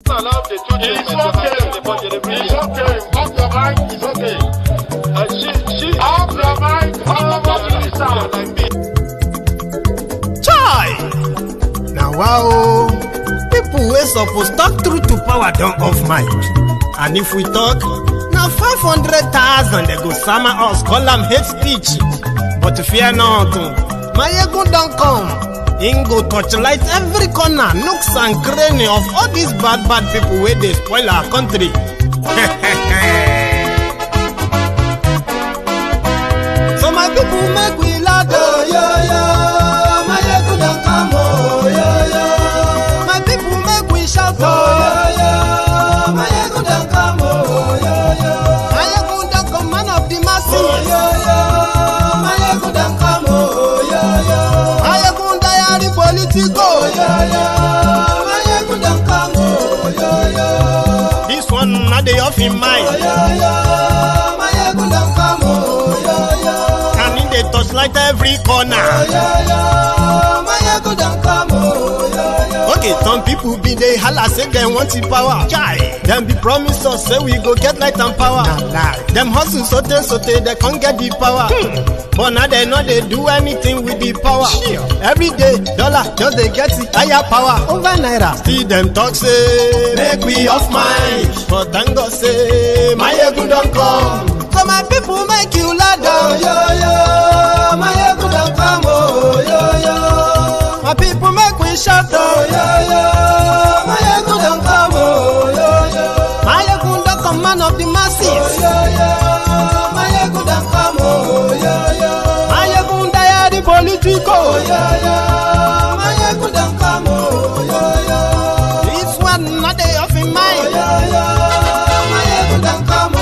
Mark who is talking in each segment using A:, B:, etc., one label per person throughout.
A: Allow the children to have the budget. It's okay. Off your mind. It's okay. She off your mind.
B: Chai! Now wow, people wey suppose talk truth to power don't off mic. And if we talk, now 500,000 they go summer us call them hate speech. But fear not, my ego don't come. Ingo torchlight every corner, nooks and cranny of all these bad people where they spoil our country. So my people make we laugh, oh yo yo. My ego don't come, oh yo yo. My people make we shout, oh yo yo. My ego don't come, oh yo yo. My ego don't come, man of the masses, oh yo yo. My ego don't come, oh yo yo. My ego politico, yeah, yeah. My ego don't come, oh, yeah, yeah. This one not the off in mind. Oh, yeah, yeah. My ego don't come, oh, yeah, yeah. And in the touchlight every corner. Oh, yeah, yeah. My ego don't come, oh, yeah, yeah. Okay, some people be they holla say they want the power. Chai. Them be promise us say we go get light and power. Nah. Them hustle sote they can't get the power. But now they know they do anything with the power. Sure. Every day, dollar just they get the higher power over Naira. See them talk say, make we off mind. But thank God say, my ego don't come. So my people make you laugh, oh yo yo. My ego don't come, oh yo yo. My people make we shout, oh yo yo. My ego don't come, oh yo yo. My ego don't come, man of the masses, oh yo yo. My ego don't come, oh yo yo. Politico, yeah, yeah. My ego don't come, oh, yeah, yeah. This one not they off in mind, oh, yeah, yeah. My ego don't come, oh,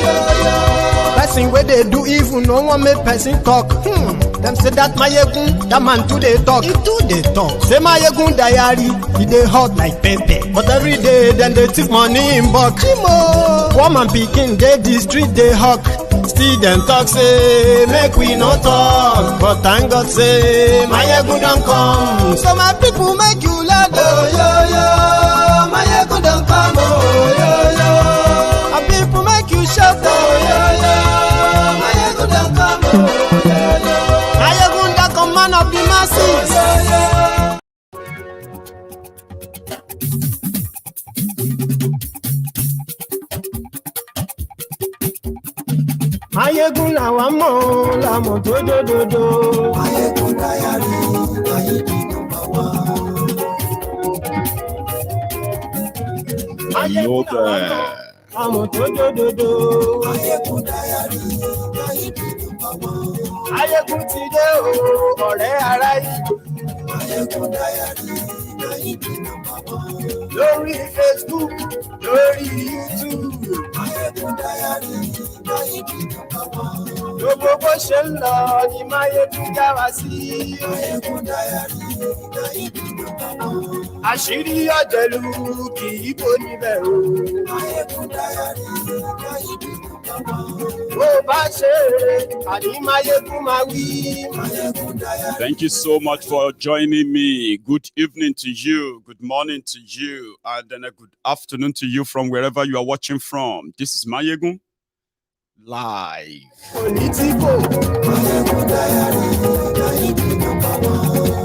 B: yeah, yeah. Person where they do evil, no one make person talk. Them say that my ego, that man too they talk. He too they talk. Say my ego diary, he they hot like pepper. But every day then they take money in bulk. Woman picking, they the street they hawk. Still them talk say, make we no talk. But thank God say, my ego don't come. So my people make you laugh, oh yo yo. My ego don't come, oh yo yo. My people make you shout, oh yo yo. My ego don't come, oh yo yo. My ego don't come, man of the masses, oh yo yo. Mayegun la wa mo la mo do do do do. Mayegun diary, Mayegun number one. Mayegun la mo do do do do. Mayegun diary, Mayegun number one. Mayegun ti dé o, ọ̀rẹ́ ará yìí. Mayegun diary, Mayegun number one. Lórí Facebook, lórí YouTube. Mayegun diary. Gbogbo bó ṣe ń lọ ni Máyégún já wa sí. Àṣírí ọ̀jẹ̀lú kì í bò níbẹ̀ o. Bó bá ṣe àní Máyégún máa wí.
C: Thank you so much for joining me. Good evening to you, good morning to you, and then a good afternoon to you from wherever you are watching from. This is Máyégún live.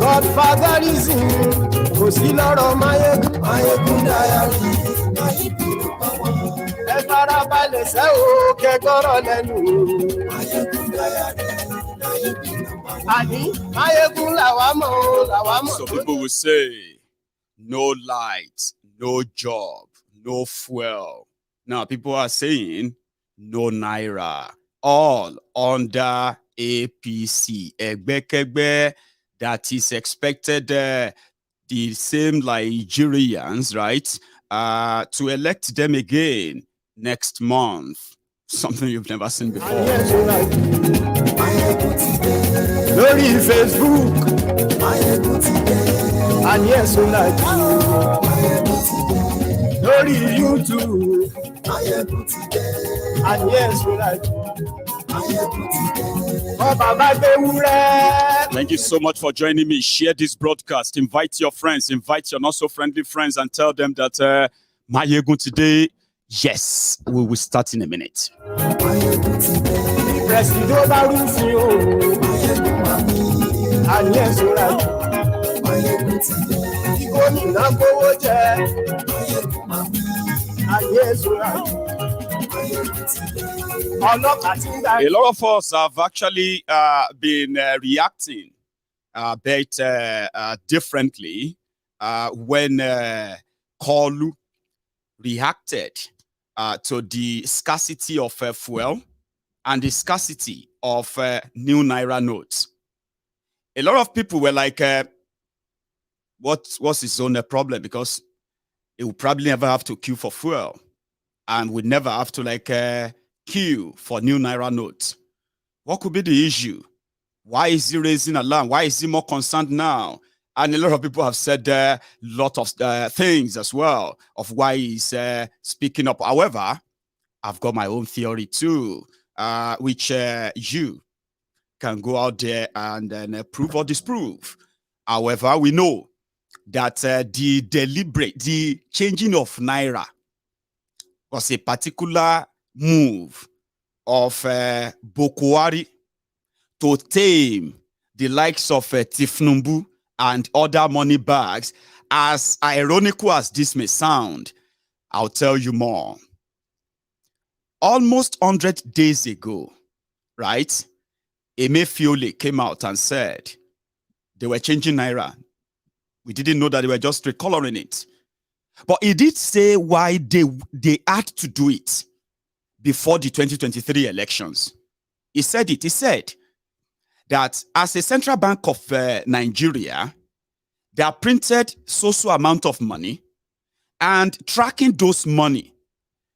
B: Godfatherism, kò sí lọ́rọ̀ Máyégún diary. Ẹ farabalẹ̀ sẹ́ o, kẹ́gbọ́rọ̀ lẹ́nu. Àní Máyégún làwa mọ̀.
C: So people will say, no light, no job, no fuel. Now people are saying, no Naira, all under APC. Egbekegbe, that is expected the same Nigerians, right, to elect them again next month. Something you've never seen before.
B: Lórí Facebook, and yes, lórí YouTube, and yes,
C: Thank you so much for joining me. Share this broadcast. Invite your friends. Invite your not so friendly friends and tell them that Mayegun today, yes, we will start in a minute. A lot of us have actually been reacting a bit differently when Kolu reacted to the scarcity of fuel and the scarcity of new Naira notes. A lot of people were like, what's his own problem? Because he will probably never have to queue for fuel and would never have to like queue for new Naira notes. What could be the issue? Why is he raising alarm? Why is he more concerned now? And a lot of people have said a lot of things as well of why he's speaking up. However, I've got my own theory too, which you can go out there and prove or disprove. However, we know that the changing of Naira was a particular move of Buhari to tame the likes of Tinubu and other money bags. As ironical as this may sound, I'll tell you more. Almost 100 days ago, right, Emefiele came out and said they were changing Naira. We didn't know that they were just recoloring it. But he did say why they had to do it before the 2023 elections. He said it. He said that as a central bank of Nigeria, they are printed so amount of money, and tracking those money,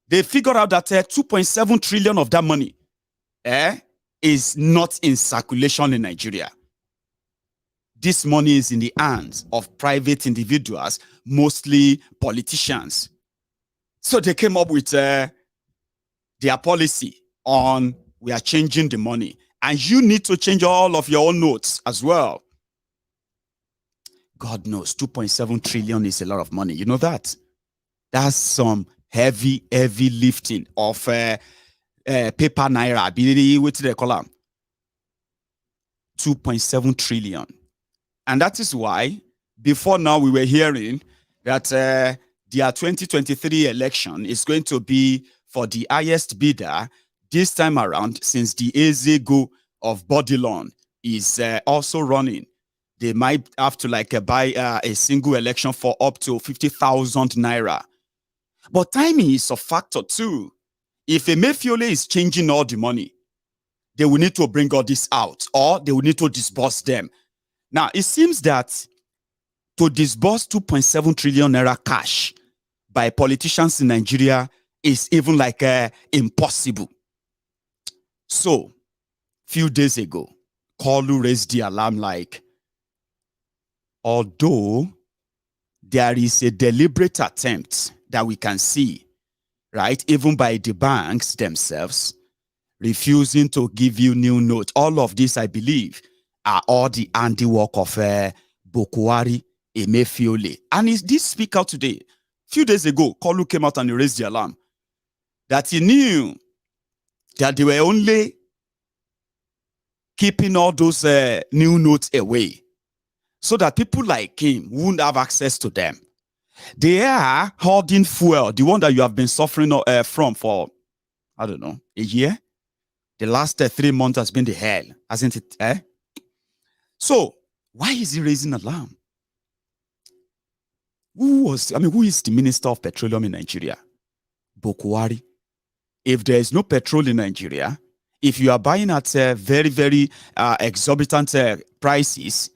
C: they figured out that 2.7 trillion of that money is not in circulation in Nigeria. This money is in the hands of private individuals, mostly politicians. So they came up with their policy on we are changing the money. And you need to change all of your own notes as well. God knows, 2.7 trillion is a lot of money. You know that? That's some heavy lifting of paper Naira. What do they call them? 2.7 trillion. And that is why, before now, we were hearing that their 2023 election is going to be for the highest bidder this time around, since the Ezego of Bodilon is also running. They might have to like buy a single election for up to 50,000 Naira. But timing is a factor too. If Emefiele is changing all the money, they will need to bring all this out, or they will need to disburse them. Now, it seems that to disburse 2.7 trillion Naira cash by politicians in Nigeria is even like impossible. So, few days ago, Kolu raised the alarm like, although there is a deliberate attempt that we can see, right, even by the banks themselves, refusing to give you new notes. All of this, I believe, are all the handiwork of Buhari, Emefiele. And is this speak out today? A few days ago, Kolu came out and he raised the alarm that he knew that they were only keeping all those new notes away so that people like him wouldn't have access to them. They are hoarding fuel, the one that you have been suffering from for, I don't know, a year. The last 3 months has been the hell, hasn't it? So, why is he raising alarm? Who is the Minister of Petroleum in Nigeria? Buhari. If there is no petrol in Nigeria, if you are buying at very exorbitant prices,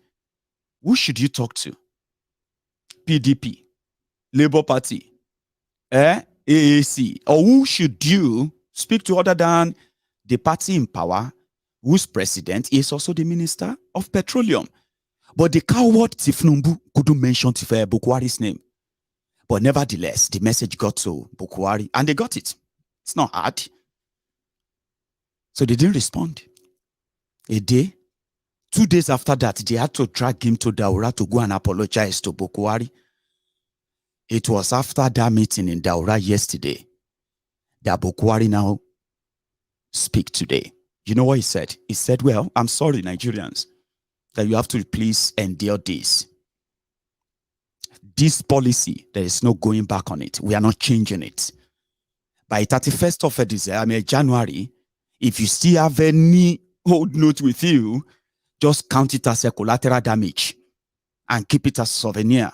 C: who should you talk to? PDP, Labour Party, AAC, or who should you speak to other than the party in power, whose president is also the Minister of Petroleum? But the coward Tinubu couldn't mention Buhari's name. But nevertheless, the message got to Buhari, and they got it. It's not hard. So they didn't respond. A day, 2 days after that, they had to drag him to Daura to go and apologize to Buhari. It was after that meeting in Daura yesterday that Buhari now speak today. You know what he said? He said, well, I'm sorry, Nigerians, that you have to please endure this. This policy, there is no going back on it. We are not changing it. By 31st of January, if you still have any old note with you, just count it as a collateral damage and keep it as a souvenir.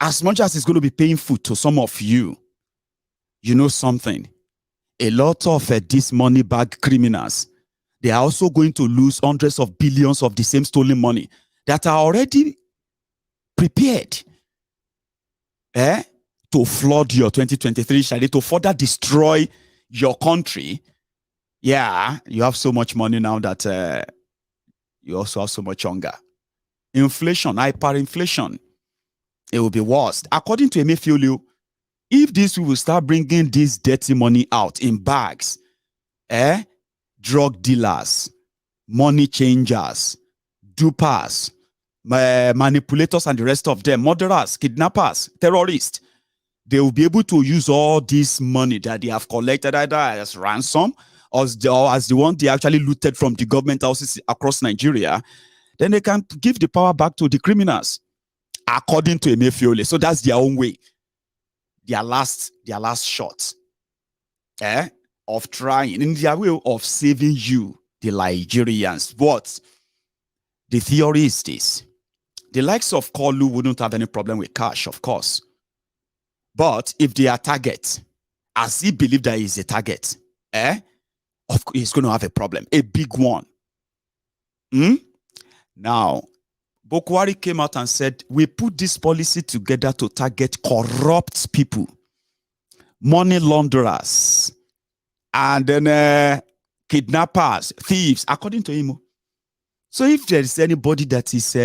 C: As much as it's going to be painful to some of you, you know something. A lot of these money bag criminals, they are also going to lose hundreds of billions of the same stolen money that are already prepared to flood your 2023 shall to further destroy your country. Yeah, you have so much money now that you also have so much hunger. Inflation, hyperinflation, it will be worse. According to Emefiele, if this will start bringing this dirty money out in bags, drug dealers, money changers, dupers, manipulators and the rest of them, murderers, kidnappers, terrorists, they will be able to use all this money that they have collected either as ransom or as the one they actually looted from the government houses across Nigeria. Then they can give the power back to the criminals, according to Emefiele. So that's their own way. Their last shot of trying, in their way of saving you, the Nigerians. But the theory is this. The likes of Kolu wouldn't have any problem with cash, of course. But if they are target, as he believes that he's a target, of course he's going to have a problem, a big one. Now, Buhari came out and said, we put this policy together to target corrupt people, money launderers, and then kidnappers, thieves, according to him. So if there is anybody that is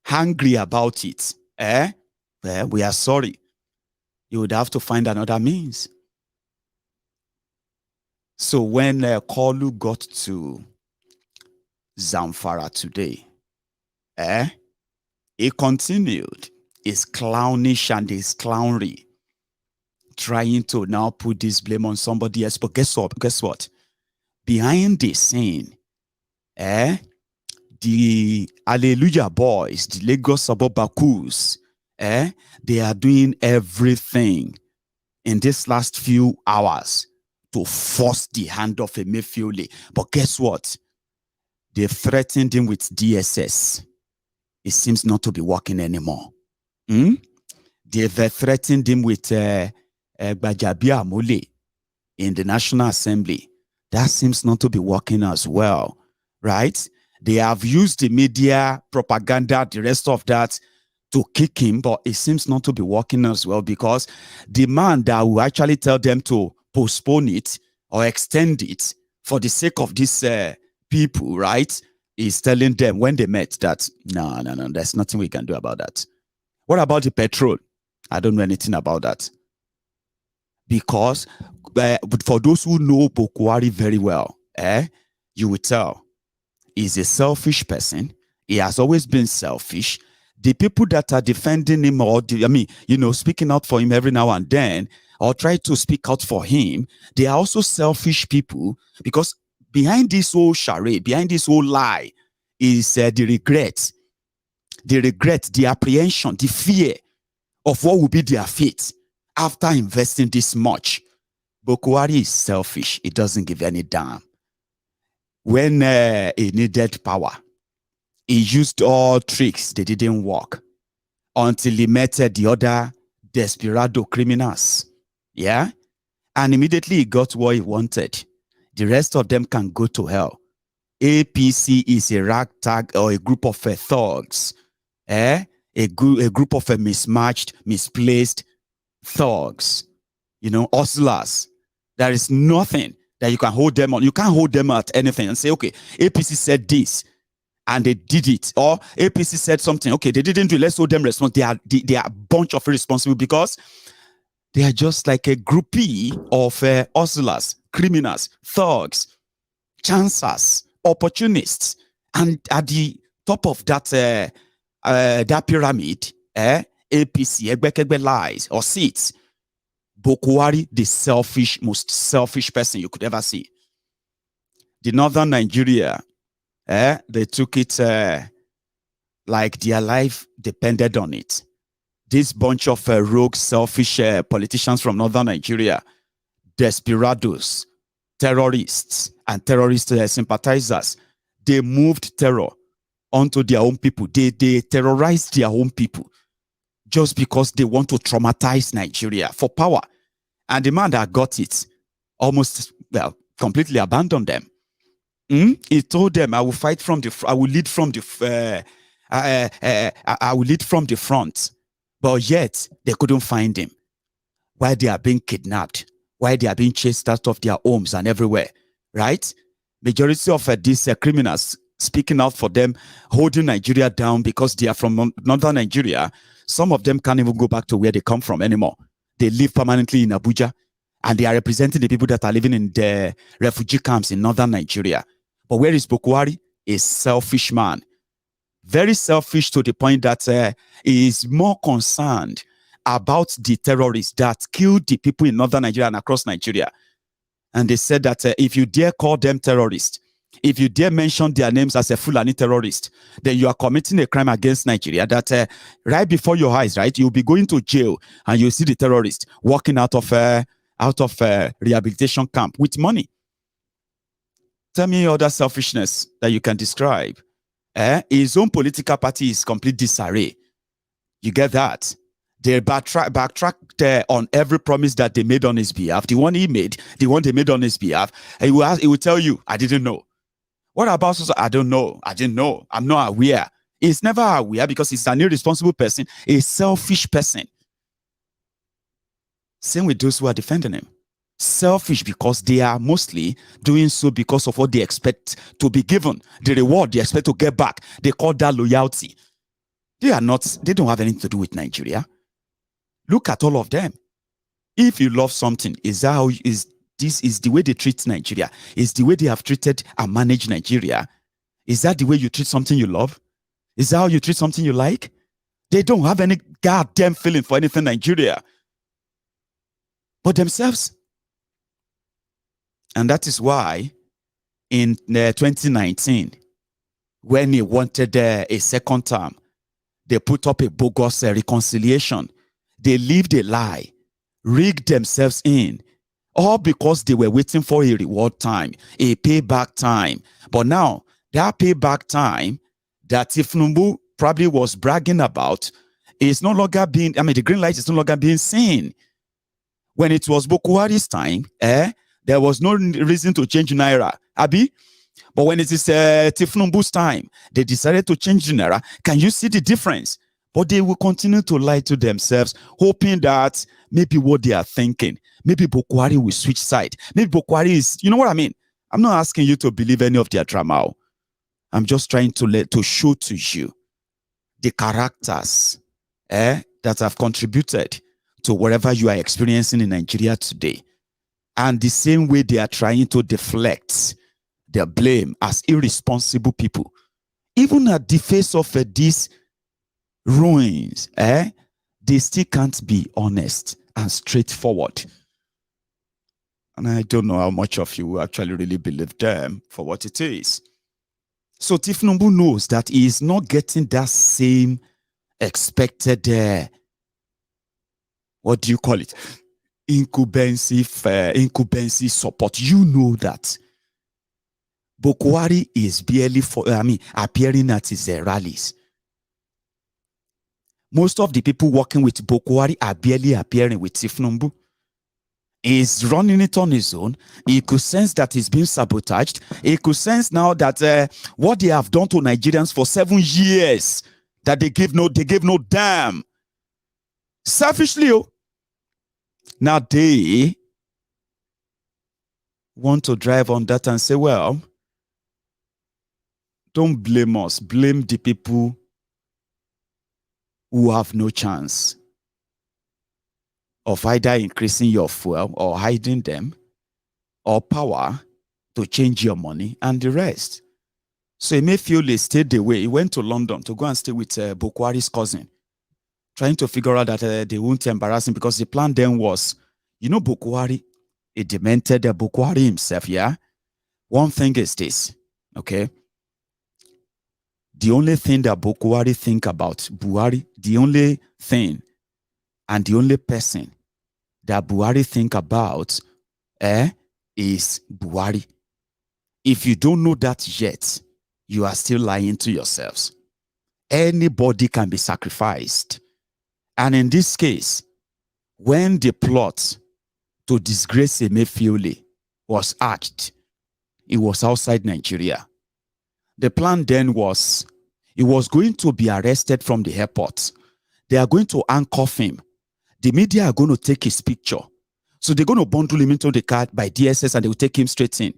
C: hungry about it, well, we are sorry. You would have to find another means. So when Kolu got to Zamfara today, he continued his clownish and his clownery, trying to now put this blame on somebody else. But guess what? Behind the scene, the Hallelujah boys, the Lagos Bakus, they are doing everything in this last few hours to force the hand of Emefiele. But guess what? They threatened him with DSS. It seems not to be working anymore. They've threatened him with Bajabia Mule in the National Assembly. That seems not to be working as well, right? They have used the media, propaganda, the rest of that to kick him, but it seems not to be working as well, because the man that will actually tell them to postpone it or extend it for the sake of these people, right, is telling them when they met that, no, there's nothing we can do about that. What about the petrol? I don't know anything about that. Because for those who know Buhari very well, you will tell he's a selfish person. He has always been selfish. The people that are defending him, or speaking out for him every now and then, or try to speak out for him, they are also selfish people, because behind this whole charade, behind this whole lie, is the regret, the apprehension, the fear of what will be their fate after investing this much. Buhari is selfish. He doesn't give any damn. When he needed power, he used all tricks. They didn't work until he met the other desperado criminals. Yeah? And immediately he got what he wanted. The rest of them can go to hell. APC is a ragtag or a group of thugs. A group of mismatched, misplaced thugs. Hustlers. There is nothing that you can hold them on. You can't hold them at anything and say, okay, APC said this and they did it. Or APC said something. Okay, they didn't do it. Let's hold them responsible. They are a bunch of irresponsible, because they are just like a groupie of hustlers, criminals, thugs, chancers, opportunists. And at the top of that pyramid APC, Egbekegbe lies or seats. Buhari, the most selfish person you could ever see. The northern Nigeria, they took it like their life depended on it. This bunch of rogue, selfish politicians from northern Nigeria, desperados, terrorists, and terrorist sympathizers, they moved terror onto their own people. They terrorized their own people just because they want to traumatize Nigeria for power. And the man that got it almost, well, completely abandoned them. He told them, I will fight from the, I will lead from the, I will lead from the front. But yet, they couldn't find him. Why they are being kidnapped, why they are being chased out of their homes and everywhere, right? Majority of these criminals speaking out for them, holding Nigeria down because they are from northern Nigeria. Some of them can't even go back to where they come from anymore. They live permanently in Abuja, and they are representing the people that are living in the refugee camps in northern Nigeria. But where is Buhari? A selfish man. Very selfish to the point that he is more concerned about the terrorists that killed the people in northern Nigeria and across Nigeria. And they said that if you dare call them terrorists, if you dare mention their names as a Fulani terrorist, then you are committing a crime against Nigeria that right before your eyes, right, you'll be going to jail and you'll see the terrorist walking out of rehabilitation camp with money. Tell me other selfishness that you can describe. His own political party is complete disarray. You get that? They backtracked on every promise that they made on his behalf. The one he made, the one they made on his behalf. He will tell you, I didn't know. What about so? I don't know. I didn't know. I'm not aware. He's never aware because he's an irresponsible person, a selfish person. Same with those who are defending him. Selfish because they are mostly doing so because of what they expect to be given, the reward they expect to get back. They call that loyalty. They don't have anything to do with Nigeria. Look at all of them. If you love something, this is the way they treat Nigeria? Is the way they have treated and managed Nigeria? Is that the way you treat something you love? Is that how you treat something you like? They don't have any goddamn feeling for anything Nigeria but themselves. And that is why in 2019, when he wanted a second term, they put up a bogus reconciliation. They lived a lie, rigged themselves in, all because they were waiting for a reward time, a payback time. But now, that payback time that Tinubu probably was bragging about is no longer being, the green light is no longer being seen. When it was Buhari's time, there was no reason to change Naira, Abi. But when it is Tinubu's time, they decided to change Naira. Can you see the difference? But they will continue to lie to themselves, hoping that maybe what they are thinking, maybe Buhari will switch side. Maybe Buhari is, you know what I mean? I'm not asking you to believe any of their drama. I'm just trying to show to you the characters that have contributed to whatever you are experiencing in Nigeria today. And the same way they are trying to deflect their blame as irresponsible people. Even at the face of these ruins, they still can't be honest and straightforward. And I don't know how much of you actually really believe them for what it is. So Tinubu knows that he is not getting that same expected, what do you call it? Incumbency support. You know that. Buhari is barely appearing at his rallies. Most of the people working with Buhari are barely appearing with Tinubu. He's running it on his own. He could sense that he's being sabotaged. He could sense now that what they have done to Nigerians for 7 years, that they gave no damn. Selfishly, now they want to drive on that and say, well, don't blame us. Blame the people who have no chance of either increasing your fuel or hiding them or power to change your money and the rest. So Emefiele stayed away. He went to London to go and stay with Buhari's cousin. trying to figure out that they won't embarrass him, because the plan then was, Buhari, a demented Buhari himself, yeah? One thing is this, okay? The only thing that Buhari think about Buhari, the only thing and the only person that Buhari think about is Buhari. If you don't know that yet, you are still lying to yourselves. Anybody can be sacrificed. And in this case, when the plot to disgrace Emefiele was hatched, it was outside Nigeria. The plan then was, he was going to be arrested from the airport. They are going to handcuff him. The media are going to take his picture. So they're going to bundle him into the car by DSS and they will take him straight in.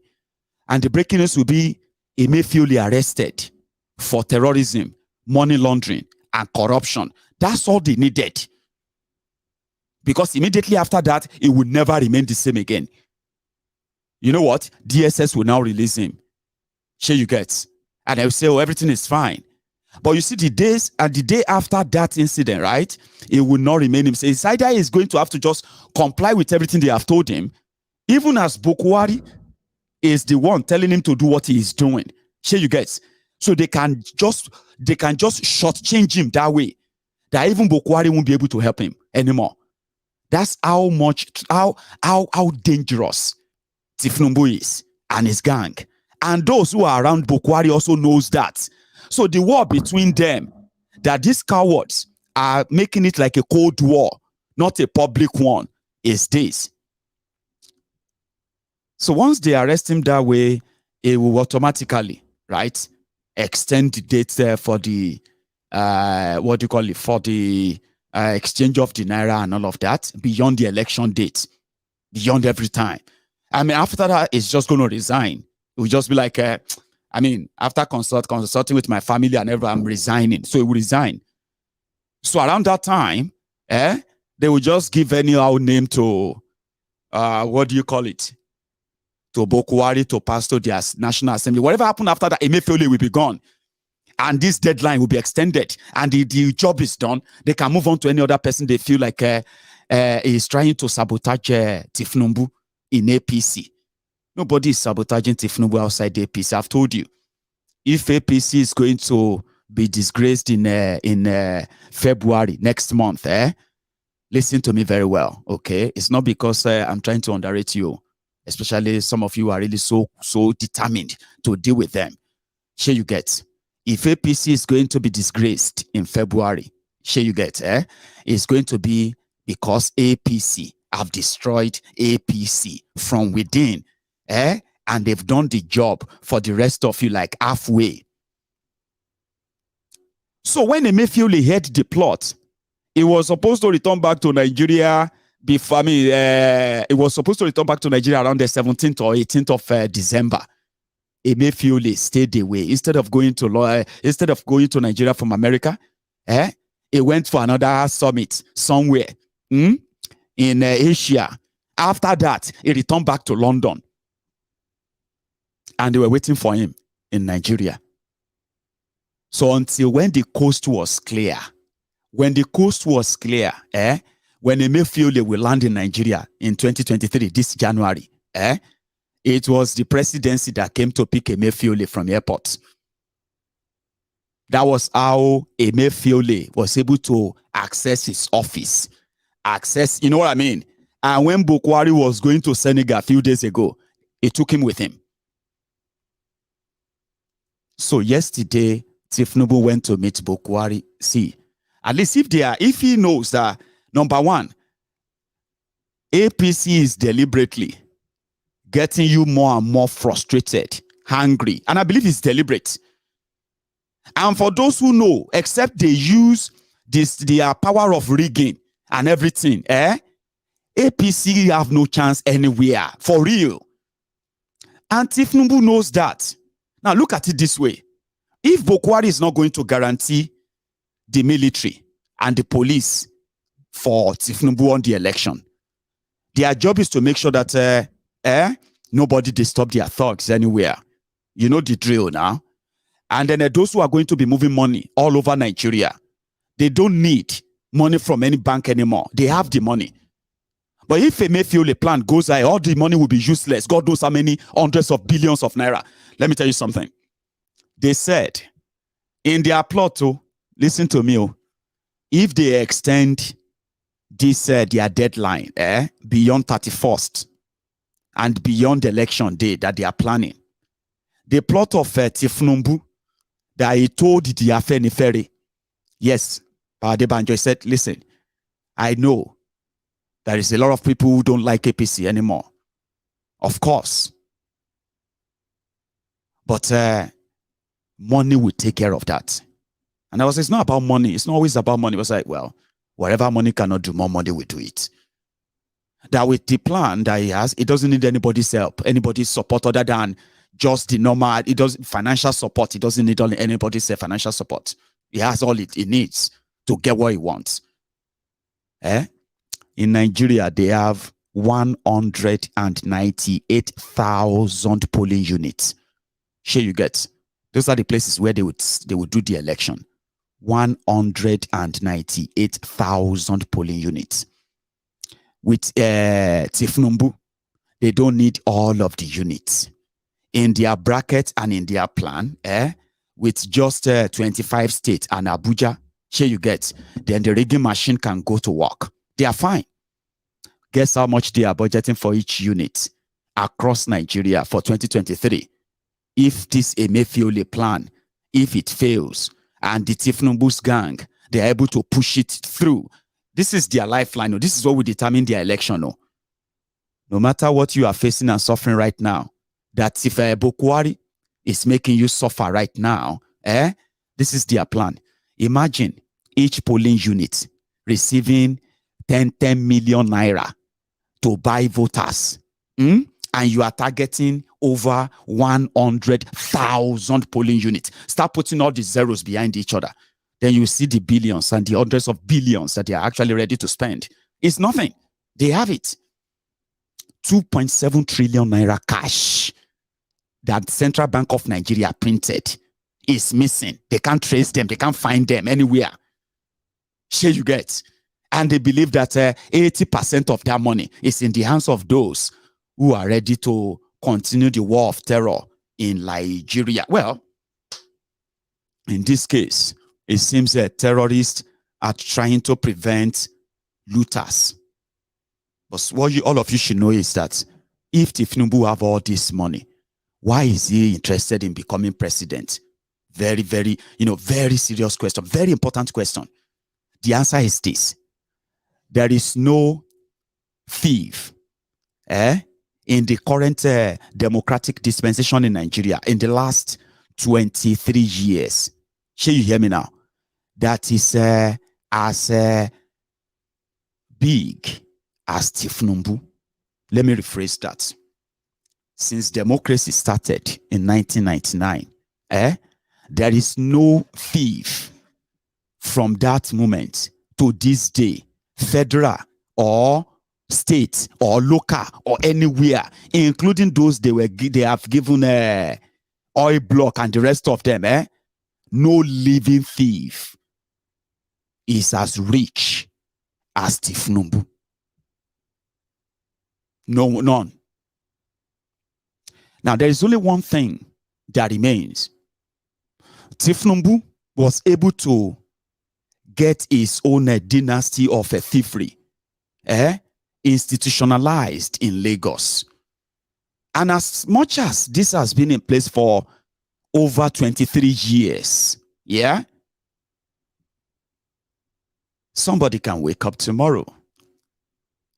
C: And the breaking news will be Emefiele arrested for terrorism, money laundering, and corruption. That's all they needed. Because immediately after that, it would never remain the same again. You know what? DSS will now release him. Sure you get. And they'll say, oh, everything is fine. But you see, the day after that incident, right? It will not remain him. So it's either he's going to have to just comply with everything they have told him, even as Buhari is the one telling him to do what he is doing. Sure you get. So they can just shortchange him that way, that even Buhari won't be able to help him anymore. That's how dangerous Tinubu is and his gang. And those who are around Buhari also knows that. So the war between them, that these cowards are making it like a cold war, not a public one, is this. So once they arrest him that way, it will automatically, right, extend the date there for the, for the exchange of the Naira and all of that, beyond the election date, beyond every time. I mean, after that, it's just going to resign. It will just be like, after consulting with my family and everyone, I'm resigning. So it will resign. So around that time, they will just give anyhow name to, to Buhari to pass to their National Assembly. Whatever happened after that, Emefiele will be gone. And this deadline will be extended. And the job is done. They can move on to any other person they feel like is trying to sabotage Tinubu in APC. Nobody is sabotaging Tinubu outside the APC. I've told you. If APC is going to be disgraced in February next month, listen to me very well, okay? It's not because I'm trying to underrate you, especially some of you are really so determined to deal with them. Sure you get. If APC is going to be disgraced in February, sure you get, it's going to be because APC have destroyed APC from within, and they've done the job for the rest of you like halfway. So when Emefiele heard the plot, it was supposed to return back to Nigeria before, it was supposed to return back to Nigeria around the 17th or 18th of December. Emefiele stayed away. Instead of going to Nigeria from America, he went for another summit somewhere in Asia. After that, he returned back to London. And they were waiting for him in Nigeria. So until when the coast was clear, when Emefiele will land in Nigeria in 2023, this January, it was the presidency that came to pick Emefiele from the airport. That was how Emefiele was able to access his office. You know what I mean? And when Buhari was going to Senegal a few days ago, he took him with him. So yesterday, Tinubu went to meet Buhari. See, at least if he knows that, number one, APC is deliberately getting you more and more frustrated, hungry, and I believe it's deliberate. And for those who know, except they use their power of rigging and everything, APC have no chance anywhere, for real. And Tinubu knows that. Now look at it this way. If Buhari is not going to guarantee the military and the police for Tinubu on the election, their job is to make sure that nobody disturb their thugs anywhere. You know the drill now. And then those who are going to be moving money all over Nigeria, they don't need money from any bank anymore. They have the money. But if Emefiele plan goes high, all the money will be useless. God knows how many hundreds of billions of naira. Let me tell you something. They said in their plot, listen to me, if they extend this their deadline beyond 31st and beyond the election day that they are planning, the plot of Tinubu that he told the Emefiele, yes, Adebanjo said, listen, I know there is a lot of people who don't like APC anymore. Of course. But money will take care of that. And I was, it's not about money. It's not always about money. It was like, well, whatever money cannot do, more money will do it. That with the plan that he has, it doesn't need anybody's help, anybody's support other than just the normal, it does financial support. It doesn't need anybody's financial support. He has all it needs to get what he wants. In Nigeria, they have 198,000 polling units. Sure, you get. Those are the places where they would do the election. 198,000 polling units. With Tinubu, they don't need all of the units. In their bracket and in their plan, with just 25 states and Abuja, sure you get, then the rigging machine can go to work. They are fine. Guess how much they are budgeting for each unit across Nigeria for 2023? If this Emefiele plan, if it fails, and the Tinubu's gang, they are able to push it through, this is their lifeline. This is what will determine their election. No matter what you are facing and suffering right now, that if Buhari is making you suffer right now, this is their plan. Imagine each polling unit receiving 10 million naira to buy voters. And you are targeting over 100,000 polling units. Start putting all the zeros behind each other. Then you see the billions and the hundreds of billions that they are actually ready to spend. It's nothing. They have it. 2.7 trillion naira cash that Central Bank of Nigeria printed is missing. They can't trace them. They can't find them anywhere. Sure you get. And they believe that 80% of their money is in the hands of those who are ready to continue the war of terror in Nigeria. Well, in this case, it seems that terrorists are trying to prevent looters. But what all of you should know is that if Tinubu have all this money, why is he interested in becoming president? Very, very, very serious question, very important question. The answer is this. There is no thief in the current democratic dispensation in Nigeria in the last 23 years. Shall you hear me now? That is as big as Tinubu. Let me rephrase that. Since democracy started in 1999, there is no thief from that moment to this day, federal or state or local or anywhere, including those they have given oil block and the rest of them, no living thief is as rich as Tinubu. No, none. Now, there is only one thing that remains. Tinubu was able to get his own dynasty of thievery institutionalized in Lagos. And as much as this has been in place for over 23 years, somebody can wake up tomorrow.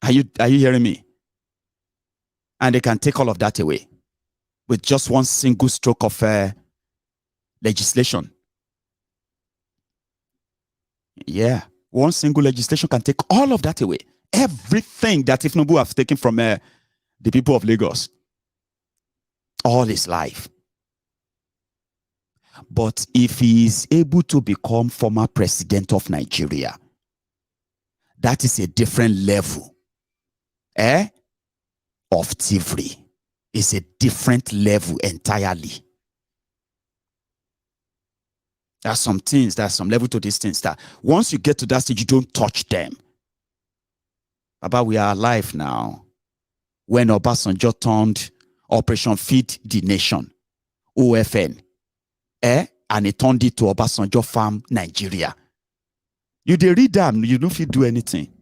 C: Are you hearing me? And they can take all of that away with just one single stroke of legislation. Yeah, one single legislation can take all of that away. Everything that Tinubu has taken from the people of Lagos all his life. But if he is able to become former president of Nigeria, that is a different level of thievery. It's a different level entirely. There are some things, there's some level to these things that once you get to that stage, you don't touch them. Baba, we are alive now. When Obasanjo turned Operation Feed the Nation, OFN, and he turned it to Obasanjo Farm Nigeria. You dey read them, you don't feel do anything.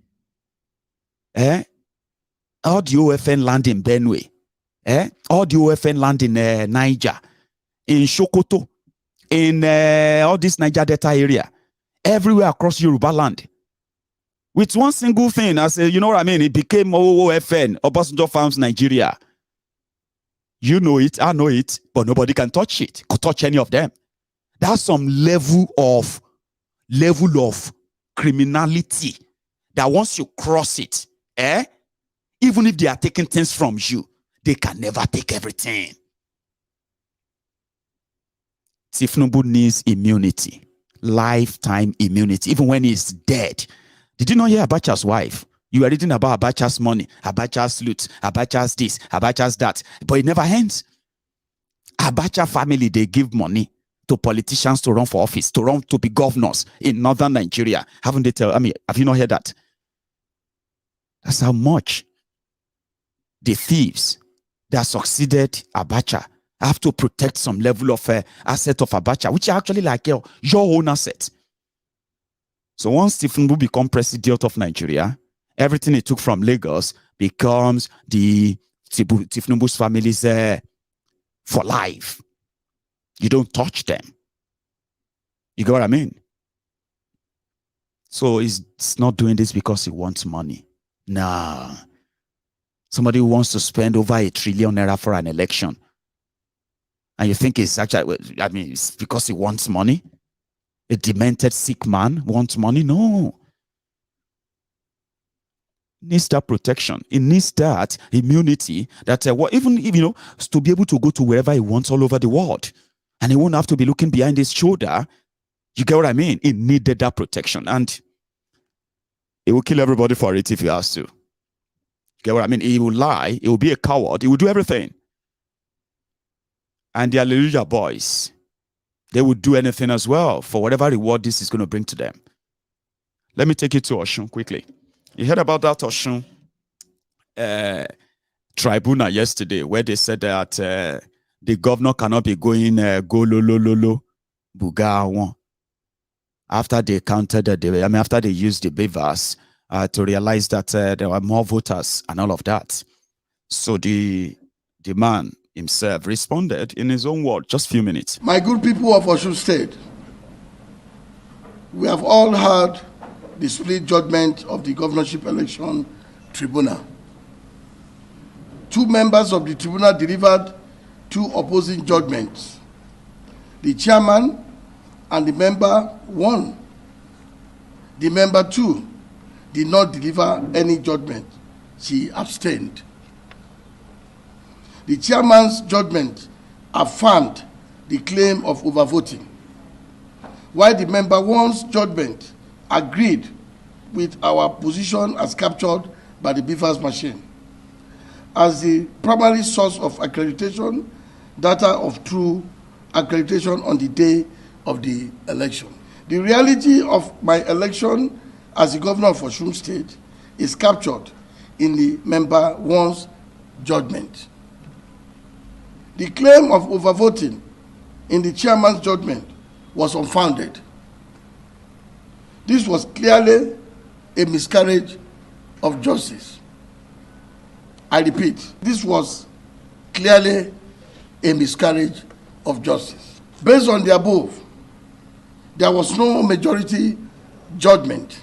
C: All the OFN land in Benue, all the OFN land in Niger, in Sokoto, in all this Niger Delta area, everywhere across Yoruba land. With one single thing, I say, you know what I mean? It became OFN, Obasanjo Farms Nigeria. You know it, I know it, but nobody can touch it, could touch any of them. That's some level of criminality that once you cross it, even if they are taking things from you, they can never take everything. Tinubu needs immunity, lifetime immunity, even when he's dead. Did you not hear Abacha's wife? You were reading about Abacha's money, Abacha's loot, Abacha's this, Abacha's that, but it never ends. Abacha family, they give money to politicians to run for office, to be governors in northern Nigeria. Haven't they have you not heard that? That's how much the thieves that succeeded Abacha have to protect some level of asset of Abacha, which are actually like your own asset. So once Tinubu becomes president of Nigeria, everything he took from Lagos becomes the Tinubu's family's for life. You don't touch them. You get what I mean? So he's not doing this because he wants money. Nah. Somebody who wants to spend over ₦1 trillion for an election. And you think it's actually, it's because he wants money? A demented sick man wants money? No. He needs that protection. He needs that immunity that even if, to be able to go to wherever he wants all over the world. And he won't have to be looking behind his shoulder. You get what I mean? He needed that protection. And he will kill everybody for it if he has to. You get what I mean? He will lie. He will be a coward. He will do everything. And the Hallelujah boys, they would do anything as well for whatever reward this is going to bring to them. Let me take you to Osun quickly. You heard about that Osun tribunal yesterday where they said that the governor cannot be going go lo lo lo lo buga after they counted after they used the BVAS to realize that there were more voters and all of that. So the man himself responded in his own words, just a few minutes.
A: My good people of Osun State, we have all heard the split judgment of the governorship election tribunal. 2 members of the tribunal delivered 2 opposing judgments. The chairman and the member 1. The member 2 did not deliver any judgment. She abstained. The chairman's judgment affirmed the claim of overvoting, while the member 1's judgment agreed with our position as captured by the BVAS machine as the primary source of accreditation, data of true accreditation on the day of the election. The reality of my election as the governor of Osun State is captured in the member 1's judgment. The claim of overvoting in the chairman's judgment was unfounded. This was clearly a miscarriage of justice. I repeat, this was clearly a miscarriage of justice. Based on the above, there was no majority judgment.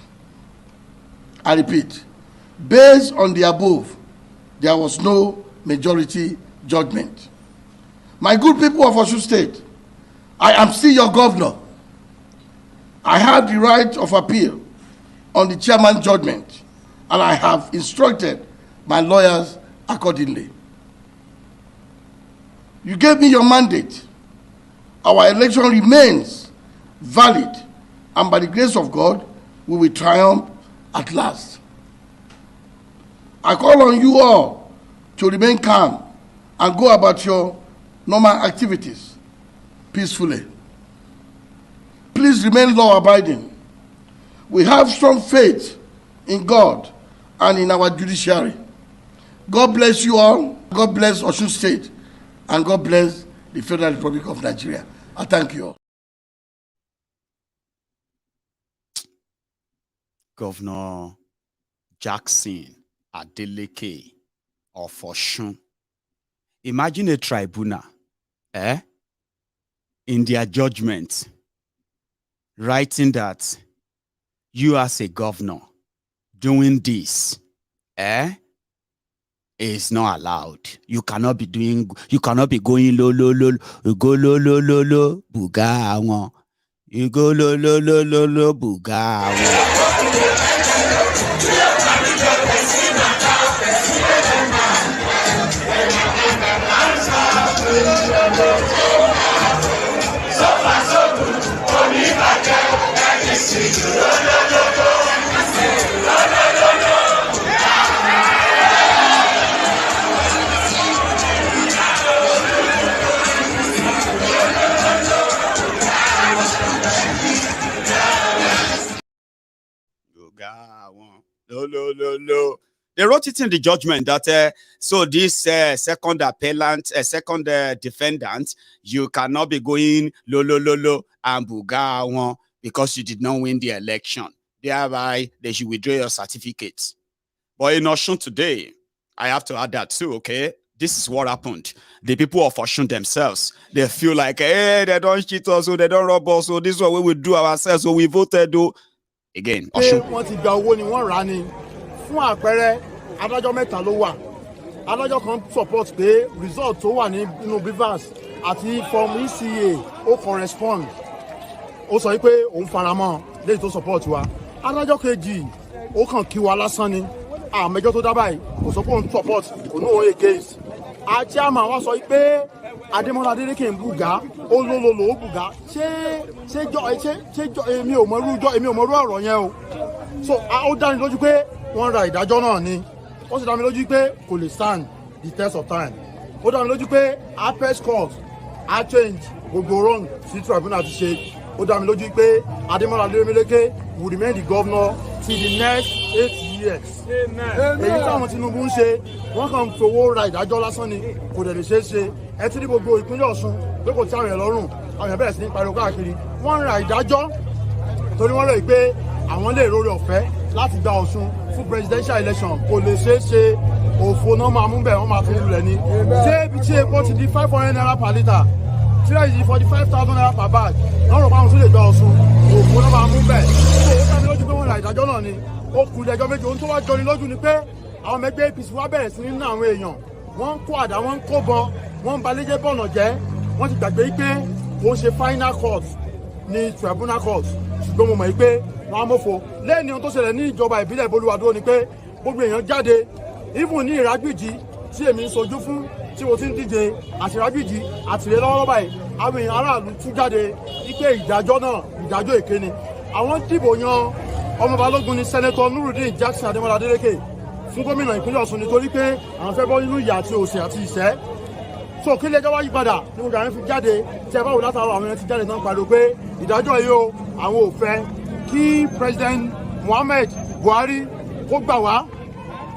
A: I repeat, based on the above, there was no majority judgment. My good people of Osun State, I am still your governor. I have the right of appeal on the chairman's judgment, and I have instructed my lawyers accordingly. You gave me your mandate. Our election remains valid, and by the grace of God, we will triumph at last. I call on you all to remain calm and go about your normal activities peacefully. please remain law-abiding. We have strong faith in God and in our judiciary. God bless you all. God bless Osun State. And God bless the Federal Republic of Nigeria. I thank you all.
C: Governor Jackson Adeleke of Osun. Imagine a tribunal, in their judgment, writing that you as a governor doing this, is not allowed. You cannot be going low, you go low, buga. You go low, buga. No. They wrote it in the judgment that so this second appellant, second defendant, you cannot be going low and buga because you did not win the election. Thereby, they should withdraw your certificate. But in Osun today, I have to add that too, okay? This is what happened. The people of Osun themselves, they feel like, hey, they don't cheat us, so they don't rob us, so this is what we will do ourselves, so we voted. Again, Osun.
D: Fún àpẹẹrẹ adájọ́ mẹ́ta ló wà adájọ́ kan support pé result tó wà nínú BVAS àti form ECA ó correspond ó sọ pé òun faramọ́ lẹ́yìn tó support wa adájọ́ kejì ó kàn kí wa lásán ni àmẹ́jọ́ tó dábàá kò sọ pé òun support òun ò against chairman wa sọ pé Adémọ́lá Adélékè ń bùgá ó lólòlò ó bùgá ṣé èmi ò mọrú ọ̀rọ̀ yẹn o so ó dá mi lójú pé wọ́n ra ìdájọ́ náà ni ó sì dá mi lójú pé kò lè stand the test of time ó dá mi lójú pé apex court á change gbogbo wrong sí tribunal ti ṣe ó dá mi lójú pé Adémọ́lá Adélékè will remain the governor till the next 8 years. èyí táwọn Tinubu ń ṣe wọ́n kàn ń fowó ra ìdájọ́ lásán ni kò dẹ̀ lè ṣeé ṣe ẹ ti rí gbogbo ìpínlẹ̀ Ọ̀ṣun pé kò tí àwọn èèyàn lọ́rùn àwọn èèyàn bẹ̀rẹ̀ sí ní pariwo káàkiri wọ́n ń ra ìdájọ́ torí wọ́n rò pé àwọn lè rórè ọ̀fẹ́ láti gba Ọ̀ṣun fún presidential election kò lè ṣeé ṣe òfò náà máa mú bẹ́ẹ̀ wọ́n máa fi lulẹ̀ ni ṣé ibi tí epo ti di 500 naira per litre tí wọ́n ti di 45,000 naira per bag wọ́n rò pé àwọn tún lè gba Ọ̀ṣun òfò náà máa mú bẹ́ẹ̀ ó dá mi lójú pé wọ́n ra ìdájọ́ náà ni ó kù ẹjọ́ méjì ohun tó wá jọni lójú ni pé àwọn ọmọ ẹgbẹ́ APC wá bẹ̀rẹ̀ sí ní ná àwọn èèyàn wọ́n ń kó àdá wọ́n ń kó bọn wọ́n ń balẹ̀jẹ́ bọ̀nà jẹ́ wọ́n ti gbàgbé pé kò ń ṣe final court ní tribunal court ṣùgbọ́n mo mọ̀ pé wọ́n á mọ̀fọ́ lẹ́yìn ohun tó ṣẹlẹ̀ ní ìjọba ìbílẹ̀ Bolúwadó ni pé gbogbo èèyàn jáde even ní Ìrágbìjí tí èmi ń sojú fún tí mo ti ń díje àti Ìrágbìjí àtìlẹ́ lọ́wọ́ báyìí àwọn èèyàn aráàlú tún jáde wípé ìdájọ́ náà ìdájọ́ èké ni àwọn dìbò yan ọmọ balógun ni Senator Nurudeen Jackson Adémọ́lá Adélékè fún gómìnà ìpínlẹ̀ Ọ̀ṣun nítorí pé àwọn fẹ́ bọ́ nínú ìyà àti òṣì àti ìṣẹ́ so kí lè jẹ́ wá yí padà ní gbogbo àwọn fi jáde tí ẹ bá wò látàrọ àwọn ẹni tí jáde náà pariwo pé ìdájọ́ yìí o àwọn ò fẹ́ kí President Muhammad Buhari kó gbà wá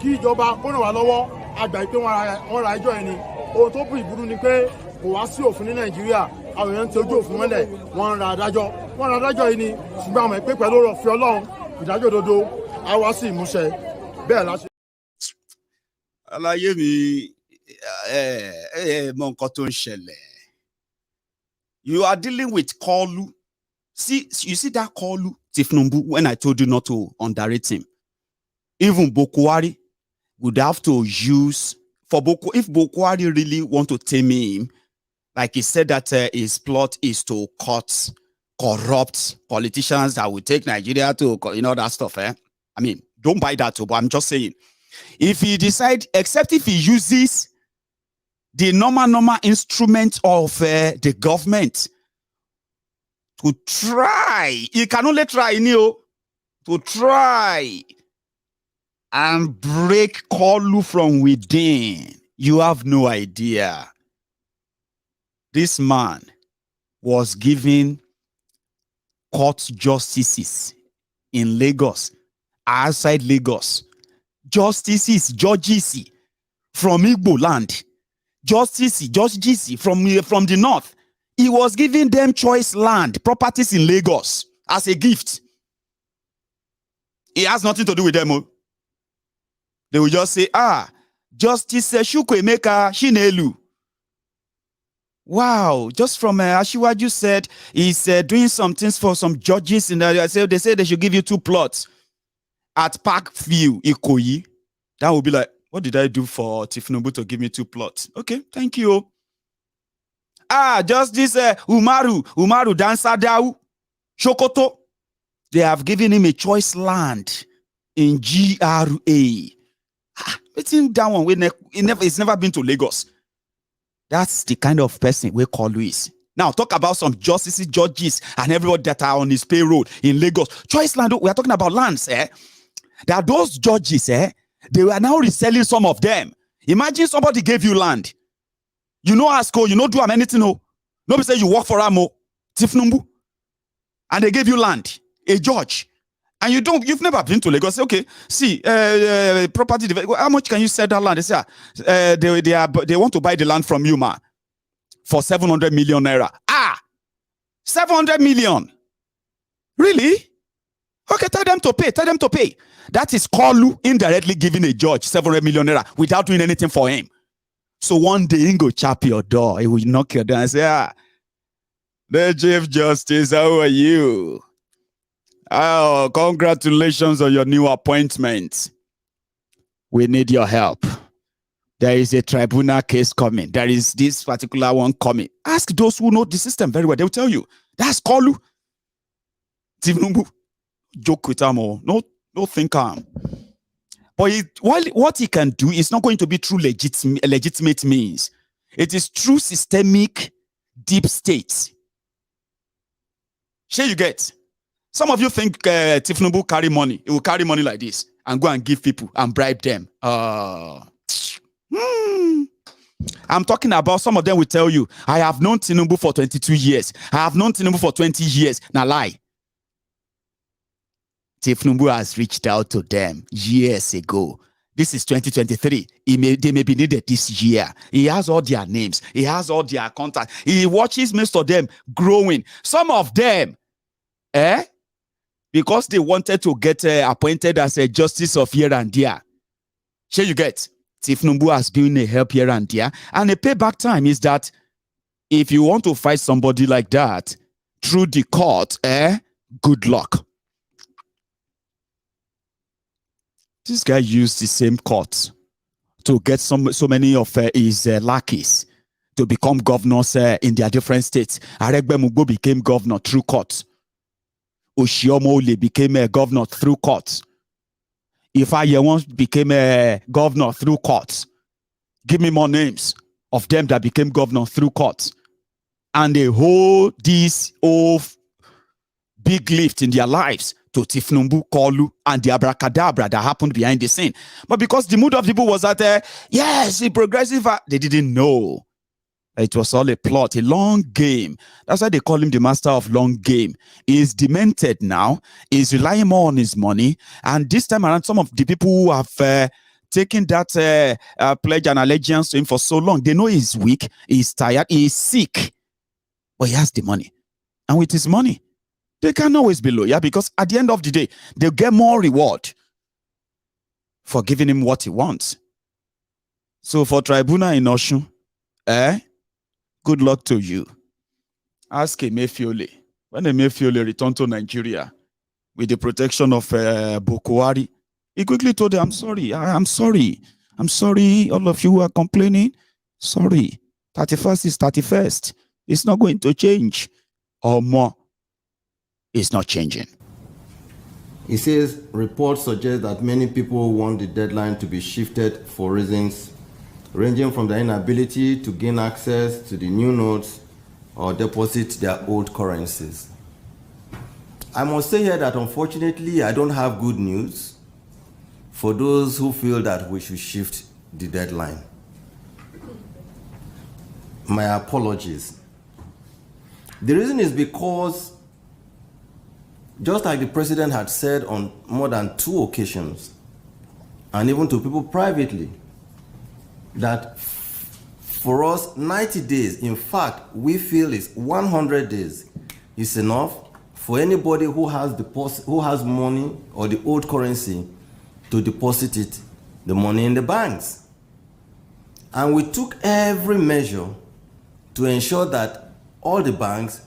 D: kí ìjọba kó ràn wá lọ́wọ́ àgbà pé wọ́n ra ẹjọ́ yẹn ni ohun tó bù ìburú ni pé kò wá sí òfin ní Nàìjíríà àwọn èèyàn ti ojú òfin mọ́lẹ̀ wọ́n ra adájọ́ yìí ni ṣùgbọ́n àwọn ìpè pẹ̀lú ọ̀rọ̀ fi Ọlọ́run ìdájọ́ òdodo á wá sí ìmúṣẹ bẹ́ẹ̀ láṣẹ.
C: Àlàyé mi mọ nǹkan tó ń ṣẹlẹ̀. You are dealing with Kolu. You see that Kolu Tinubu when I told you not to underrate him. Even Buhari would have to use if Buhari really want to tame him, like he said that his plot is to cut corrupt politicians that will take Nigeria to, that stuff. I mean, don't buy that, but I'm just saying, if he decide, except if he uses the normal instrument of the government to try, he can only try, to try and break Kolu from within. You have no idea. This man was given court justices in Lagos, outside Lagos, judges from Igbo land, judges from the north. He was giving them choice land, properties in Lagos as a gift. It has nothing to do with them. They will just say, Justice Chukwuemeka Chinelu. Wow, just from Ashiwaju said he's doing some things for some judges. And they say they should give you 2 plots at Parkview, Ikoyi. That would be like, what did I do for Tinubu to give me 2 plots? Okay, thank you. Justice Umaru Dansadau, Shokoto. They have given him a choice land in GRA. It's in that one. It's never been to Lagos. That's the kind of person we call Luis. Now, talk about some justices, judges, and everyone that are on his payroll in Lagos. Choice land, we are talking about lands. There are those judges, they are now reselling some of them. Imagine somebody gave you land. You know ASCO, you know do anything. Nobody say you work for Amo, Tifnumbu, and they gave you land, a judge. And you've never been to Lagos. Say, okay, see, property, how much can you sell that land? They say, they want to buy the land from you, man, for 700 million naira. 700 million. Really? Okay, tell them to pay. That is Kolu indirectly giving a judge 700 million naira without doing anything for him. So one day he go chap your door. He will knock your door and say, the Chief Justice, how are you? Oh, congratulations on your new appointment. We need your help. There is a tribunal case coming. There is this particular one coming. Ask those who know the system very well. They will tell you. That's Kolu. Tinubu. Joke with them all. No think calm. But what he can do is not going to be through legitimate means. It is through systemic deep states. Sure you get? Some of you think Tinubu carry money. He will carry money like this and go and give people and bribe them. I'm talking about some of them will tell you, I have known Tinubu for 22 years. I have known Tinubu for 20 years. Now lie. Tinubu has reached out to them years ago. This is 2023. They may be needed this year. He has all their names. He has all their contacts. He watches most of them growing. Some of them, because they wanted to get appointed as a justice of here and there. Sure you get? Tinubu has been a help here and there. And a payback time is that if you want to fight somebody like that through the court, good luck. This guy used the same court to get so many of his lackeys to become governors in their different states. Aregbemugo became governor through court. Oshiomole became a governor through court. Ifeanyi became a governor through court. Give me more names of them that became governor through court. And they hold this big lift in their lives to Tinubu, Kolu, and the abracadabra that happened behind the scene. But because the mood of the people was that, yes, the progressive, they didn't know. It was all a plot, a long game. That's why they call him the master of long game. He's demented now. He's relying more on his money. And this time around, some of the people who have taken that pledge and allegiance to him for so long, they know he's weak, he's tired, he's sick. But he has the money. And with his money, they can always be loyal because at the end of the day, they'll get more reward for giving him what he wants. So for tribunal in Osun, good luck to you. Ask Emefiele. When Emefiele returned to Nigeria with the protection of Buhari, he quickly told them, I'm sorry. I'm sorry, all of you who are complaining. Sorry. 31st is 31st. It's not going to change. Or more. It's not changing.
E: He says reports suggest that many people want the deadline to be shifted for reasons ranging from their inability to gain access to the new notes or deposit their old currencies. I must say here that unfortunately I don't have good news for those who feel that we should shift the deadline. My apologies. The reason is because just like the president had said on more than 2 occasions, and even to people privately, that for us 90 days, in fact, we feel is 100 days is enough for anybody who has money or the old currency to deposit it, the money in the banks. And we took every measure to ensure that all the banks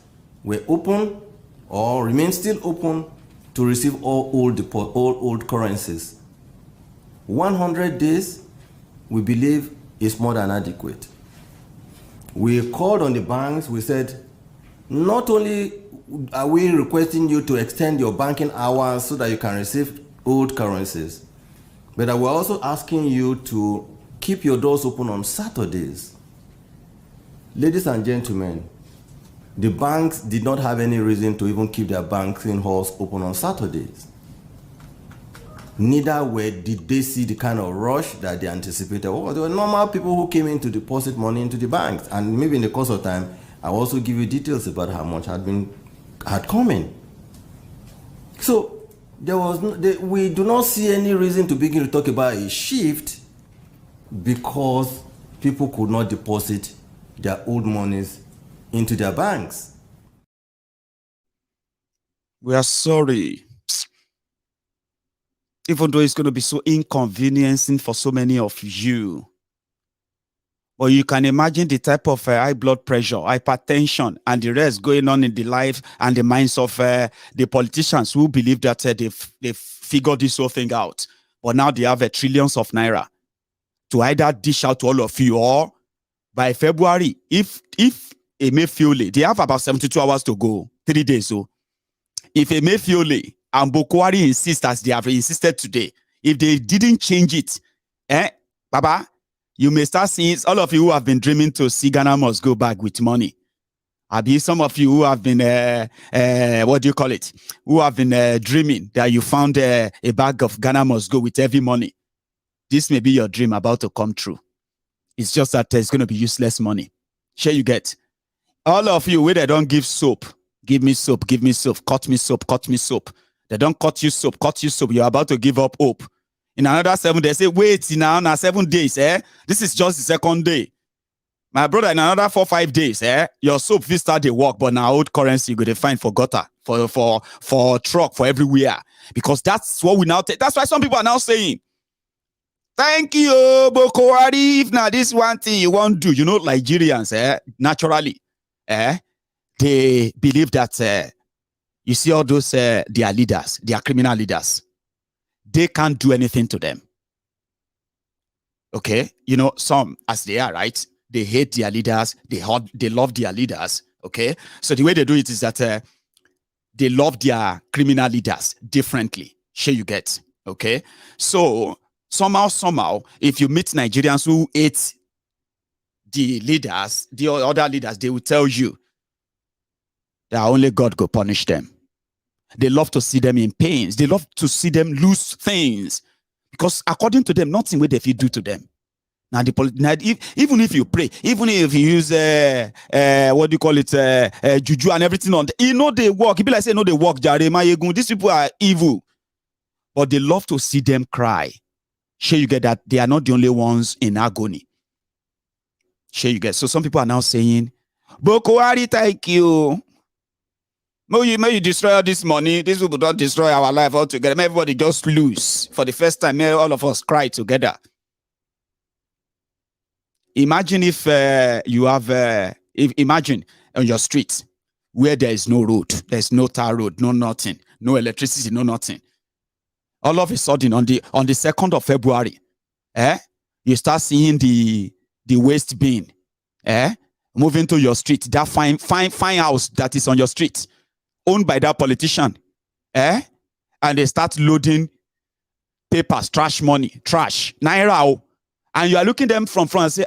E: were open or remain still open to receive all old currencies. 100 days, we believe, is more than adequate. We called on the banks. We said, not only are we requesting you to extend your banking hours so that you can receive old currencies, but we're also asking you to keep your doors open on Saturdays. Ladies and gentlemen, the banks did not have any reason to even keep their banking halls open on Saturdays. Neither did they see the kind of rush that they anticipated. Oh, there were normal people who came in to deposit money into the banks. And maybe in the course of time, I'll also give you details about how much had come in. So we do not see any reason to begin to talk about a shift because people could not deposit their old monies into their banks.
C: We are sorry. Even though it's going to be so inconveniencing for so many of you. But you can imagine the type of high blood pressure, hypertension, and the rest going on in the life and the minds of the politicians who believe that they've figured this whole thing out. But now they have trillions of naira to either dish out to all of you, or by February, if Emefiele, they have about 72 hours to go, 3 days. So if Emefiele and Buhari insist, as they have insisted today, if they didn't change it, Baba, you may start seeing all of you who have been dreaming to see Ghana must go back with money. Abi, some of you who have been, what do you call it? Who have been dreaming that you found a bag of Ghana must go with heavy money. This may be your dream about to come true. It's just that there's going to be useless money. Sure you get. All of you where they don't give soap, give me soap, give me soap, cut me soap, cut me soap. They don't cut you soap, cut you soap. You're about to give up hope. In another 7 days, say, wait, now 7 days, This is just the 2nd day. My brother, in another 4-5 days, your soap will start the work, but now old currency you go to find for gutter, for truck, for everywhere. Because that's what we now take. That's why some people are now saying, thank you, Buhari. If now this one thing you won't do, Nigerians, naturally, they believe that you see all those their leaders, their criminal leaders, they can't do anything to them. Okay, some as they are, right? They hate their leaders, they love their leaders. Okay, so the way they do it is that they love their criminal leaders differently. Sure, you get. Okay, so somehow, if you meet Nigerians who hate the leaders, the other leaders, they will tell you that only God go punish them. They love to see them in pains. They love to see them lose things. Because according to them, nothing will they do to them. Now, even if you pray, even if you use, what do you call it, juju and everything on, they work. People like say, they work, these people are evil. But they love to see them cry. Sure, you get that they are not the only ones in agony. Sure, you get. So some people are now saying, Buhari, thank you. May you destroy all this money. These people don't destroy our life altogether. May everybody just lose. For the first time, may all of us cry together. Imagine if you have, imagine on your street where there is no road, there's no tar road, no nothing, no electricity, no nothing. All of a sudden, on the 2nd of February, you start seeing the waste bin, moving to your street. That fine house that is on your street, owned by that politician, and they start loading papers, trash money, trash, Naira, and you are looking them from front and say,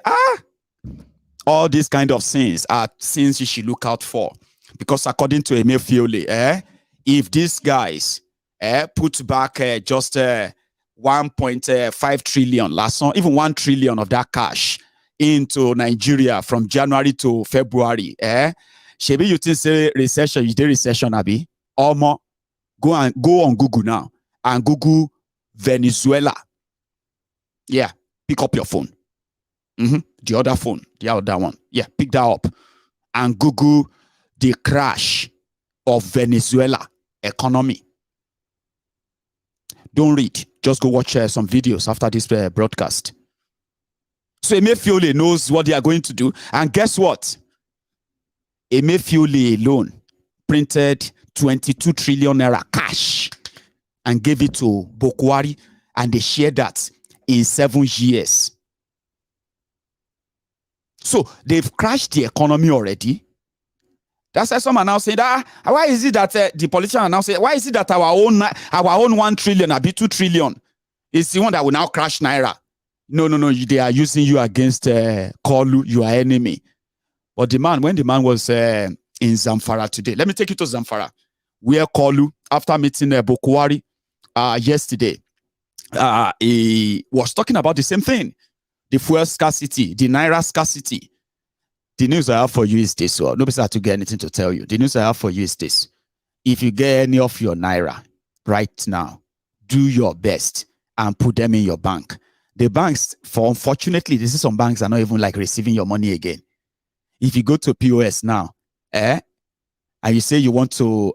C: all these kind of sins are sins you should look out for. Because according to Emefiele, if these guys put back just 1.5 trillion, last song, even 1 trillion of that cash into Nigeria from January to February, Shebi, you think say recession, you did recession, Abi? Or more, Go on Google now and Google Venezuela. Yeah, pick up your phone. The other phone, the other one. Yeah, pick that up and Google the crash of Venezuela economy. Don't read. Just go watch some videos after this broadcast. So Emefiele knows what they are going to do. And guess what? Emefiele alone printed 22 trillion naira cash and gave it to Buhari, and they shared that in 7 years. So they've crashed the economy already. That's why some are now saying that why is it that the politicians are now saying, why is it that our own 1 trillion or 2 trillion is the one that will now crash Naira? No, they are using you against Kolu, your enemy. But when the man was in Zamfara today, let me take you to Zamfara, where Kolu, after meeting Buhari yesterday, he was talking about the same thing, the fuel scarcity, the Naira scarcity. The news I have for you is this. Well, nobody has to get anything to tell you. The news I have for you is this. If you get any of your Naira right now, do your best and put them in your bank. The banks, unfortunately, this is some banks are not even like receiving your money again. If you go to POS now, and you say you want to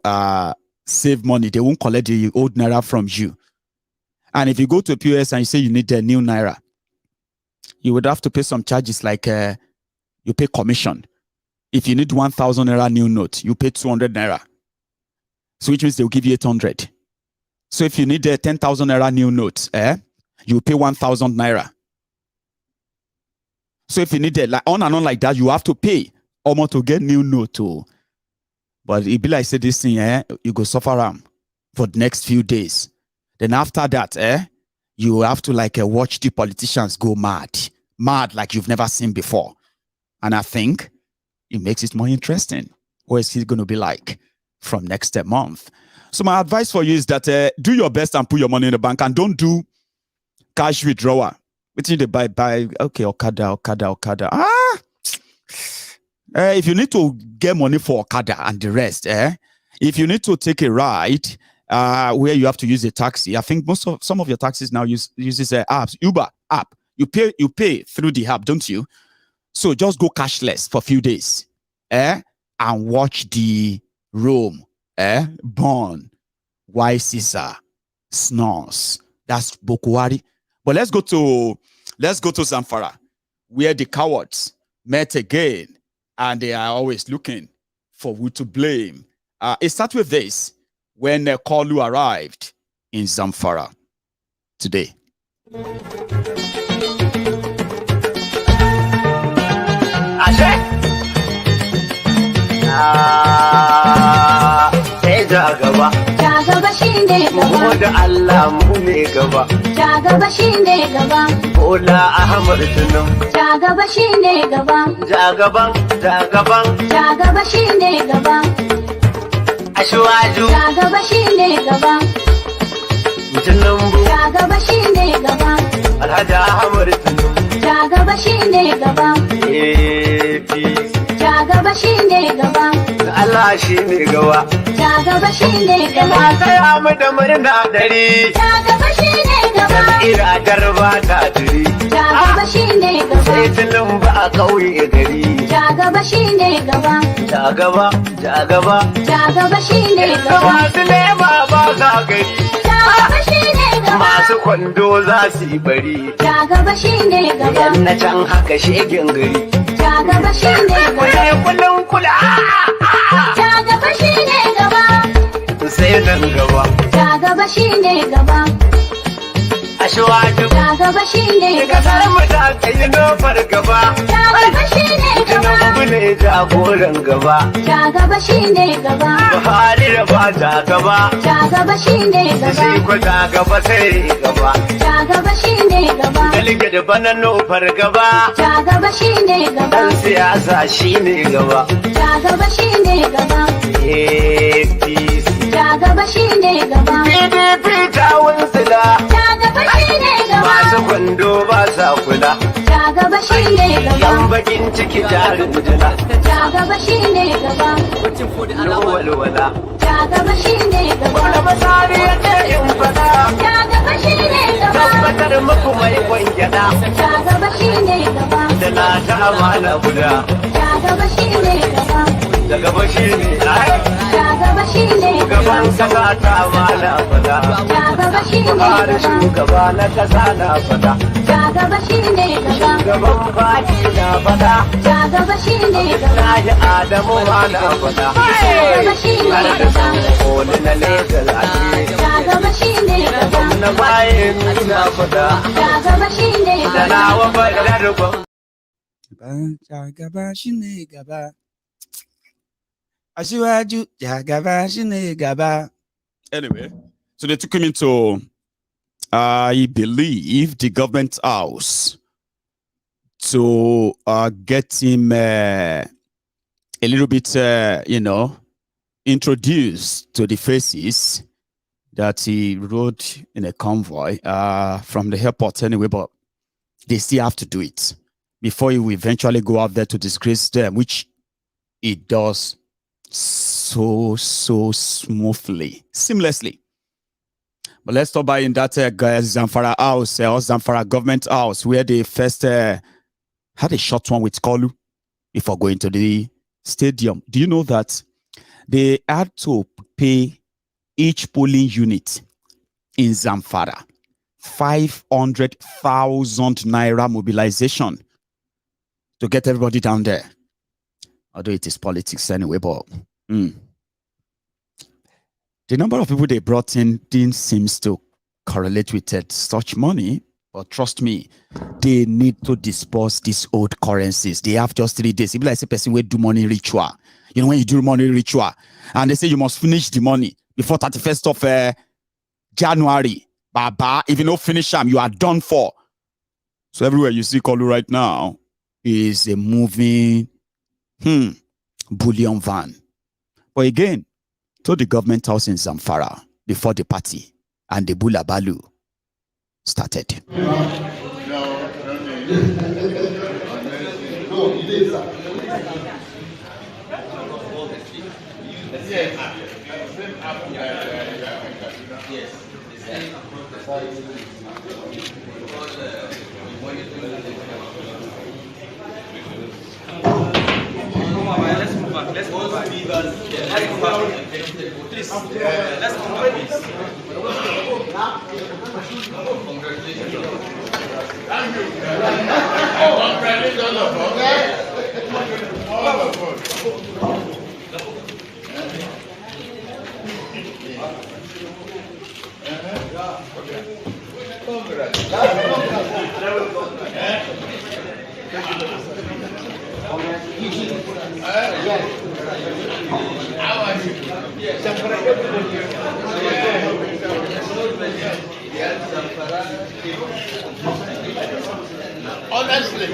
C: save money, they won't collect the old Naira from you. And if you go to POS and you say you need a new Naira, you would have to pay some charges like you pay commission. If you need 1,000 Naira new note, you pay 200 Naira. So which means they'll give you 800. So if you need a 10,000 Naira new note, you pay 1,000 Naira. So if you need it, like on and on like that, you have to pay almost to get new note too. But it be like say this thing, you go suffer for the next few days. Then after that, you have to like watch the politicians go mad like you've never seen before. And I think it makes it more interesting. What is it going to be like from next month? So my advice for you is that do your best and put your money in the bank and don't do cash withdrawal. Which you buy, okay, Okada. If you need to get money for Okada and the rest, if you need to take a ride where you have to use a taxi, I think some of your taxis now uses apps, Uber app. You pay through the app, don't you? So just go cashless for a few days, and watch the Rome, burn, why Caesar snores. That's Buhari. But let's go to Zamfara, where the cowards met again, and they are always looking for who to blame. It starts with this when Kolu arrived in Zamfara today.
F: Jagaba shine gaba da Allah mu ne gaba. Jagaba shine gaba. Bola Ahmad Tinubu. Jagaba shine gaba. Jagaba shine gaba. Ashwaju. Jagaba shine gaba. Tinubu. Jagaba shine gaba. Alhaji Ahmad Tinubu. Jagaba shine gaba. Jagaba shine gaba. Allah shine gaba. Jagaba shine gaba. Sai mu da murna dare. Jagaba shine gaba. Ira garba ta dare. Jagaba shine gaba. Sai tunan ba a kauye gari. Jagaba shine gaba. Jagaba shine gaba. Masu lema ba za gari. Jagaba shine gaba. Masu kwando za su yi bari. Jagaba shine gaba. Yan na can haka shegen gari. Jagaba shine gaba. Kullum kula. Jagaba shine gaba. Sai nan gaba. Jagaba shine gaba. Ashwaju. Jagaba shine gaba. Kasar mu ta kai nofar gaba. Jagaba shine gaba. Tinubu ne jagoran gaba. Jagaba shine gaba. Buhari da ba ta gaba. Jagaba shine gaba. Shi ko ta gaba sai gaba. Jagaba shine gaba. Dalike da bana nofar gaba. Jagaba shine gaba. Dan siyasa shine gaba. Jagaba shine gaba. APC. Jagaba shine gaba. PDP ta wunsila. Jagaba Masu kwando ba sa kula. Yan bakin ciki jarin jila. No walwala. Wanda masari ya ce in fada. Tabbatar muku mai kwangyada. Da na ta amana guda. Da gaba shi ne gaban kasa ta amana fada. Buhari shugaba na kasa na fada. Shugaban baki na fada. Naji Adamu ma na fada. Har da koli na legal ake. Na bayan na fada. Da na wa fadar
C: Jagaba shine gaba. Asiwaju Jagaba shine gaba. Anyway, so they took him into, I believe, the government house to get him a little bit, introduced to the faces that he rode in a convoy from the airport anyway, but they still have to do it before he will eventually go out there to disgrace them, which he does so smoothly, seamlessly. But let's talk about in that Zamfara house, or Zamfara government house, where they first had a short one with Kolu before going to the stadium. Do you know that they had to pay each polling unit in Zamfara 500,000 Naira mobilization to get everybody down there? Although it is politics anyway, but the number of people they brought in didn't seem to correlate with such money. But trust me, they need to dispose these old currencies. They have just 3 days. If like a person will do money ritual, you know, when you do money ritual, and they say you must finish the money before 31st of January. Baba, if you don't finish them, you are done for. So everywhere you see Kolu right now is a moving bullion van. But again, to the government house in Zamfara before the party and the Bula Balu started.
G: Let's go back. Please, let's go back, please. Congratulations. Thank you. Honestly,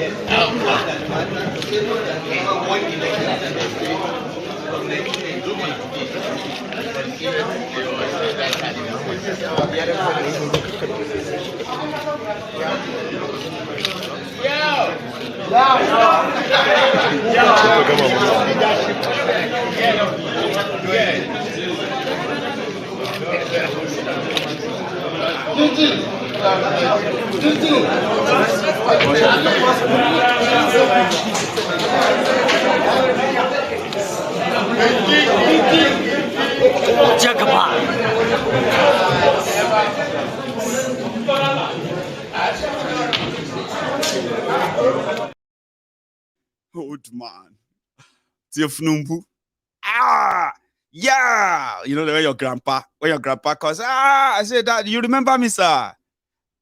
C: Old man. Tinubu. Yeah. You know the way your grandpa calls, I said that, you remember me, sir?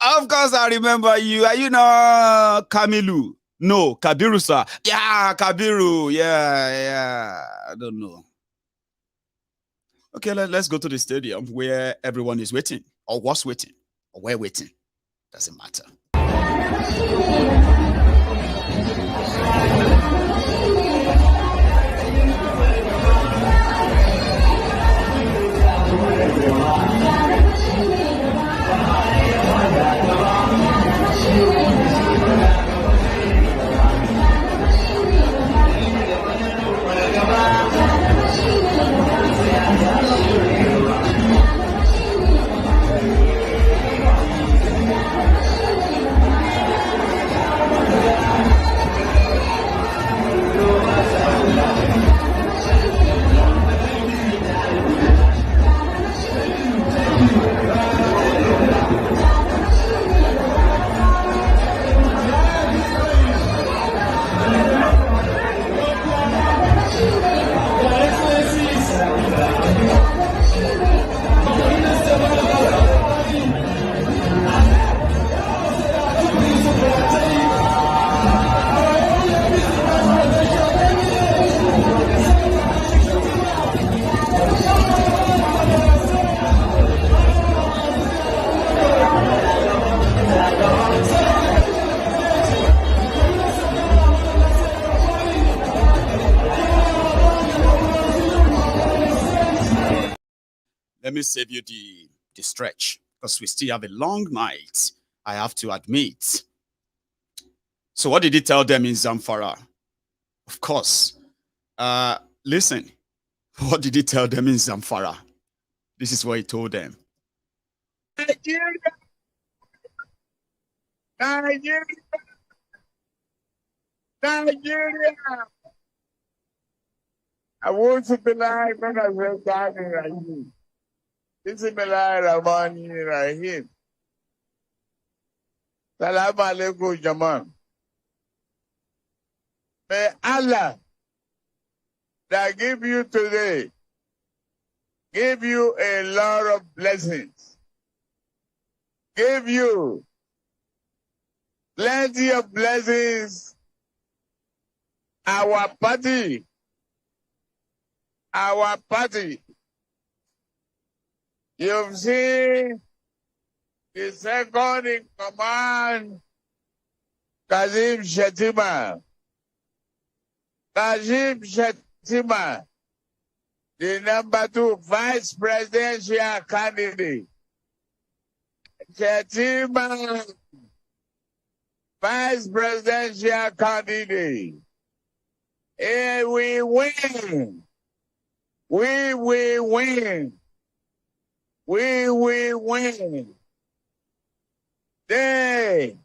C: Of course I remember you. Are you not Kamilu? No, Kabiru, sir. Yeah, Kabiru. Yeah. I don't know. Okay, let's go to the stadium where everyone is waiting, or was waiting, or we're waiting. Doesn't matter. let me save you the stretch, because we still have a long night, I have to admit. So what did he tell them in Zamfara? Of course. Listen, what did he tell them in Zamfara? This is what he told them.
H: Nigeria! Nigeria! Nigeria! I want to be like when I was down in Rahim. This is Melai Ramani Rahim. Salam alaikum, Jaman. May Allah that give you today give you a lot of blessings. Give you plenty of blessings. Our party, you've seen the second in command, Kazim Shettima. The number 2 vice presidential candidate. Shettima, vice presidential candidate. And we win. We will win. We will win. They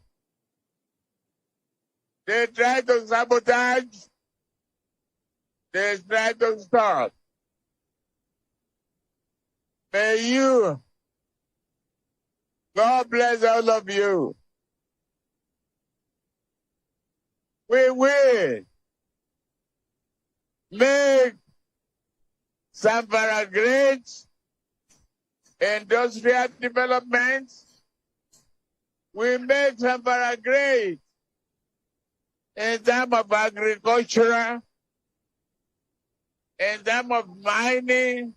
H: try to sabotage. They try to stop. May you, God bless all of you. We will make Zamfara great, industrial development. We make Zamfara great in terms of agriculture, in terms of mining.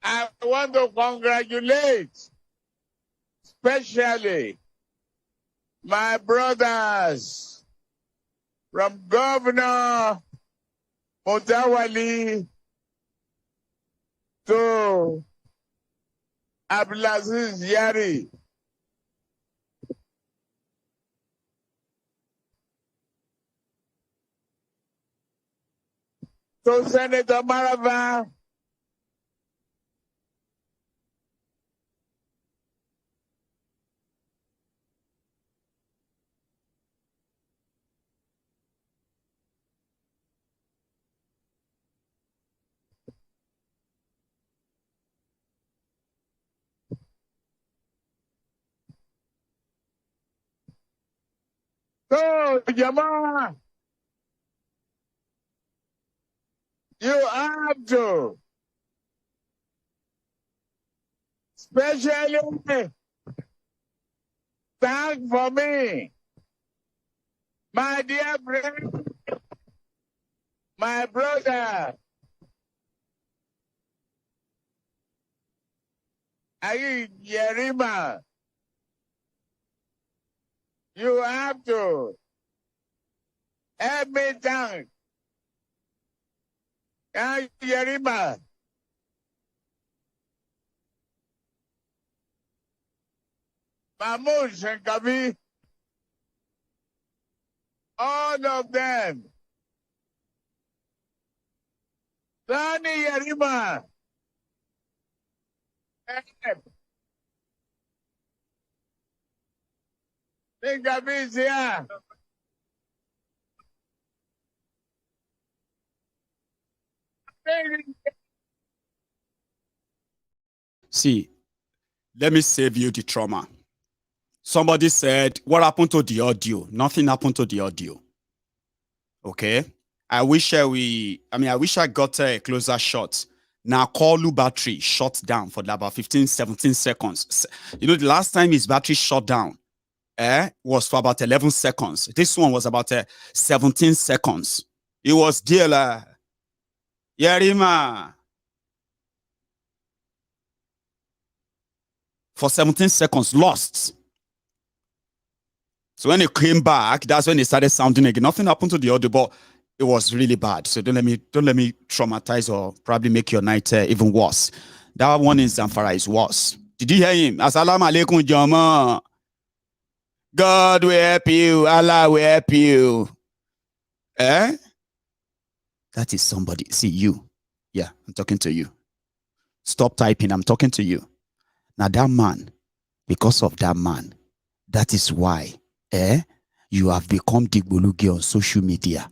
H: I want to congratulate especially my brothers from Governor Mutawali to Abdulaziz Yari. To Senator Marava. So, Jamaa, you have to, especially thank for me, my dear friend, my brother, Yerima. You have to help me thank Yerima. Mahmoud Shankavi, all of them. Sani Yerima. Shankavi is here.
C: See, let me save you the trauma. Somebody said, what happened to the audio? Nothing happened to the audio. Okay? I wish I got a closer shot. Now, Kolu battery shut down for about 15, 17 seconds. You know, the last time his battery shut down was for about 11 seconds. This one was about 17 seconds. It was dealer. Yerima. For 17 seconds, lost. So when it came back, that's when it started sounding again. Nothing happened to the audio, but it was really bad. So don't let me traumatize or probably make your night even worse. That one in Zamfara is worse. Did you hear him? Assalamu alaikum, Jama. God will help you. Allah will help you. Eh? That is somebody. See, you. Yeah, I'm talking to you. Stop typing. I'm talking to you. Now that man, because of that man, that is why you have become Digbolugi on social media.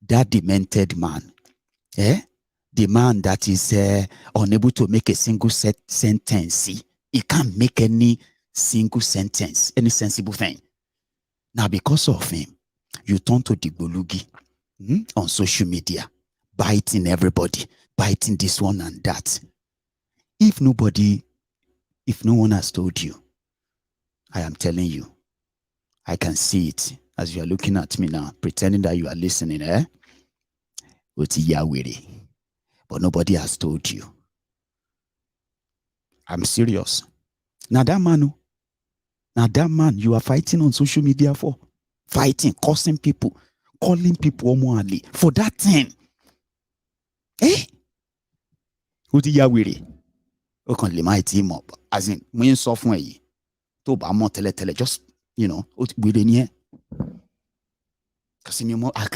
C: That demented man. The man that is unable to make a single sentence. He can't make any single sentence, any sensible thing. Now, because of him, you turn to Digbolugi on social media, biting everybody, biting this one and that. If no one has told you, I am telling you, I can see it as you are looking at me now, pretending that you are listening, With Yahweh. But nobody has told you. I'm serious. Now that man you are fighting on social media for. Fighting, cursing people, calling people omoali for that thing. With Yahweh. O can lay my team up. As in, when software to ba mo tele just, we didn't because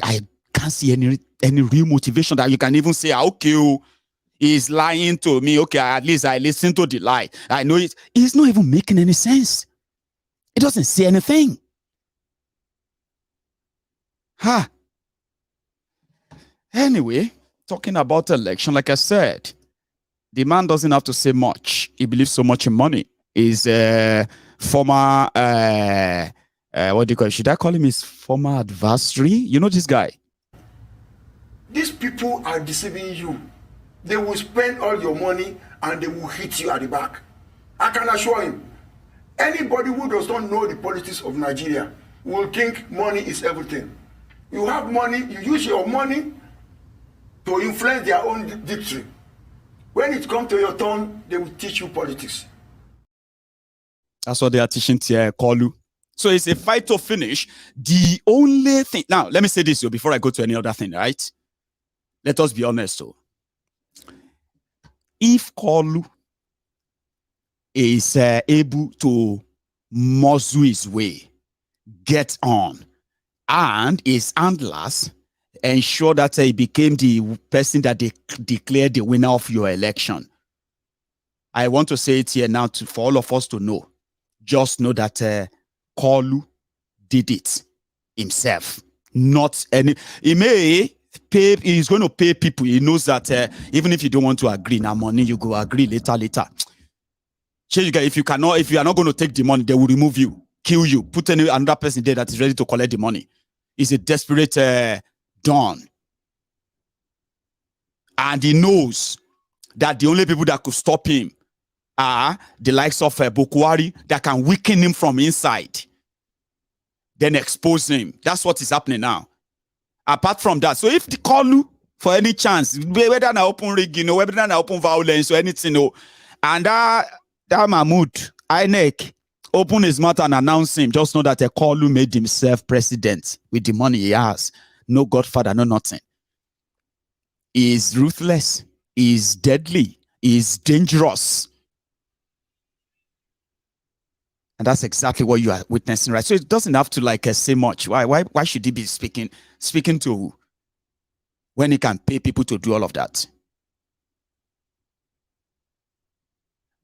C: I can't see any real motivation that you can even say, okay, he's lying to me. Okay, at least I listen to the lie. I know it's not even making any sense. It doesn't say anything. Anyway, talking about election, like I said, the man doesn't have to say much. He believes so much in money. He's a former, what do you call it? Should I call him his former adversary? You know this guy?
I: These people are deceiving you. They will spend all your money and they will hit you at the back. I can assure you, anybody who does not know the politics of Nigeria will think money is everything. You have money, you use your money to influence their own victory. When it comes to your turn, they will teach you politics.
C: That's what they are teaching to Kolu. So it's a fight to finish. The only thing... Now, let me say this before I go to any other thing, right? Let us be honest. So, if Kolu is able to muzzle his way, get on, and his handlers ensure that he became the person that they declared the winner of your election. I want to say it here now for all of us to know. Just know that Kolu did it himself. Not any... He may pay... He's going to pay people. He knows that even if you don't want to agree, now money, you go agree later. If you are not going to take the money, they will remove you, kill you, put another person there that is ready to collect the money. It's a desperate Don. And he knows that the only people that could stop him are the likes of Buhari that can weaken him from inside, then expose him. That's what is happening now. Apart from that, so if the Kolu, for any chance, whether na open rigging, whether na open violence or anything, and that Mahmoud, INEC, open his mouth and announce him, just know that a Kolu made himself president with the money he has. No godfather, no nothing. He is ruthless. He is deadly. He is dangerous. And that's exactly what you are witnessing, right? So it doesn't have to say much. Why should he be speaking to who? When he can pay people to do all of that?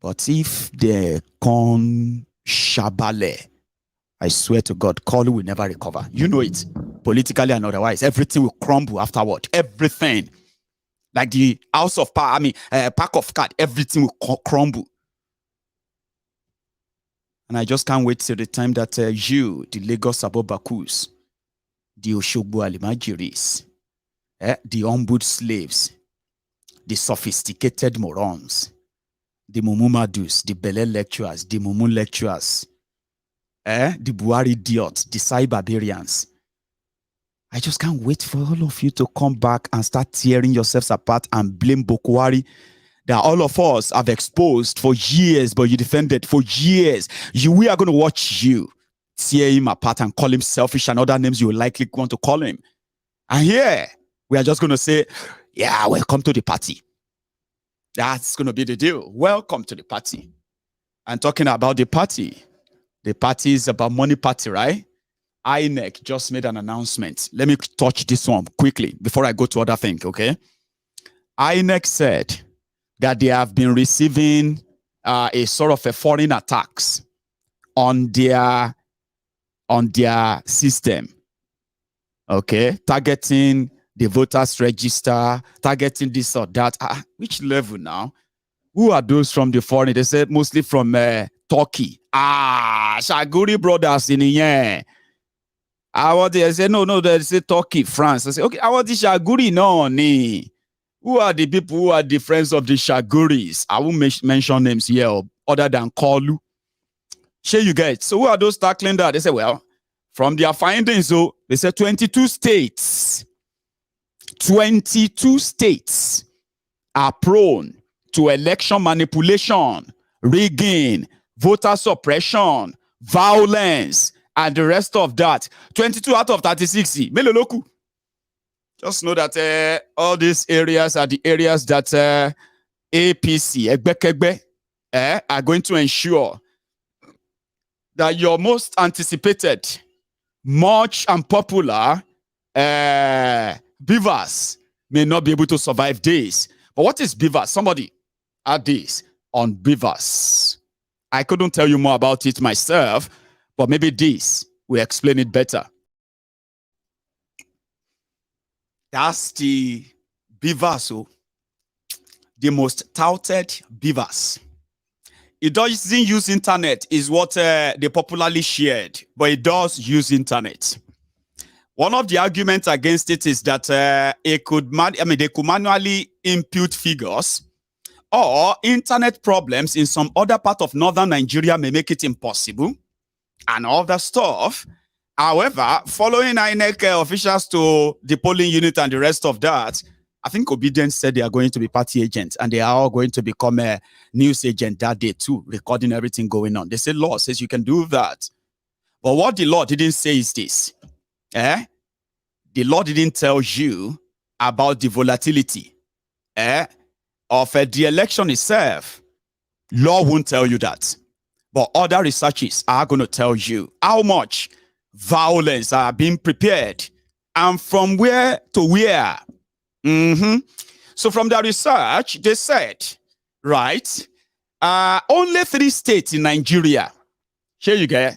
C: But if they con shabale, I swear to God, Kolu will never recover. You know it. Politically and otherwise. Everything will crumble afterward. Everything. Like the house of power, pack of card, everything will crumble. And I just can't wait till the time that you, the Lagos Abobakus, the Oshogbo Alimajiris, the ombudsman slaves, the sophisticated morons, the Mumumadus, the Bele lecturers, the Mumu lecturers, the Buhari idiots, the cyberbarians. I just can't wait for all of you to come back and start tearing yourselves apart and blame Buhari that all of us have exposed for years, but you defended for years. We are going to watch you tear him apart and call him selfish and other names you will likely want to call him. And here, we are just going to say, yeah, welcome to the party. That's going to be the deal. Welcome to the party. And talking about the party is about money party, right? INEC just made an announcement. Let me touch this one quickly before I go to other things, okay? INEC said that they have been receiving a sort of a foreign attacks on their system, okay? Targeting the voters register, targeting this or that. Which level now? Who are those from the foreign? They said mostly from Turkey. Shaguri brothers in here. I said, no, they say Turkey, France. I said, okay, I want the Shaguri, no. Who are the people who are the friends of the Shaguris? I won't mention names here other than Kolu. Sure, you get. So who are those tackling that? They say, well, from their findings, so they said 22 states. 22 states are prone to election manipulation, rigging, voter suppression, violence, and the rest of that. 22 out of 36. Meloloku. Just know that all these areas are the areas that APC, are going to ensure that your most anticipated, much and popular BVAS may not be able to survive this. But what is BVAS? Somebody add this on BVAS. I couldn't tell you more about it myself, but maybe this will explain it better. That's the BVAS, the most touted BVAS. It doesn't use internet, is what they popularly shared, but it does use internet. One of the arguments against it is that they could manually impute figures, or internet problems in some other part of northern Nigeria may make it impossible, and all that stuff. However, following INEC officials to the polling unit and the rest of that, I think Obedience said they are going to be party agents and they are all going to become a news agent that day too, recording everything going on. They say law says you can do that. But what the law didn't say is this. The law didn't tell you about the volatility of the election itself. Law won't tell you that. But other researchers are going to tell you how much violence are being prepared and from where to where. So from the research, they said, right, only 3 states in Nigeria, here you go,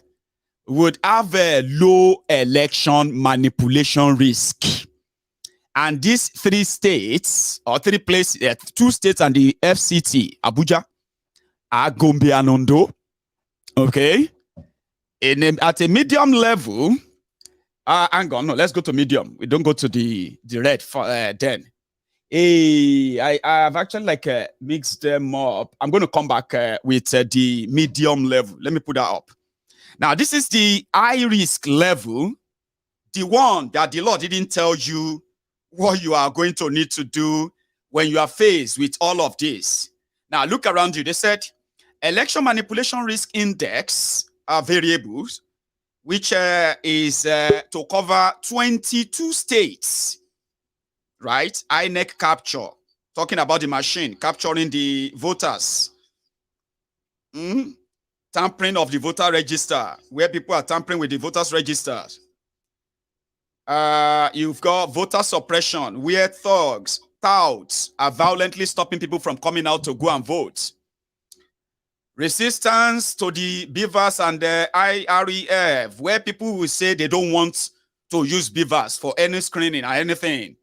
C: would have a low election manipulation risk. And these 3 states, or 3 places, 2 states and the FCT, Abuja, are Gombe and Ondo. Okay? At a medium level, hang on, no, let's go to medium. We don't go to the red then. I've actually mixed them up. I'm going to come back with the medium level. Let me put that up. Now, this is the high risk level, the one that the law didn't tell you what you are going to need to do when you are faced with all of this. Now, look around you. They said election manipulation risk index are variables, which is to cover 22 states, right? INEC capture, talking about the machine, capturing the voters. Tampering of the voter register, where people are tampering with the voters registers. You've got voter suppression, where thugs, touts are violently stopping people from coming out to go and vote. Resistance to the BVAS and the IREF, where people will say they don't want to use BVAS for any screening or anything.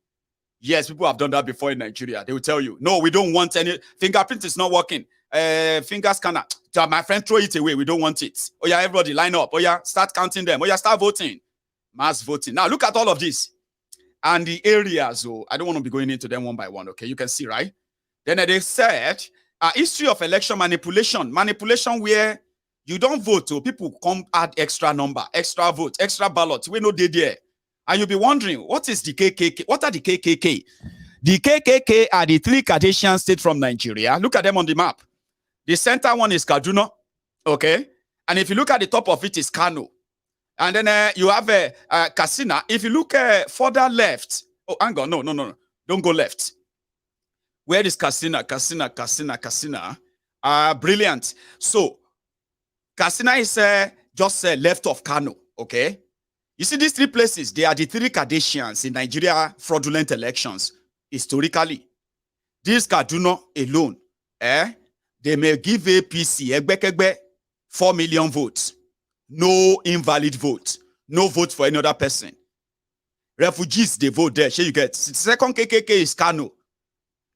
C: Yes, people have done that before in Nigeria. They will tell you, no, we don't want any, fingerprint is not working. Finger scanner, my friend, throw it away. We don't want it. Oh yeah, everybody line up. Oh yeah, start counting them. Oh yeah, start voting. Mass voting. Now look at all of this. And the areas, I don't want to be going into them one by one, okay? You can see, right? Then they said, history of election manipulation. Manipulation where you don't vote, so people come add extra number, extra vote, extra ballot. We know they there. And you'll be wondering, what is the KKK? What are the KKK? The KKK are the 3 Cardassian states from Nigeria. Look at them on the map. The center one is Kaduna, okay? And if you look at the top of it is Kano. And then you have Katsina. If you look further left, oh, hang on, no. Don't go left. Where is Katsina? Brilliant. So, Katsina is just left of Kano, okay? You see, these three places, they are the three Kardashians in Nigeria fraudulent elections, historically. This Kaduna alone, they may give APC, 4 million votes. No invalid vote. No vote for any other person. Refugees, they vote there. Sure, you get. Second KKK is Kano.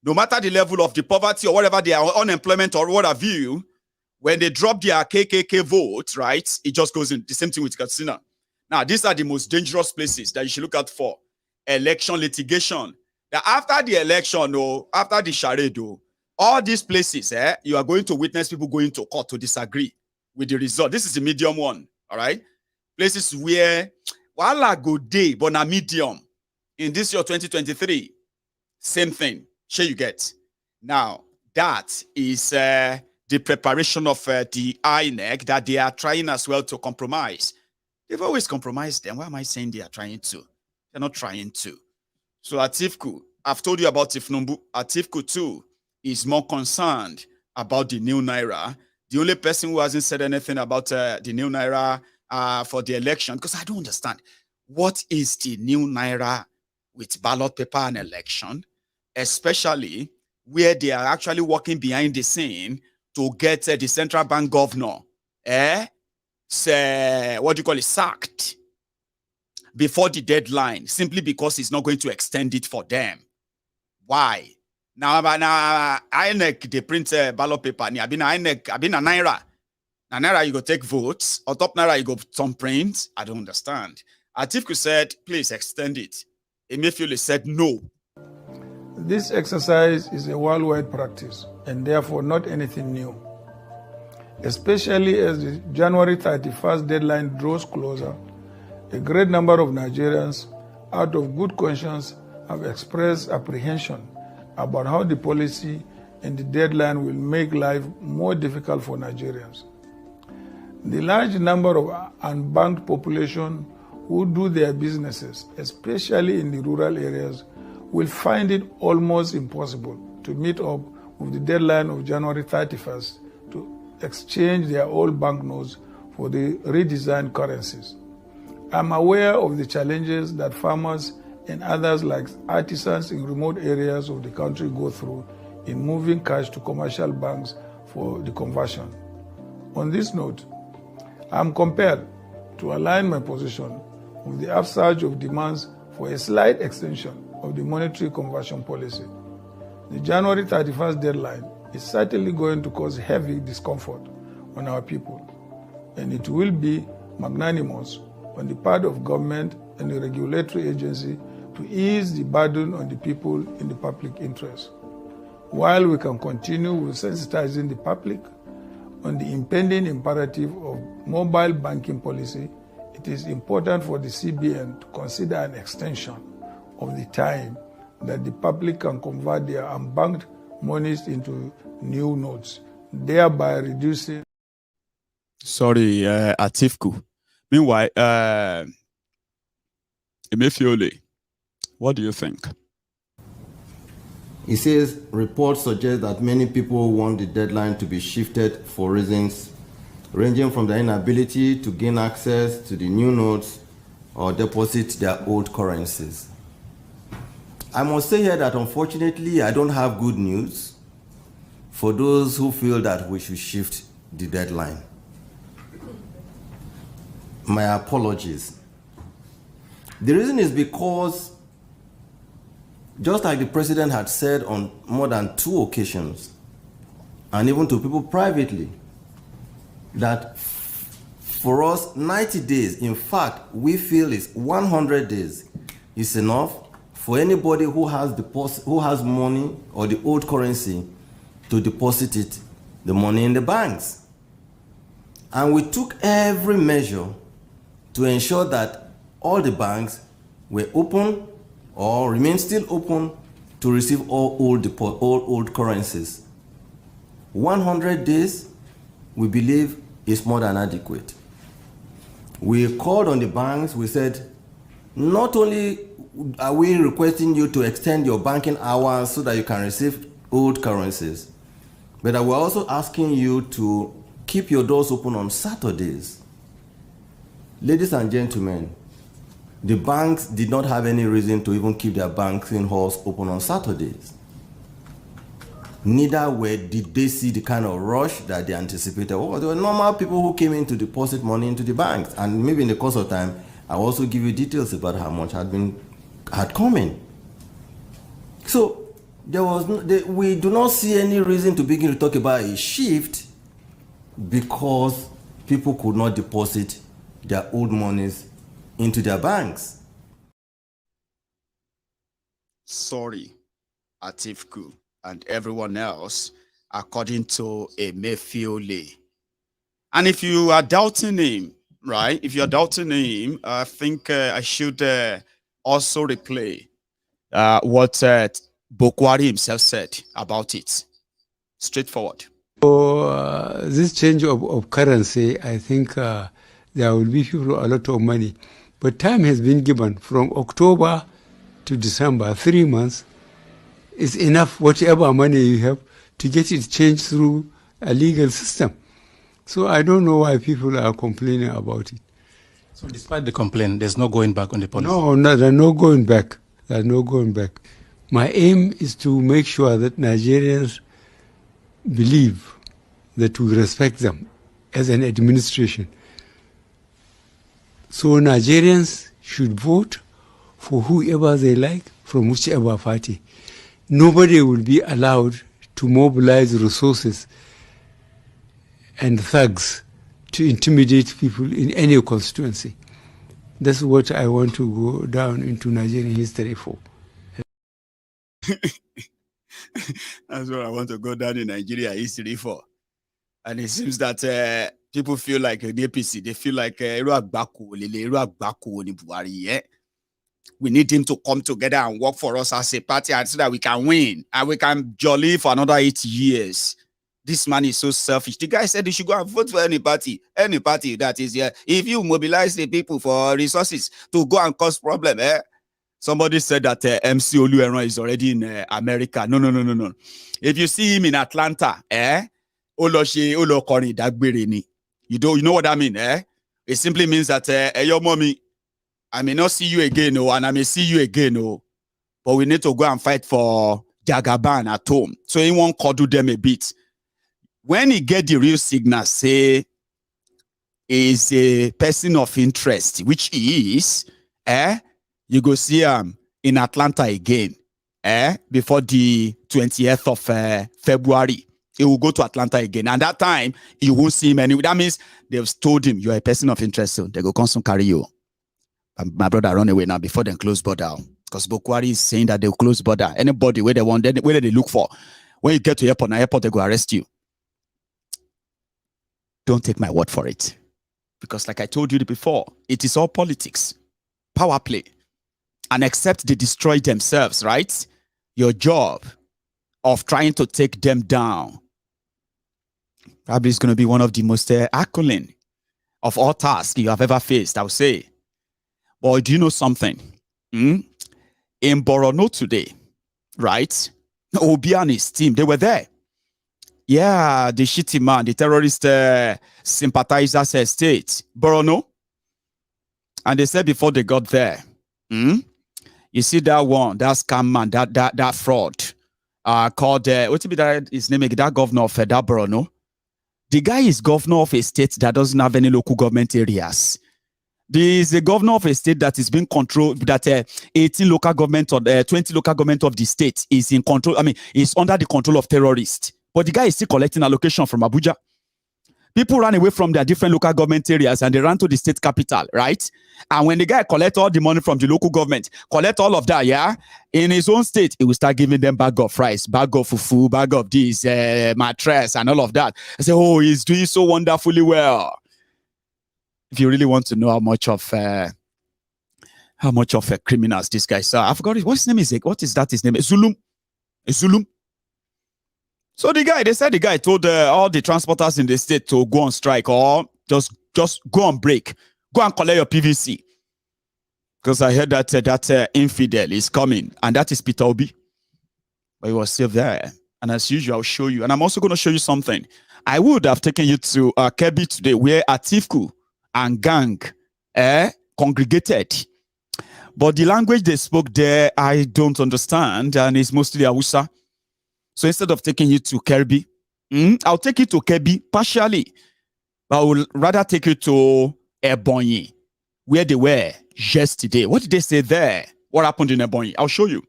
C: No matter the level of the poverty or whatever they are, unemployment or what have you, when they drop their KKK vote, right, it just goes in. The same thing with Katsina. Now, these are the most dangerous places that you should look out for. Election litigation. That after the election, or after the charade, all these places, you are going to witness people going to court to disagree with the result. This is the medium one, all right? Places where, while I go day, but na medium. In this year, 2023, same thing. Sure you get. Now, that is the preparation of the INEC that they are trying as well to compromise. They've always compromised them. Why am I saying they are trying to? They're not trying to. So Atiku, I've told you about Tinubu. Atiku too is more concerned about the new Naira. The only person who hasn't said anything about the new Naira for the election, because I don't understand. What is the new Naira with ballot paper and election? Especially where they are actually working behind the scene to get the central bank governor, sacked before the deadline, simply because he's not going to extend it for them. Why? Now INEC, they print ballot paper. I've been INEC, I've been a Naira. Now Naira, you go take votes. On top Naira, you go some print. I don't understand. Atiku said, please extend it. Emefiele said no.
J: This exercise is a worldwide practice and therefore not anything new. Especially as the January 31st deadline draws closer, a great number of Nigerians, out of good conscience, have expressed apprehension about how the policy and the deadline will make life more difficult for Nigerians. The large number of unbanked population who do their businesses, especially in the rural areas, will find it almost impossible to meet up with the deadline of January 31st to exchange their old banknotes for the redesigned currencies. I'm aware of the challenges that farmers and others like artisans in remote areas of the country go through in moving cash to commercial banks for the conversion. On this note, I'm compelled to align my position with the upsurge of demands for a slight extension of the monetary conversion policy. The January 31st deadline is certainly going to cause heavy discomfort on our people, and it will be magnanimous on the part of government and the regulatory agency to ease the burden on the people in the public interest. While we can continue with sensitizing the public on the impending imperative of mobile banking policy, it is important for the CBN to consider an extension of the time that the public can convert their unbanked monies into new notes, thereby reducing.
C: Sorry, Atiku. Meanwhile, Emefiele, what do you think?
E: He says reports suggest that many people want the deadline to be shifted for reasons ranging from their inability to gain access to the new notes or deposit their old currencies. I must say here that unfortunately I don't have good news for those who feel that we should shift the deadline. My apologies. The reason is because, just like the president had said on more than 2 occasions, and even to people privately, that for us 90 days, in fact, we feel is 100 days is enough for anybody who has money or the old currency to deposit it, the money in the banks. And we took every measure to ensure that all the banks were open or remain still open to receive all old currencies. 100 days, we believe, is more than adequate. We called on the banks, we said, not only are we requesting you to extend your banking hours so that you can receive old currencies. But we're also asking you to keep your doors open on Saturdays. Ladies and gentlemen, the banks did not have any reason to even keep their banking halls open on Saturdays. Neither did they see the kind of rush that they anticipated. Oh, there were normal people who came in to deposit money into the banks. And maybe in the course of time, I'll also give you details about how much had come in. So we do not see any reason to begin to talk about a shift because people could not deposit their old monies into their banks.
C: Sorry, Atiku and everyone else, according to Emefiele. And if you are doubting him, right? If you're doubting him, I think I should also replay what Buhari himself said about it. Straightforward.
K: So this change of currency, I think there will be people a lot of money. But time has been given from October to December, 3 months. Is enough, whatever money you have, to get it changed through a legal system. So I don't know why people are complaining about it.
L: So despite the complaint, there's no going back on the policy?
K: No, there's no going back. There's no going back. My aim is to make sure that Nigerians believe that we respect them as an administration. So Nigerians should vote for whoever they like from whichever party. Nobody will be allowed to mobilize resources and thugs to intimidate people in any constituency. That's what I want to go down into Nigerian history for.
C: That's what I want to go down in Nigeria history for. And it seems that people feel like the APC, they feel like we need him to come together and work for us as a party and so that we can win and we can jolly for another 8 years. This man is so selfish. The guy said you should go and vote for any party that is here. If you mobilize the people for resources to go and cause problem, Somebody said that MC Olueron is already in America. No. If you see him in Atlanta, you know what that means, It simply means that your mommy, I may not see you again, and I may see you again, but we need to go and fight for Jagaban at home. So he won't cuddle them a bit. When he get the real signal, say, is a person of interest, which he is, you go see him in Atlanta again, before the 20th of February. He will go to Atlanta again. And that time, you won't see him anywhere. That means they've told him, you're a person of interest, so they go come carry you. My brother run away now before they close border. Because Buhari is saying that they'll close border. Anybody where they want, where they look for. When you get to airport, they go arrest you. Don't take my word for it. Because like I told you before, it is all politics. Power play. And except they destroy themselves, right? Your job of trying to take them down probably is going to be one of the most accolade of all tasks you have ever faced, I would say. But do you know something? In Borno today, right? Obi and his team, they were there. Yeah, the shitty man, the terrorist sympathizers state, Borno. And they said before they got there, you see that one, that scam man, that fraud, called, what to be that his name, that governor of that Borno. The guy is governor of a state that doesn't have any local government areas. There is a governor of a state that is being controlled, that 18 local government or 20 local government of the state is in control. I mean, is under the control of terrorists. But the guy is still collecting allocation from Abuja. People ran away from their different local government areas and they ran to the state capital, right? And when the guy collect all the money from the local government, collect all of that, in his own state, he will start giving them bag of rice, bag of fufu, bag of this, mattress, and all of that. I say, oh, he's doing so wonderfully well. If you really want to know how much of criminals this guy saw, I forgot it. What's his name is? What is that? His name is Zulum. Zulum. So they said the guy told all the transporters in the state to go on strike or just go on break, go and collect your PVC. Because I heard that infidel is coming, and that is Peter Obi. But he was still there. And as usual, I'll show you. And I'm also going to show you something. I would have taken you to Kebbi today, where Atiku and gang congregated. But the language they spoke there, I don't understand, and it's mostly Hausa. So instead of taking you to Kebbi, I'll take you to Kebbi partially. But I will rather take you to Ebonyi, where they were yesterday. What did they say there? What happened in Ebonyi? I'll show you.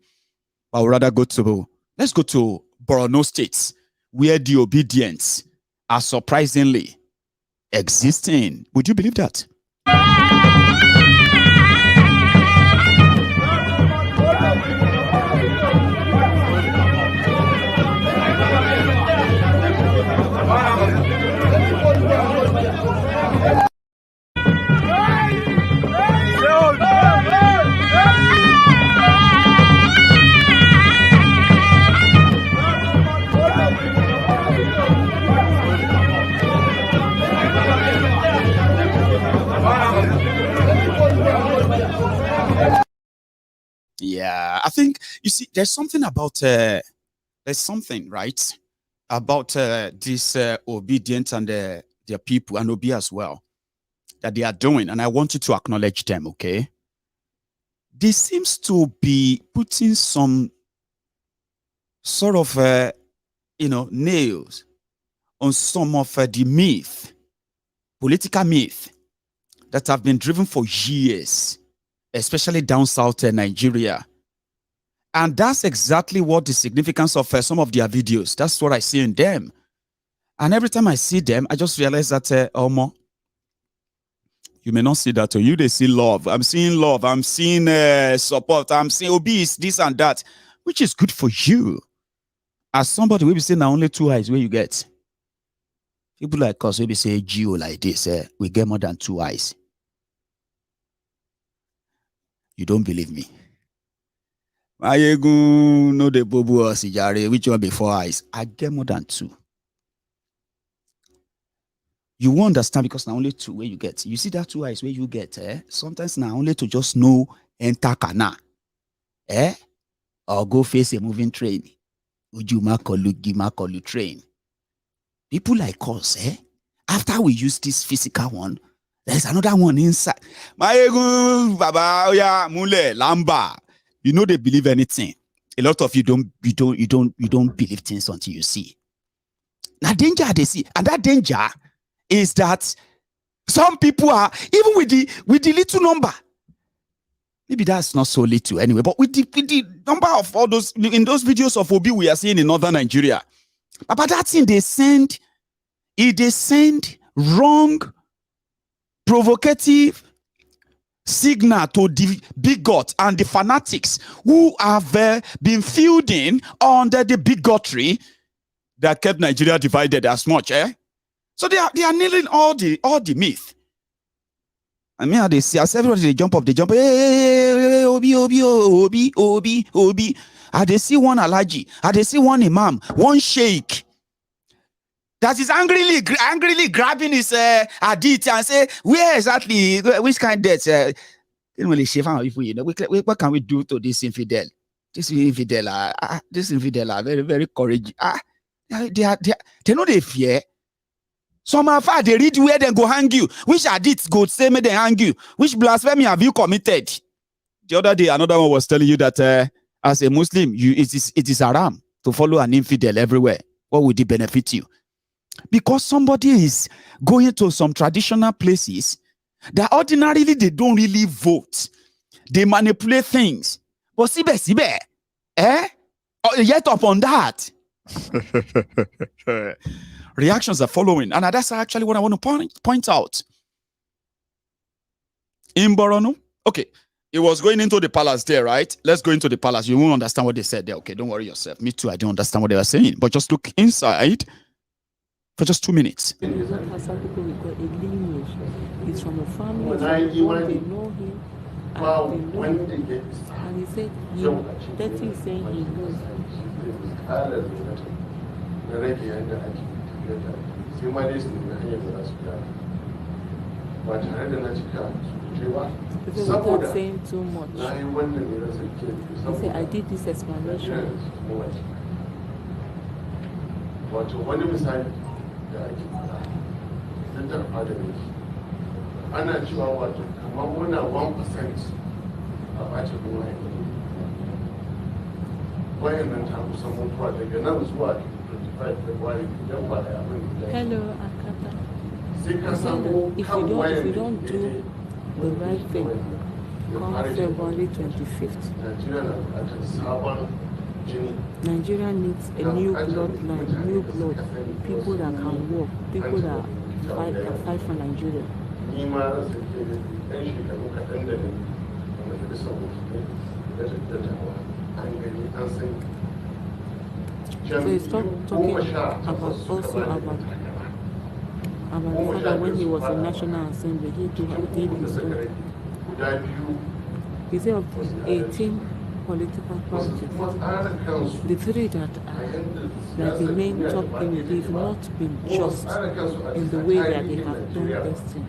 C: I would rather let's go to Borno State, where the obedience are surprisingly existing. Would you believe that? Yeah, I think, you see, there's something about, right, about this obedient and their people, and Obi as well, that they are doing, and I want you to acknowledge them, okay? They seems to be putting some sort of, nails on some of the myth, political myth, that have been driven for years, especially down south Nigeria. And that's exactly what the significance of some of their videos, that's what I see in them. And every time I see them, I just realize that, you may not see that, or you, they see love. I'm seeing love, I'm seeing support, I'm seeing obese, this and that, which is good for you. As somebody will be saying, now only 2 eyes where you get. People like us will be saying, Geo like this, we get more than 2 eyes. You don't believe me. No, the bobo or sijare, which one before eyes? I get more than 2. You won't understand because now only 2 where you get. You see that 2 eyes where you get, sometimes now only to just know enter Kana. Or go face a moving train. Would you call you train? People like us, after we use this physical one, there's another one inside. Baba, mule, lamba. You know they believe anything. A lot of you don't believe things until you see. Now danger they see, and that danger is that some people are even with the little number. Maybe that's not so little anyway, but with the number of all those in those videos of Obi we are seeing in northern Nigeria. But that thing they send wrong, provocative signal to the bigot and the fanatics who have been feuding under the bigotry that kept Nigeria divided as much. So they are nailing all the myth. I mean, how they see as everybody they jump up, hey, Obi. And they see one Alhaji, and they see one Imam, one Sheikh that is angrily grabbing his Adit and say, where exactly, which kind of death? What can we do to this infidel? This infidel are very, very courageous. They know they fear. Some of them, they read where they go hang you. Which Adit go say me they hang you? Which blasphemy have you committed? The other day, another one was telling you that as a Muslim, it is haram to follow an infidel everywhere. What would it benefit you? Because somebody is going to some traditional places that ordinarily they don't really vote. They manipulate things. But sibe, yet upon that, reactions are following. And that's actually what I want to point out. In Borno, okay, it was going into the palace there, right? Let's go into the palace. You won't understand what they said there. Okay, don't worry yourself. Me too, I don't understand what they were saying. But just look inside for just 2 minutes.
M: It's from a family, they know him, and he said, that is saying he knows. Without saying too much. He said, I did this explanation.
A: wato wani misali da ake fara center of academic ana cewa wato kamar muna 1% a bacin ruwa wayannan ta kusan mutuwa daga nan zuwa 25 February idan ba da abin da
M: Hello, Akata.
A: sai ka samu kan
M: If you don't do the right thing, come February 25th, Nigeria needs a new bloodline, new blood, people that can work, people that can fight for Nigeria. So he stopped talking about also about the fact that when he was in National Assembly, he did his story. He said of the 18 political parties, the three that the main top thing, they've not been just in the way that they have done this thing.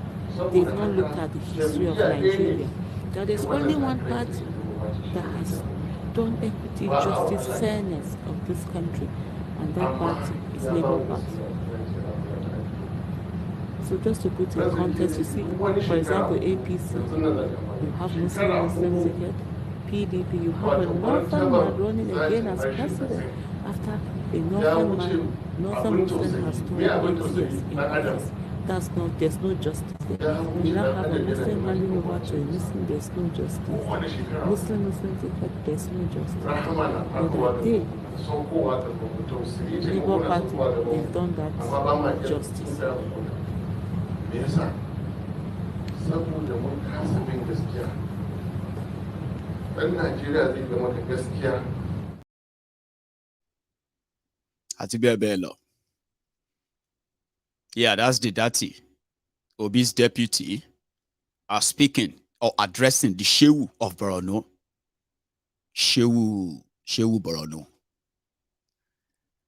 M: They've not looked at the history of Nigeria. That there's only one party that has done equity, justice, fairness of this country, and that party is Labour Party. So just to put in context, you see, for example, APC, you have Muslim ticket. PDP, you have a northern man running again as president after a northern Muslim has told 8 years in office. That's not, there's no justice there. You now have a Muslim handing over to a Muslim, there's no justice. Muslim ticket, there's no justice. But that day, Labour Party, they've done that justice.
A: Saboda mun kasa bin gaskiya ɗan Najeriya zai ga maka gaskiya
C: àti bẹ́ẹ̀ bẹ́ẹ̀ lọ. Yeah, that's the dirty. Obi's deputy are speaking or addressing the Shehu of Borno. Shehu Borno.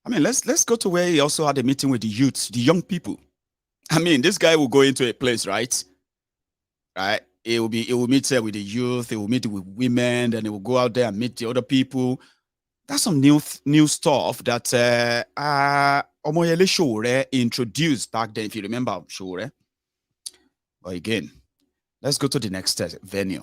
C: I mean, let's go to where he also had a meeting with the youths, the young people. I mean, this guy will go into a place, right? Right? He will meet there with the youth, he will meet with women, then he will go out there and meet the other people. That's some new stuff that Omoyele Shore introduced back then, if you remember Shore. But again, let's go to the next venue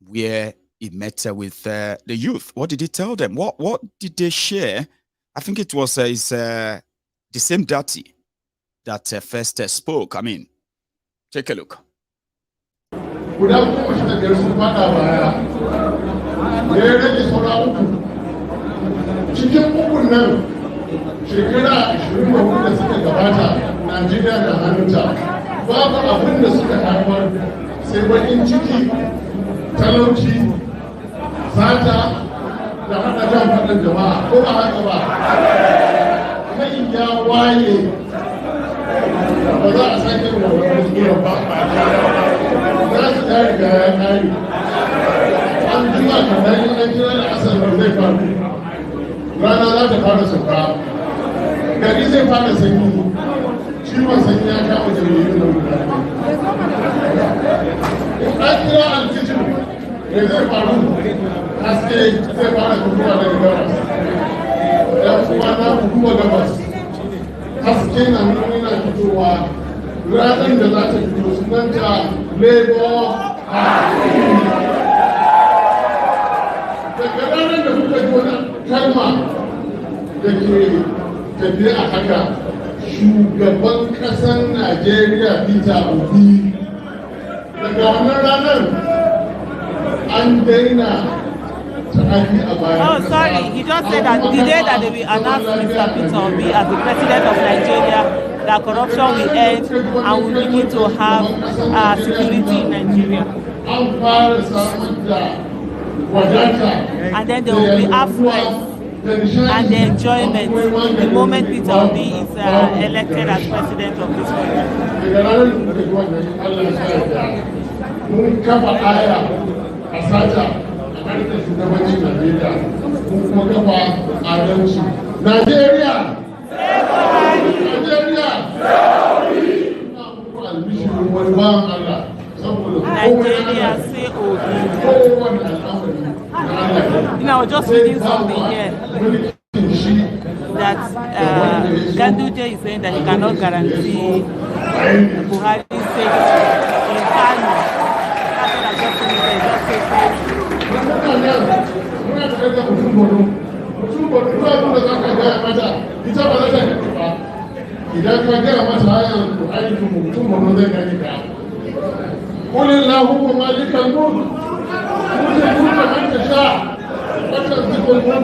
C: where he met with the youth. What did he tell them? What did they share? I think it was the same dirty that first spoke. I mean, take a look.
A: Cikin ukun nan shekara 24 da suka gabata Najeriya da hannunta babu abin da suka haifar sai bakin ciki, talauci, sata da hada jan faɗin jama'a ko ba haka ba kai ya waye ba za a sake wa wani kuskuren ba za su ya riga ya kare an jima kamar yin an kira da asar da zai faru rana za ta fara sauka gari zai fara sanyi ciwon sanyi ya kama jami'in da guda an kira alkicin da zai faru haske zai fara kuma daga gabas ya kuma na kuma gabas haske na nuni na fitowa ranar da za ta fito sunanta Labour Party daga ranar da kuka ji wani kalma da ke tafiya a haka shugaban ƙasar Najeriya Peter Obi daga wannan ranar an daina ta'adi a bayan.
M: Oh, sorry, he just said that the day that they will announce Mr. Peter Obi as the president of Nigeria, that corruption will end and we begin to have security in Nigeria. And then there will be affluence and the enjoyment the moment Peter Obi is elected as president of this country.
A: Nigeria!
M: Nigeria, say Obi. You know, just reading something here. that Ganduja is saying that he cannot guarantee Buhari's safety in Kano. That's what I just
A: وتنزل الملك من تشاء وتعز من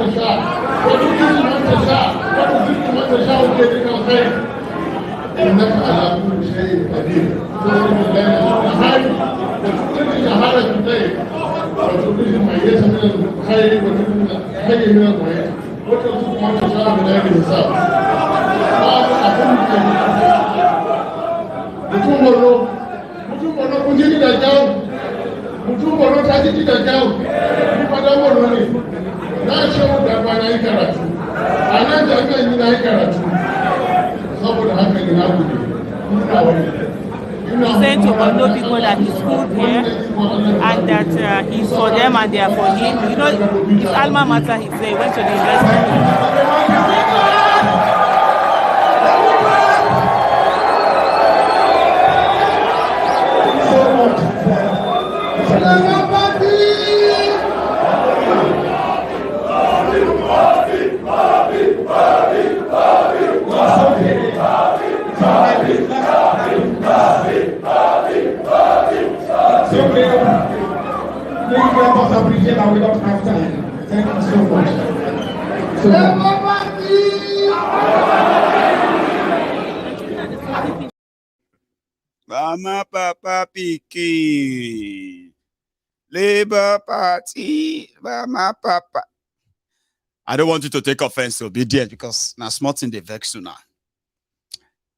A: تشاء وتذل من تشاء بيدك الخير انك على كل شيء قدير تخرج الليل من النهار وتخرج النهار من الليل وتخرج الميت من الحي وتخرج الحي من الميت وترزق من تشاء بغير حساب هذا اقول mutum Borno kun ji da kyau mutum Borno ta ji da kyau ni fa dan Borno ne na shehu da ba na yi karatu a nan jami'an ni na yi karatu saboda haka ni na gudu ina wani
M: He's saying to Borno people that he's good here and that he's for them and they are for him. You know, his alma mater, he say, went to the university.
A: We don't have time. Thank you so much.
C: Mama Papa Piki Labour Party Mama Papa. I don't want you to take offense to obedience because now smart in the vex now.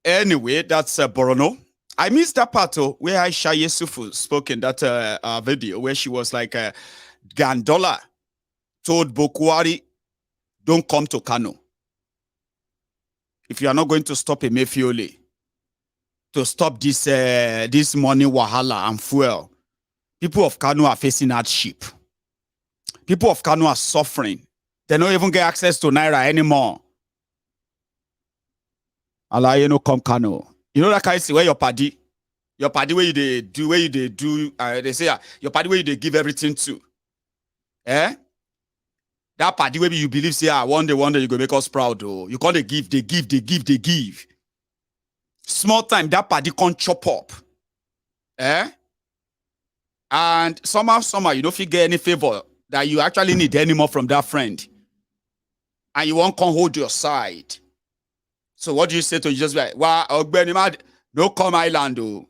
C: Anyway, that's Borno. I missed that part where Aisha Yesufu spoke in that video where she was like, Gandola told Buhari, don't come to Kano. If you are not going to stop Emefiele, to stop this this money wahala and fuel, people of Kano are facing hardship. People of Kano are suffering. They don't even get access to Naira anymore. Allah, you know, come Kano. You know that kind of see where your party where they do, they say your party where they give everything to. That party where you believe say, one day you go make us proud. Oh, you can't give, they give. Small time, that party can't chop up. And somehow, you don't figure any favor that you actually need anymore from that friend. And you won't come hold your side. So what do you say to you? Just be like, wow, no come island, oh.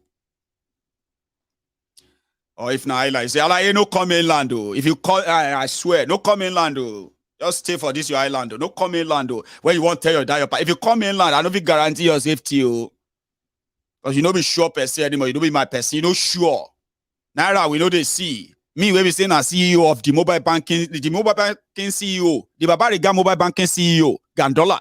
C: Or if not island, you say, Allah, no come inland, oh. If you call, I swear, no come inland, oh. Just stay for this your island, oh. No come inland, oh. When you won't tell your dad, if you come inland, I don't be guarantee your safety, oh. Because you don't be sure person anymore. You don't be my person. You know sure. Naira, we know they see. Me, we be saying as CEO of the mobile banking CEO, the Babariga mobile banking CEO, Gandola.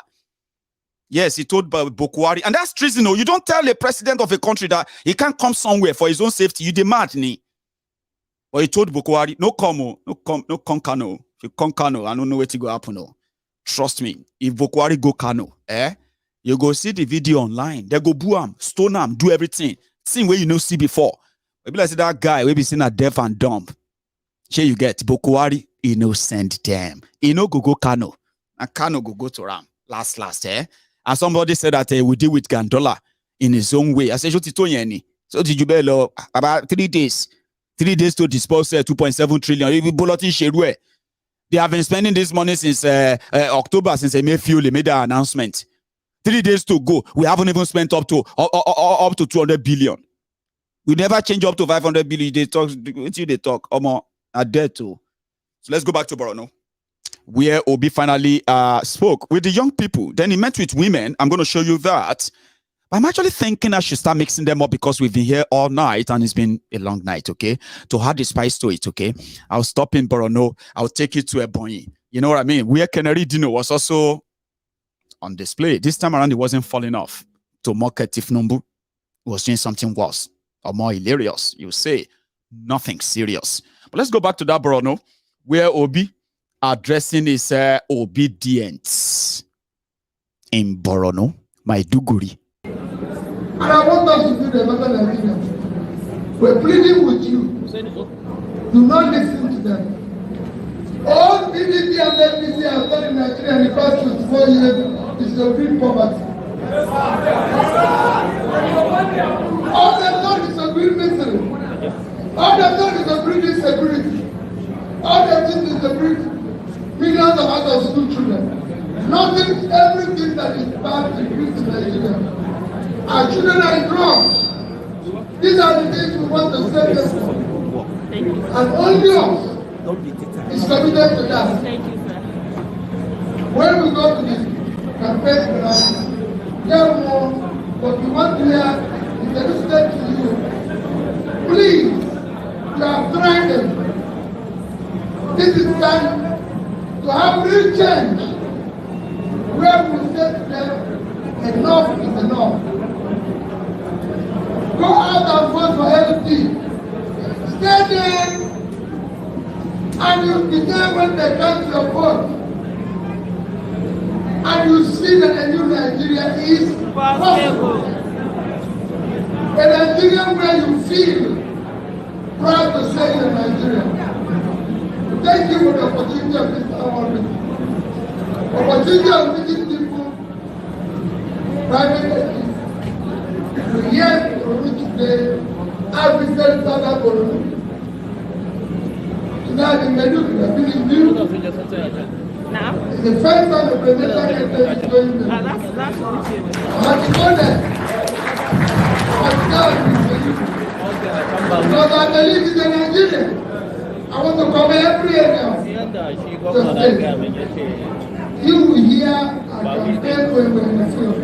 C: Yes, he told Buhari, and that's treason. You don't tell the president of a country that he can't come somewhere for his own safety. You demand, ni. But he told Buhari, no come Kano. If you come Kano, I don't know where to go happen. No. Trust me. If Buhari go Kano, you go see the video online. They go boo him, stone him, do everything. Same way you know see before. Maybe like that guy, we be seen a deaf and dumb. Here you get Buhari, he no send them. He no go Kano. And Kano go to Ram. Last, And somebody said that we deal with Gandola in his own way. I said, so did you bear about 3 days? 3 days to dispose 2.7 trillion. They have been spending this money since October, since Emefiele made the announcement. 3 days to go. We haven't even spent up to 200 billion. We never change up to 500 billion. They talk. Are dead too. So let's go back to Borno, where Obi finally spoke with the young people. Then he met with women. I'm going to show you that. But I'm actually thinking I should start mixing them up because we've been here all night and it's been a long night, okay? To add the spice to it, okay? I'll stop in Borno. I'll take it to Ebonyi. You know what I mean? Where Canary Dino was also on display. This time around, it wasn't falling off. To market if Tinubu was doing something worse or more hilarious. You say nothing serious. But let's go back to that Borno, where Obi addressing his obedience. in Borno, Maiduguri.
A: And I want us to do the better Nigerians. We're pleading with you. Do not listen to them. All PDP and APC have done in Nigeria in the past 24 years is to bring poverty. All they've done is to bring misery. All they've done is to bring insecurity. All they've done is to bring millions of out of school children. Nothing, everything that is bad to bring to Nigeria. Our children are in drugs. These are the things we want to save them from. And only us is committed to that. When we go to this campaign, hear more, but we want to hear is elicited to you. Please, you have tried them. This is time to have real change. Where we say to them, enough is enough. Go out and vote for LP. Stay there, and you be there when they count your vote. And you see that a new Nigeria is possible. A Nigeria where you feel proud to say you're Nigerian. Thank you for the opportunity of this hour. Opportunity of meeting people, privately. We hear Borno today, I visited Ghana, Borno. Tonight in Maiduguri, I've been in New. It's the first time the presidential candidate is going there.
M: That's
A: I have to go there. I have to go there. Because I believe in the Nigerian. I want to cover every area. You will hear and campaign when we're in the field.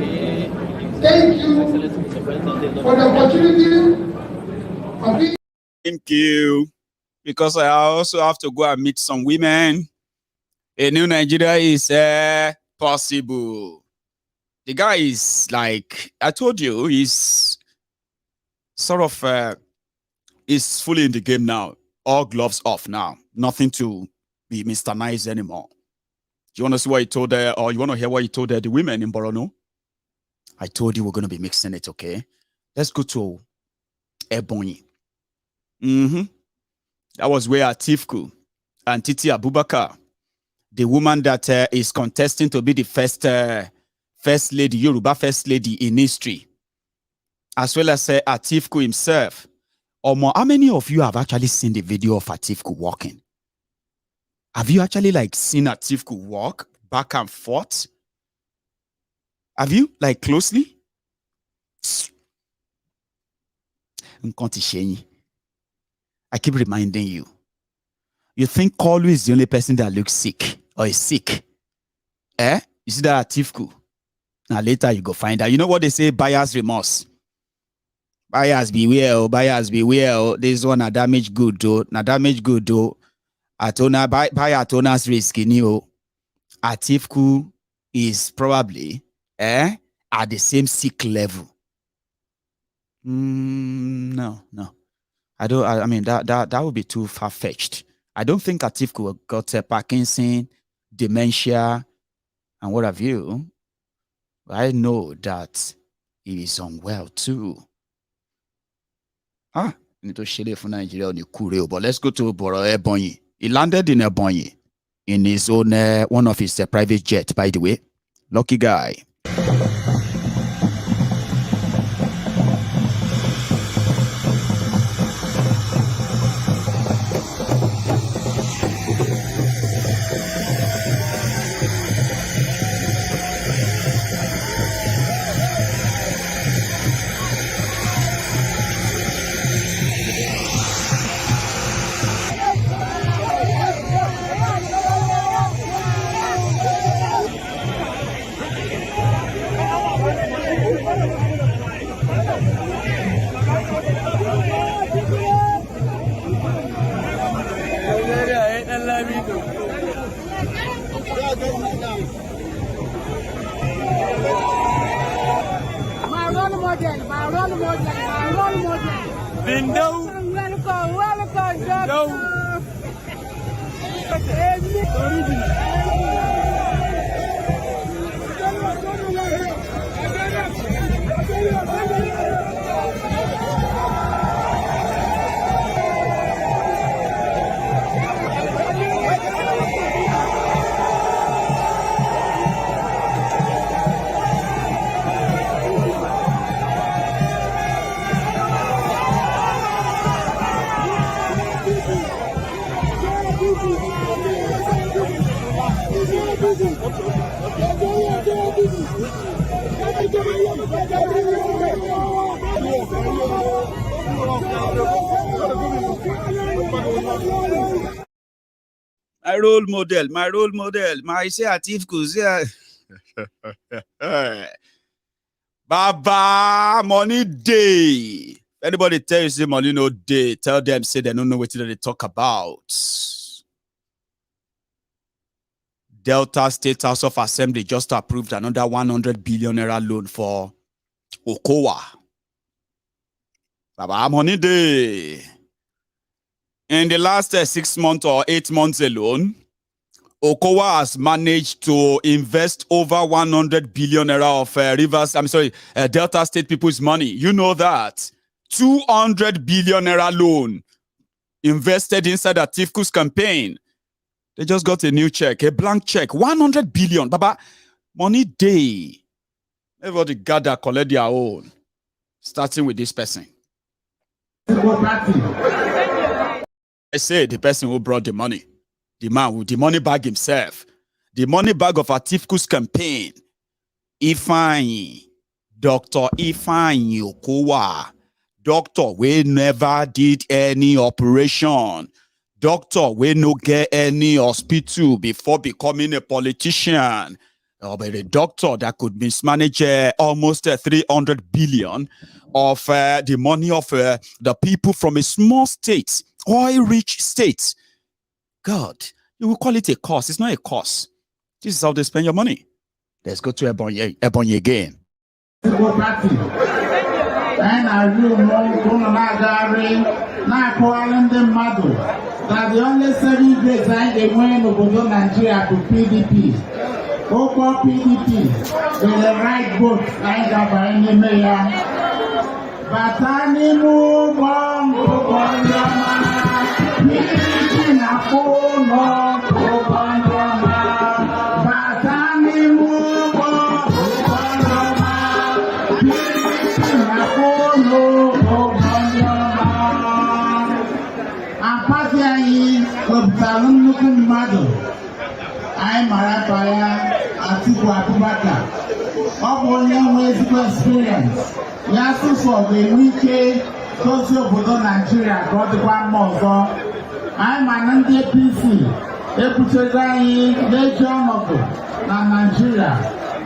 A: Thank you for the opportunity of being.
C: Thank you. Because I also have to go and meet some women. A new Nigeria is possible. The guy is like, I told you, he's sort of, is fully in the game now. All gloves off now. Nothing to be Mr. Nice anymore. Do you want to see what he told her, or you want to hear what he told the women in Borno? I told you we're going to be mixing it, okay? Let's go to Ebonyi. That was where Atiku and Titi Abubakar, the woman that is contesting to be the first lady, Yoruba first lady in history, as well as Atiku himself. How many of you have actually seen the video of Atiku walking? Have you actually seen Atiku walk back and forth? Have you closely? I keep reminding you. You think Kolu is the only person that looks sick or is sick? You see that Atiku? Now later you go find out. You know what they say? Buyer's remorse. Buyers beware, oh, buyers beware. Oh. This one a damage good though. Na damage good though. Atona buy at owner's risk in you. Atiku is probably at the same sick level. No. I mean that would be too far-fetched. I don't think Atiku got Parkinson, dementia, and what have you. I know that he is unwell too. Need to share for Nigeria on the Kureo, but let's go to Ebonyi. He landed in Ebonyi in his own one of his private jet, by the way. Lucky guy. My role model, my say Atiku, Baba, money day. Anybody tell you say money no day, tell them say they don't know what they talk about. Delta State House of Assembly just approved another 100 billion naira loan for Okowa. Baba, money day. In the last 6 months or 8 months alone, Okowa has managed to invest over 100 billion naira of Delta State people's money. You know that. 200 billion naira loan invested inside Atiku's campaign. They just got a new check, a blank check, 100 billion. Baba, money day. Everybody gather, collect their own. Starting with this person. I say the person who brought the money. The man with the money bag himself. The money bag of Atiku's campaign. Ifeanyi. Dr. Ifeanyi Okowa. Doctor, we never did any operation. Doctor, we no get any hospital before becoming a politician. But a doctor that could mismanage almost 300 billion of the money of the people from a small state, oil-rich state. God, you will call it a cost. It's not a cost. This is how they spend your money. Let's go to Ebonyi again.
N: That the only 7 grades they win over Nigeria to PDP. Over PDP, with the right vote, I got by any mayor. But I need move on, PDP na phone, but I need move on, PDP na phone, I'm Marapaya, Atiku Abubakar. All experience. Yasu for the weekend, social for Nigeria, got the one more. I'm an NDPC, Epuchezai, Legion of Nigeria.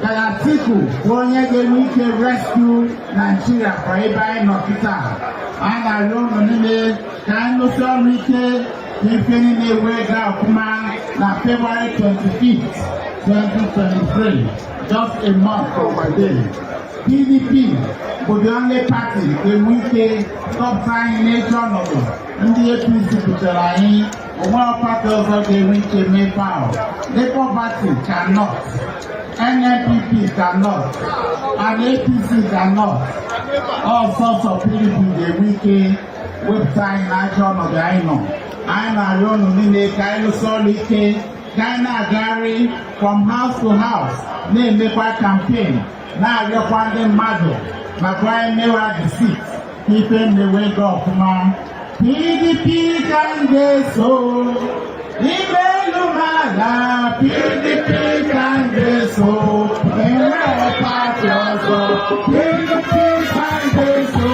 N: Atiku, one weekend rescue Nigeria for everybody not and I don't kind of weekend. Defending a way down na February 25th, 2023, just a month from my day. PDP was the only party in which they stop signing nation of them. And the APC Kuchelahi, one party of the which they may power. Labour Party cannot, NNPP cannot, and APC cannot. All sorts of PDP the weekend with sign nation of the INEC. I'm a young Kaino Solike, Kaina Gary, from house to house, name the campaign. Now you're finding Mado, Maguire never deceit, keeping the way up, man. PDP can get so, PDP can get so, PDP can get so.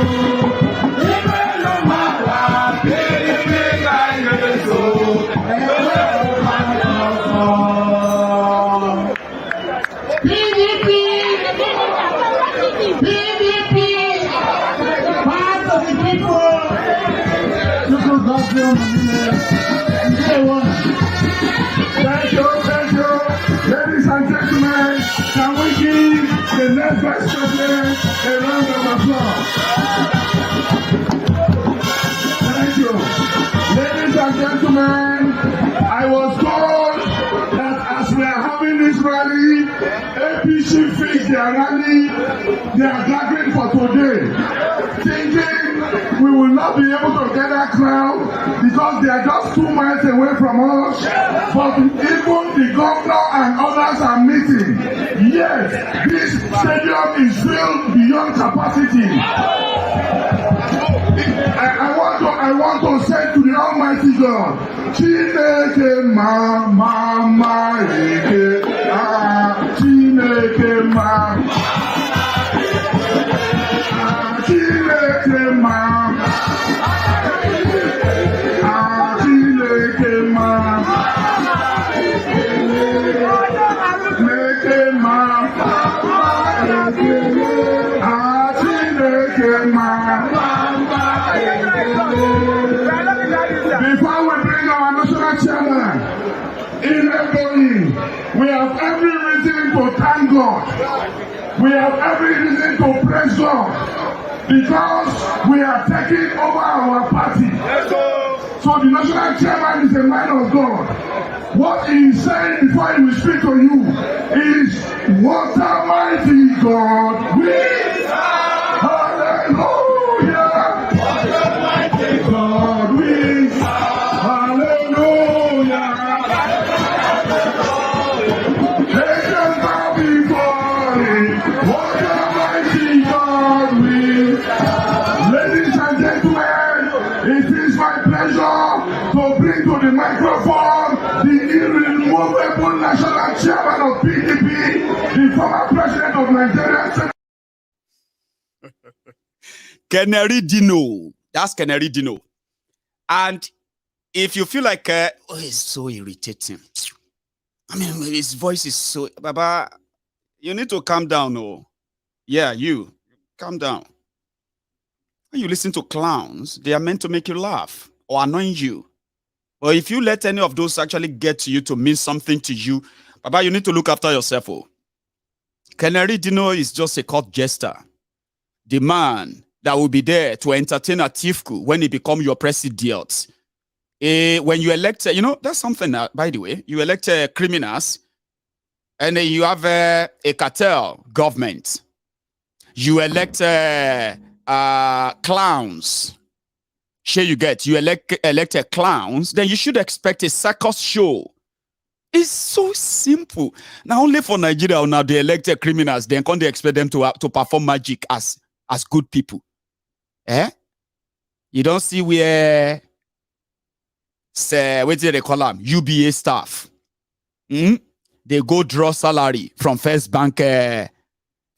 O: Thank you. Ladies and gentlemen, can we give the next vice president a round of applause? Thank you. Ladies and gentlemen, I was told that as we are having this rally, APC fixed their rally, they are gathering for today, thinking we will not be able to get that crowd because they are just 2 miles away from us. But even the governor and others are meeting. Yes, this stadium is filled beyond capacity. I I want to say to the Almighty God, Chineke ma eke, Chineke ma, Chineke ma, Chineke ma, Before we bring our national chairman, we have every reason to thank God. We have every reason to praise God because we are taking over our party. So the national chairman is a man of God. What he is saying before he will speak to you is, what a mighty God we are. Hallelujah. What a mighty God we are. Hallelujah. They can bow before him. What a mighty God we are. Ladies and gentlemen, it is my pleasure to bring to the microphone the irremovable national chairman of PDP, the former president of Nigeria.
C: Canary Dino. That's Canary Dino. And if you feel like, oh, it's so irritating. I mean, his voice is so, Baba, you need to calm down, oh. Yeah, you, calm down. When you listen to clowns, they are meant to make you laugh or annoy you. But if you let any of those actually get to you to mean something to you, Baba, you need to look after yourself. Oh. Canary Dino is just a court jester. The man that will be there to entertain Atiku when he become your president. When you elect, you know, that's something that, by the way, you elect criminals and you have a cartel government. You elect clowns. Sure you get, you elected clowns, then you should expect a circus show. It's so simple. Now only for Nigeria, now they elected criminals, then can't they expect them to perform magic as good people? You don't see where, say, what do they call them? UBA staff. They go draw salary from First Bank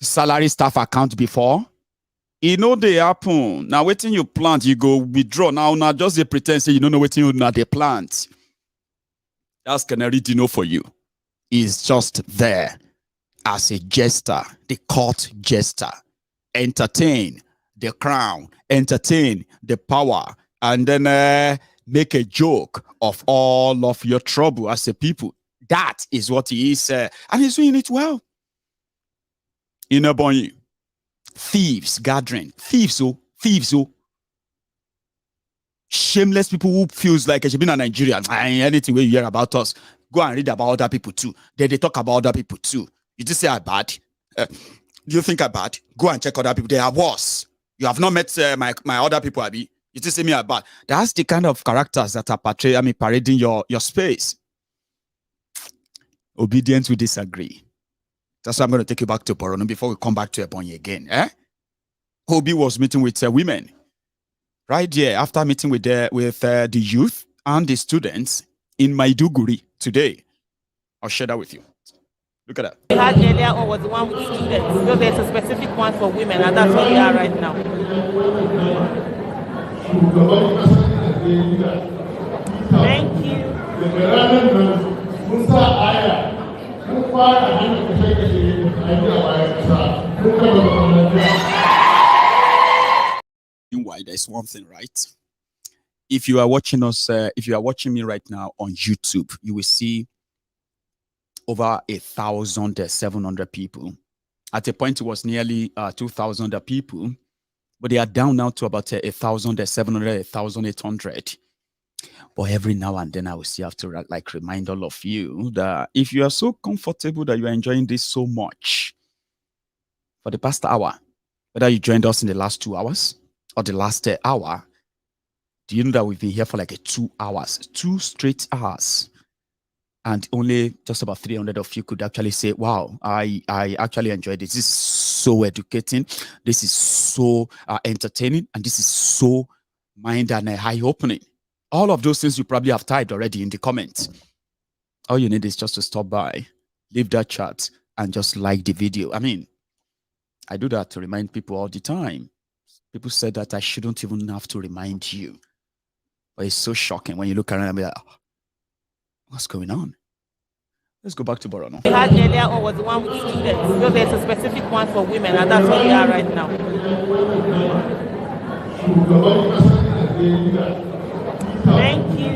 C: salary staff account before. You know they happen. Now waiting you plant, you go withdraw. Now just they pretend say you don't know what you now they plant. That's Canary Dino for you. He's just there as a jester, the court jester. Entertain the crown, entertain the power, and then make a joke of all of your trouble as a people. That is what he is, and he's doing it well. In a bonny. Thieves gathering. Thieves, oh. Shameless people who feels like I should be a Nigerian. Anything where you hear about us, go and read about other people too. Then they talk about other people too. You just say I'm bad. Do you think I'm bad? Go and check other people. They are worse. You have not met my other people, Abi. You just say me I'm bad. That's the kind of characters that are parading your space. Obedience will disagree. That's why I'm going to take you back to Borno before we come back to Ebonyi again. Obi was meeting with women. Right there, after meeting with the youth and the students in Maiduguri today. I'll share that with you. Look at that.
M: We had earlier on was the one with students. So there's a specific one for women, and that's where we are right now. Thank you.
C: Why there's one thing, right? If you are watching us, if you are watching me right now on YouTube, you will see over 1,700 people. At a point, it was nearly 2,000 people, but they are down now to about 1,700, 1,800. But every now and then, I will still have to like remind all of you that if you are so comfortable that you are enjoying this so much for the past hour, whether you joined us in the last 2 hours or the last hour, do you know that we've been here for like 2 hours, 2 straight hours? And only just about 300 of you could actually say, wow, I actually enjoyed this. This is so educating. This is so entertaining. And this is so mind and eye-opening. All of those things you probably have typed already in the comments. All you need is just to stop by, leave that chat, and just like the video. I mean, I do that to remind people all the time. People said that I shouldn't even have to remind you. But it's so shocking when you look around and be like, oh, what's going on? Let's go back to Borno.
M: We had earlier on was the one with students. So there's a specific one for women, and that's where we are right now. Thank you.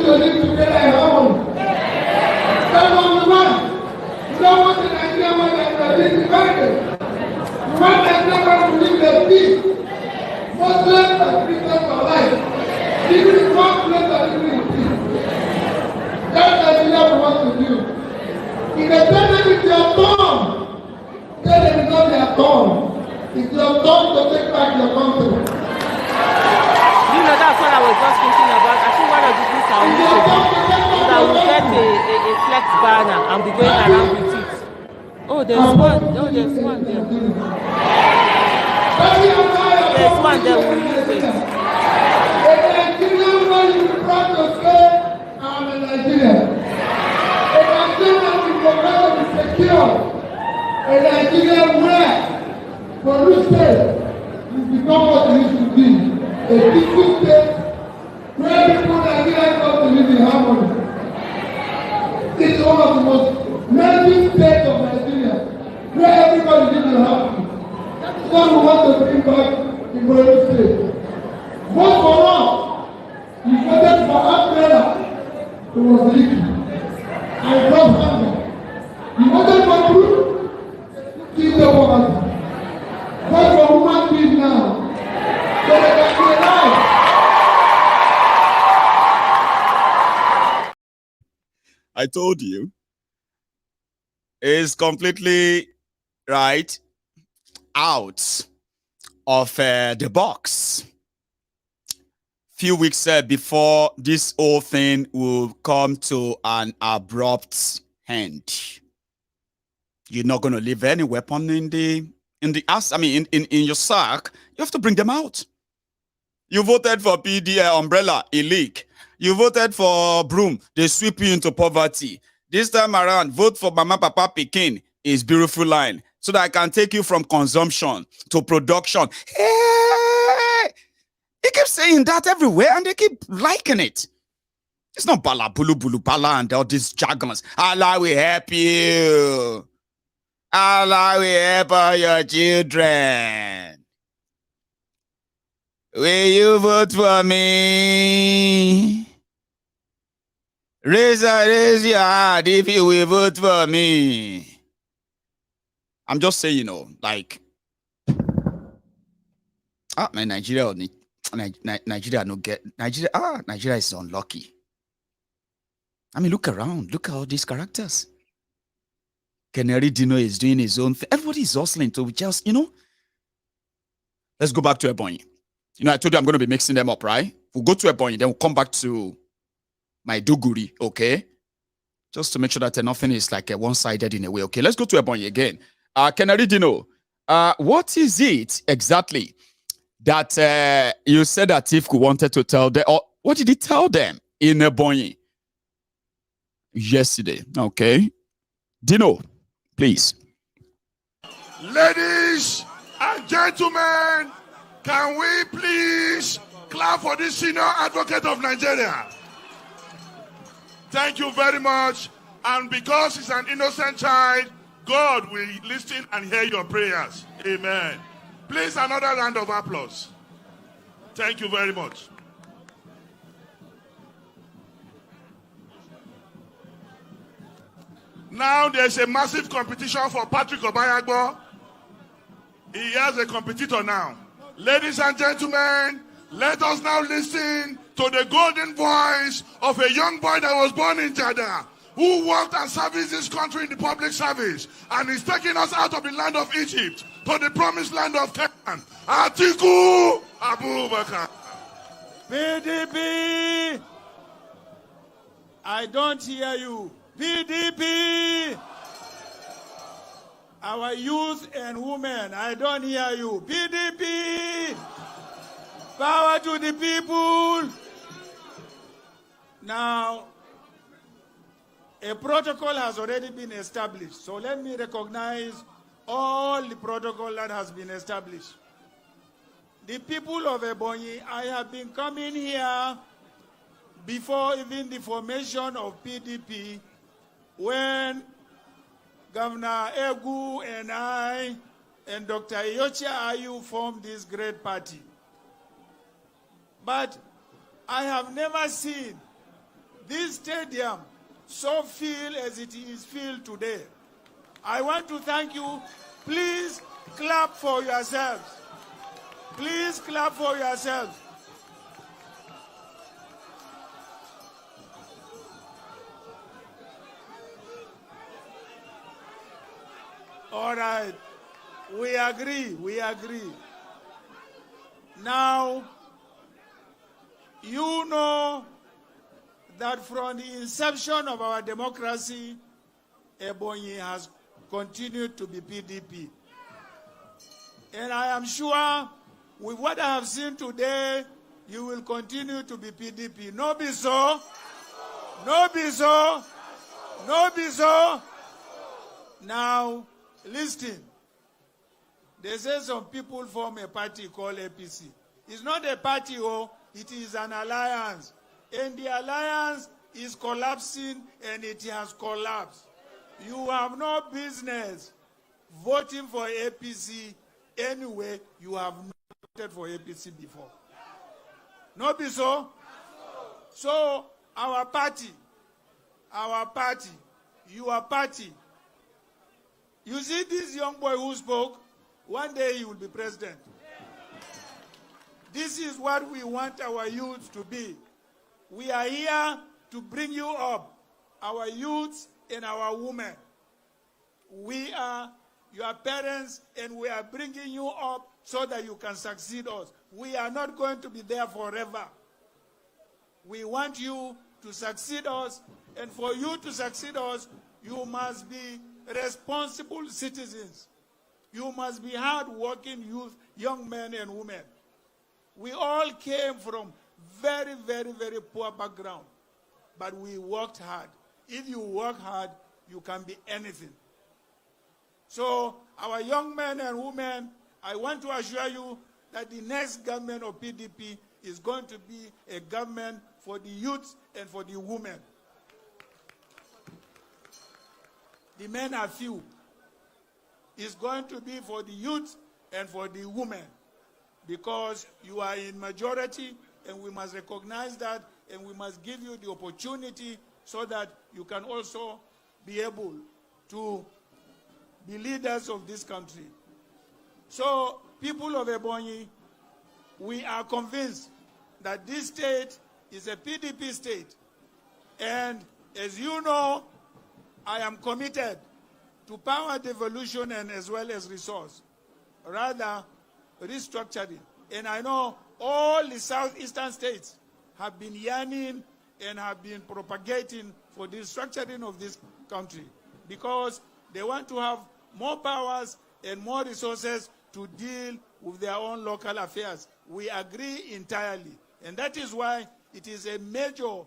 O: to live together in harmony. That's number one. You don't want the Nigeria
P: Muslims and Christians alike, living in one place and living in peace. That's Nigeria we want to do. If they tell them it's your turn, tell them it's not their turn. It's your turn to take back your country.
M: You know, that's what I was just thinking about. I think one of the things I will do is that we'll get a flex banner and be going around with it. Oh, there's one. Oh, there's one there. There's one there. We'll use it.
P: A Nigerian where you proud to say, I'm a Nigerian. A Nigerian with the right to be secure. A Nigerian where, for this state, you become what it used to be. A peaceful state where people Nigerians come to live in harmony. It's one of the most melting states of Nigeria, where everybody lives in harmony. That is what we want to bring back in Borno State. Vote for us. You voted for umbrella. It was leaking. And cross hunger. You voted for truth. Keep the poverty. Vote for human beings now. So they can be alive.
C: I told you, is completely right out of the box. Few weeks before this whole thing will come to an abrupt end. You're not going to leave any weapon in the ass. I mean, in your sack. You have to bring them out. You voted for PDI umbrella, a leak. You voted for broom, they sweep you into poverty. This time around, vote for Mama Papa Pikin is beautiful line. So that I can take you from consumption to production. Hey! He keeps saying that everywhere and they keep liking it. It's not bala, bulu, bulu, bala and all these jargons. Allah will help you. Allah will help all your children. Will you vote for me? Raise your hand if you will vote for me. I'm just saying, you know, like, man, Nigeria no get Nigeria is unlucky. I mean, look around, look at all these characters. Canary Dino is doing his own thing. Everybody is hustling to just, you know. Let's go back to Ebonyi. You know, I told you I'm going to be mixing them up, right? We'll go to Ebonyi, then we'll come back to Maiduguri, okay? Just to make sure that nothing is like one-sided in a way, okay? Let's go to Ebonyi again. Canary Dino, what is it exactly that you said that Atiku wanted to tell them, or what did he tell them in Ebonyi yesterday? Okay. Dino, please.
O: Ladies and gentlemen, can we please clap for this senior advocate of Nigeria? Thank you very much. And because he's an innocent child, God will listen and hear your prayers. Amen. Please, another round of applause. Thank you very much. Now there's a massive competition for Patrick Obayagbo. He has a competitor now. Ladies and gentlemen, let us now listen to the golden voice of a young boy that was born in Jeddah, who worked and serviced this country in the public service, and is taking us out of the land of Egypt to the promised land of Canaan. Atiku Abubakar.
Q: PDP, I don't hear you. PDP, our youth and women, I don't hear you. PDP, power to the people. Now, a protocol has already been established. So let me recognize all the protocol that has been established. The people of Ebonyi, I have been coming here before even the formation of PDP, when Governor Egu and I and Dr. Iyochia Ayu formed this great party. But I have never seen this stadium so filled as it is filled today. I want to thank you. Please clap for yourselves. Please clap for yourselves. All right. We agree. We agree. Now, you know that from the inception of our democracy, Ebonyi has continued to be PDP. And I am sure with what I have seen today, you will continue to be PDP. No be so? No be so? No be so? Now, listen. They say some people form a party called APC. It's not a party, oh, it is an alliance. And the alliance is collapsing, and it has collapsed. You have no business voting for APC anyway. You have not voted for APC before. No be so? So, our party, your party. You see this young boy who spoke? One day he will be president. This is what we want our youth to be. We are here to bring you up, our youths and our women. We are your parents, and we are bringing you up so that you can succeed us. We are not going to be there forever. We want you to succeed us, and for you to succeed us, you must be responsible citizens. You must be hard-working youth, young men and women. We all came from very, very, very poor background, but we worked hard. If you work hard, you can be anything. So, our young men and women, I want to assure you that the next government of PDP is going to be a government for the youth and for the women. The men are few. It's going to be for the youth and for the women, because you are in majority, and we must recognize that, and we must give you the opportunity so that you can also be able to be leaders of this country. So, people of Ebonyi, we are convinced that this state is a PDP state. And as you know, I am committed to power devolution and as well as resource, rather restructuring. And I know all the southeastern states have been yearning and have been propagating for the restructuring of this country, because they want to have more powers and more resources to deal with their own local affairs. We agree entirely. And that is why it is a major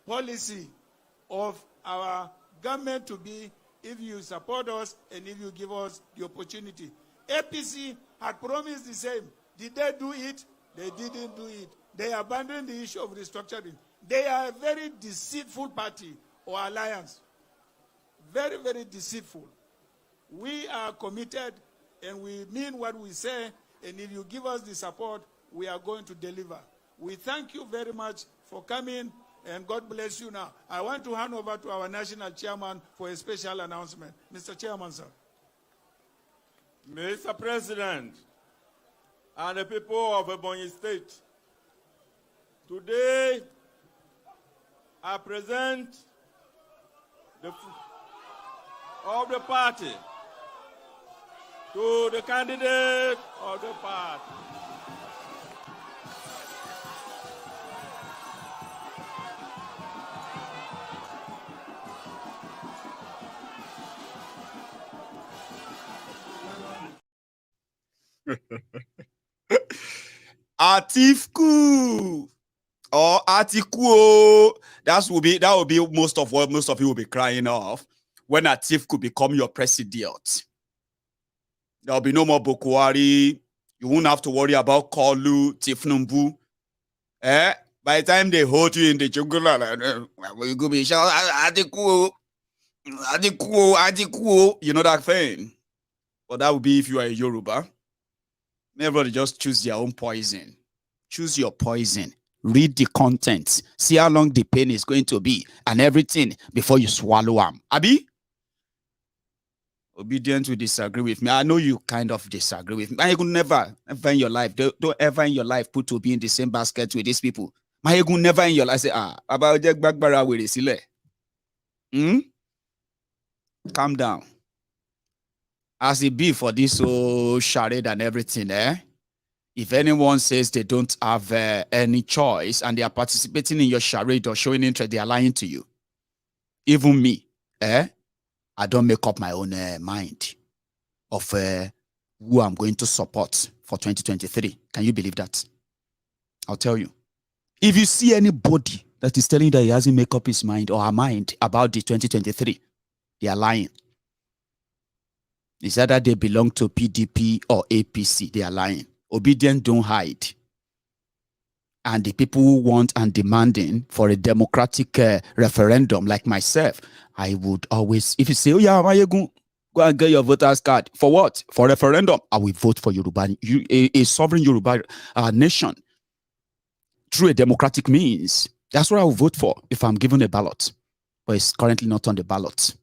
Q: policy of our government to be, if you support us and if you give us the opportunity. APC had promised the same. Did they do it? They didn't do it. They abandoned the issue of restructuring. They are a very deceitful party or alliance. Very, very deceitful. We are committed, and we mean what we say, and if you give us the support, we are going to deliver. We thank you very much for coming, and God bless you now. I want to hand over to our national chairman for a special announcement. Mr. Chairman, sir.
R: Mr. President, and the people of Ebonyi State, today I present of the party to the candidate of the party.
C: Atiku or Atiku, that will be most of what most of you will be crying off when Atiku become your president. There will be no more Buhari. You won't have to worry about Kolu, Tinubu. By the time they hold you in the jungle, you go be shout Atiku, Atiku, Atiku. You know that thing. But that would be if you are a Yoruba. Everybody just choose their own poison. Choose your poison. Read the contents. See how long the pain is going to be and everything before you swallow them. Abi? Obedient will disagree with me. I know you kind of disagree with me. I could never in your life, don't ever in your life put to be in the same basket with these people. My could never in your life say, about Jack Bagbara with Sile. Calm down. As it be for this whole charade and everything, if anyone says they don't have any choice and they are participating in your charade or showing interest, they are lying to you. Even me, I don't make up my own mind of who I'm going to support for 2023. Can you believe that? I'll tell you. If you see anybody that is telling you that he hasn't made up his mind or her mind about the 2023, they are lying. It's either they belong to PDP or APC. They are lying. Obedient don't hide. And the people who want and demanding for a democratic referendum like myself, I would always, if you say, oh yeah, go and get your voter's card. For what? For referendum. I will vote for Yoruba, a sovereign Yoruba nation through a democratic means. That's what I will vote for if I'm given a ballot. But it's currently not on the ballot.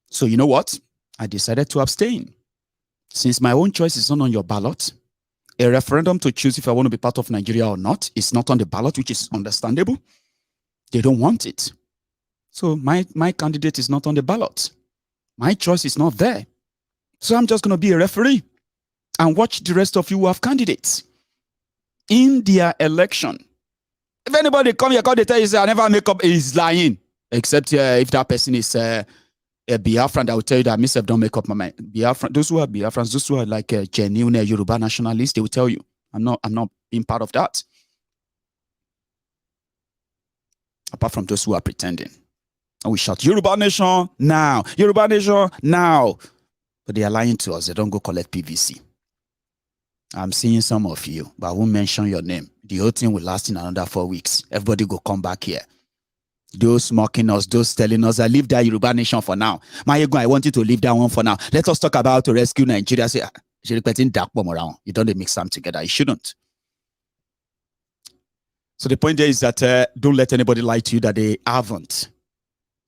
C: So you know what? I decided to abstain. Since my own choice is not on your ballot, a referendum to choose if I want to be part of Nigeria or not is not on the ballot, which is understandable. They don't want it. So my candidate is not on the ballot. My choice is not there. So I'm just going to be a referee and watch the rest of you who have candidates in their election. If anybody come here, they tell you, say, I never make up, is lying. Except if that person is a Biafran, that will tell you that myself don't make up my mind. Biafran, those who are Biafrans, those who are like genuine Yoruba nationalists, they will tell you, I'm not being part of that. Apart from those who are pretending. And we shout, Yoruba nation now, Yoruba nation now. But they are lying to us. They don't go collect PVC. I'm seeing some of you, but I won't mention your name. The whole thing will last in another 4 weeks. Everybody go come back here. Those mocking us, those telling us, I leave that Yoruba nation for now. I want you to leave that one for now. Let us talk about to rescue Nigeria. Say, you don't mix them together. You shouldn't. So the point there is that don't let anybody lie to you that they haven't.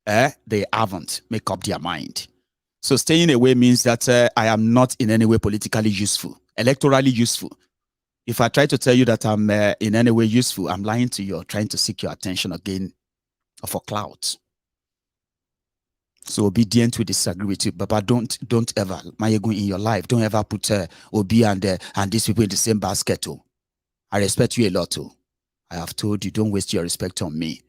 C: They haven't make up their mind. So staying away means that I am not in any way politically useful, electorally useful. If I try to tell you that I'm in any way useful, I'm lying to you or trying to seek your attention again for clout. So obedient will disagree with you, but don't ever, in your life, don't ever put Obi and these people in the same basket. I respect you a lot. I have told you, don't waste your respect on me.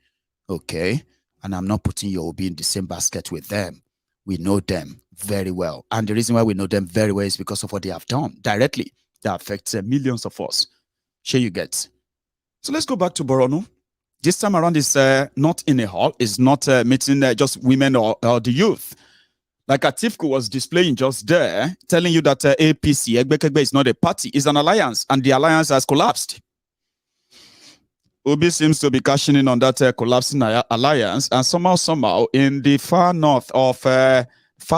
C: Okay? And I'm not putting your Obi in the same basket with them. We know them very well. And the reason why we know them very well is because of what they have done directly. That affects millions of us. Sure you get. So let's go back to Borno. This time around is not in a hall. It's not meeting just women or the youth. Like Atiku was displaying just there, telling you that APC, Egbekegbe, is not a party. It's an alliance. And the alliance has collapsed. Obi seems to be cashing in on that collapsing alliance, and somehow, in the far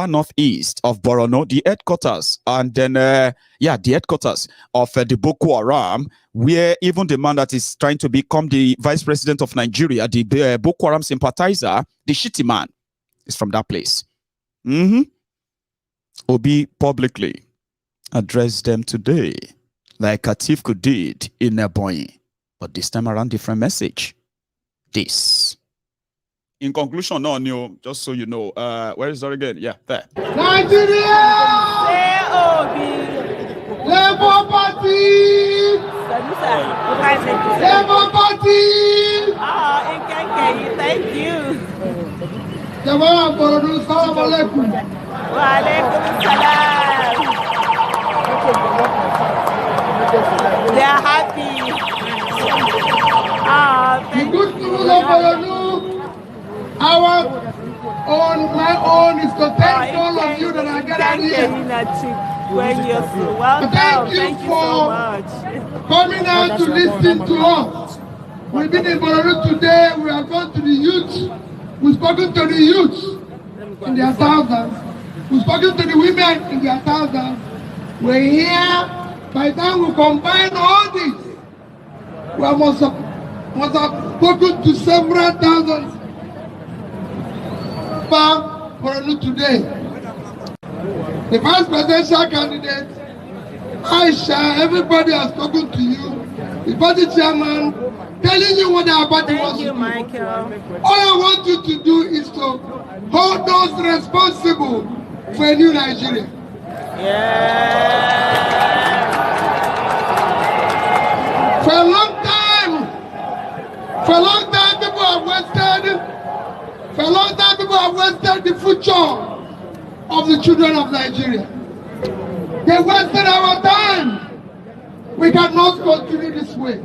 C: northeast of Borno, the headquarters, and then the headquarters of the Boko Haram, where even the man that is trying to become the vice president of Nigeria, the Boko Haram sympathizer, the shitty man, is from that place. Obi publicly addressed them today, like Atiku did in Ebonyi. But this time around, different message. This. In conclusion, no, Neil, just so you know, where is that again? Yeah, there.
P: Nigeria! Labour Party! Labour Party!
M: Thank you.
P: Jama'a Borno, salam alaikum.
M: Wa alaikum salam. They are happy.
P: The good news of Borno, my own is to thank all of you that are gathered here. Thank you for coming out to listen to us. We've been in Borno today. We have gone to the youth. We've spoken to the youth in their thousands. We've spoken to the women in their thousands. We're here. By the time we combine all this, we must have spoken to several thousands for today. The vice presidential candidate, Aisha, everybody has spoken to you. The party chairman, telling you what our party wants to do. All I want you to do is to hold those responsible for a new Nigeria. For a long time, people have wasted. For a long time, people have wasted the future of the children of Nigeria. They wasted our time. We cannot continue this way. And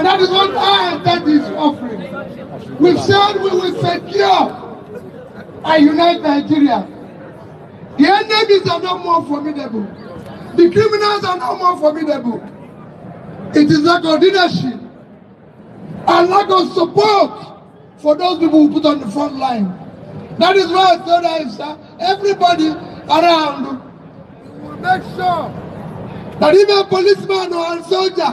P: that is what I intend this offering. We've said we will secure and unite Nigeria. The enemies are no more formidable. The criminals are no more formidable. It is lack of leadership and lack of support for those people who put on the front line. That is why I told Aisha, everybody around will make sure that if a policeman or a soldier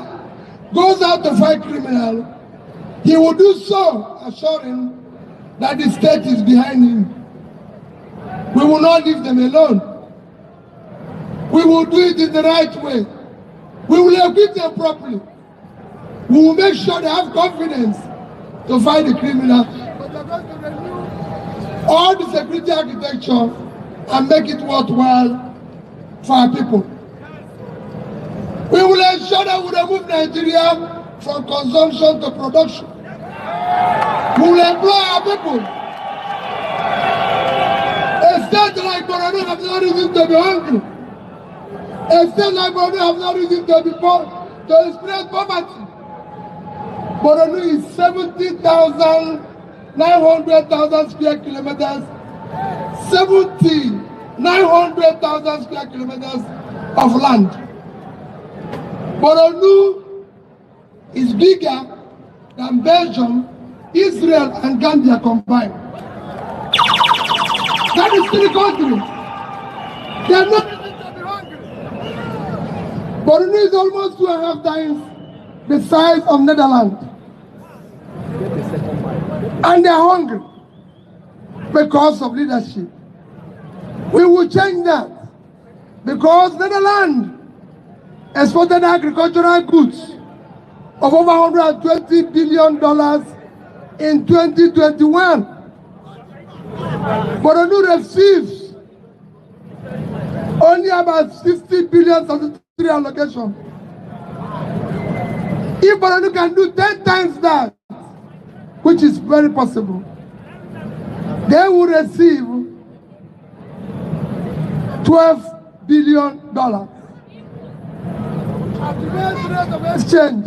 P: goes out to fight criminal, he will do so assuring that the state is behind him. We will not leave them alone. We will do it in the right way. We will equip them properly. We will make sure they have confidence to fight the criminal. But we are going to renew all the security architecture and make it worthwhile for our people. We will ensure that we remove Nigeria from consumption to production. We will employ our people. A state like Borno has no reason to be hungry. A state like Borno has no reason to be poor, to experience poverty. Borno is 70,900,000 square kilometers. 900,000 square kilometers of land. Borno is bigger than Belgium, Israel, and Gambia combined. That is 3 countries. They are not ready to be hungry. Borno is almost 2.5 times the size of Netherlands. And they are hungry because of leadership. We will change that because Netherlands exported agricultural goods of over $120 billion in 2021. Borno receives only about 60 billion statutory allocation. If Borno can do 10 times that, which is very possible, they will receive $12 billion. At today's rate of exchange,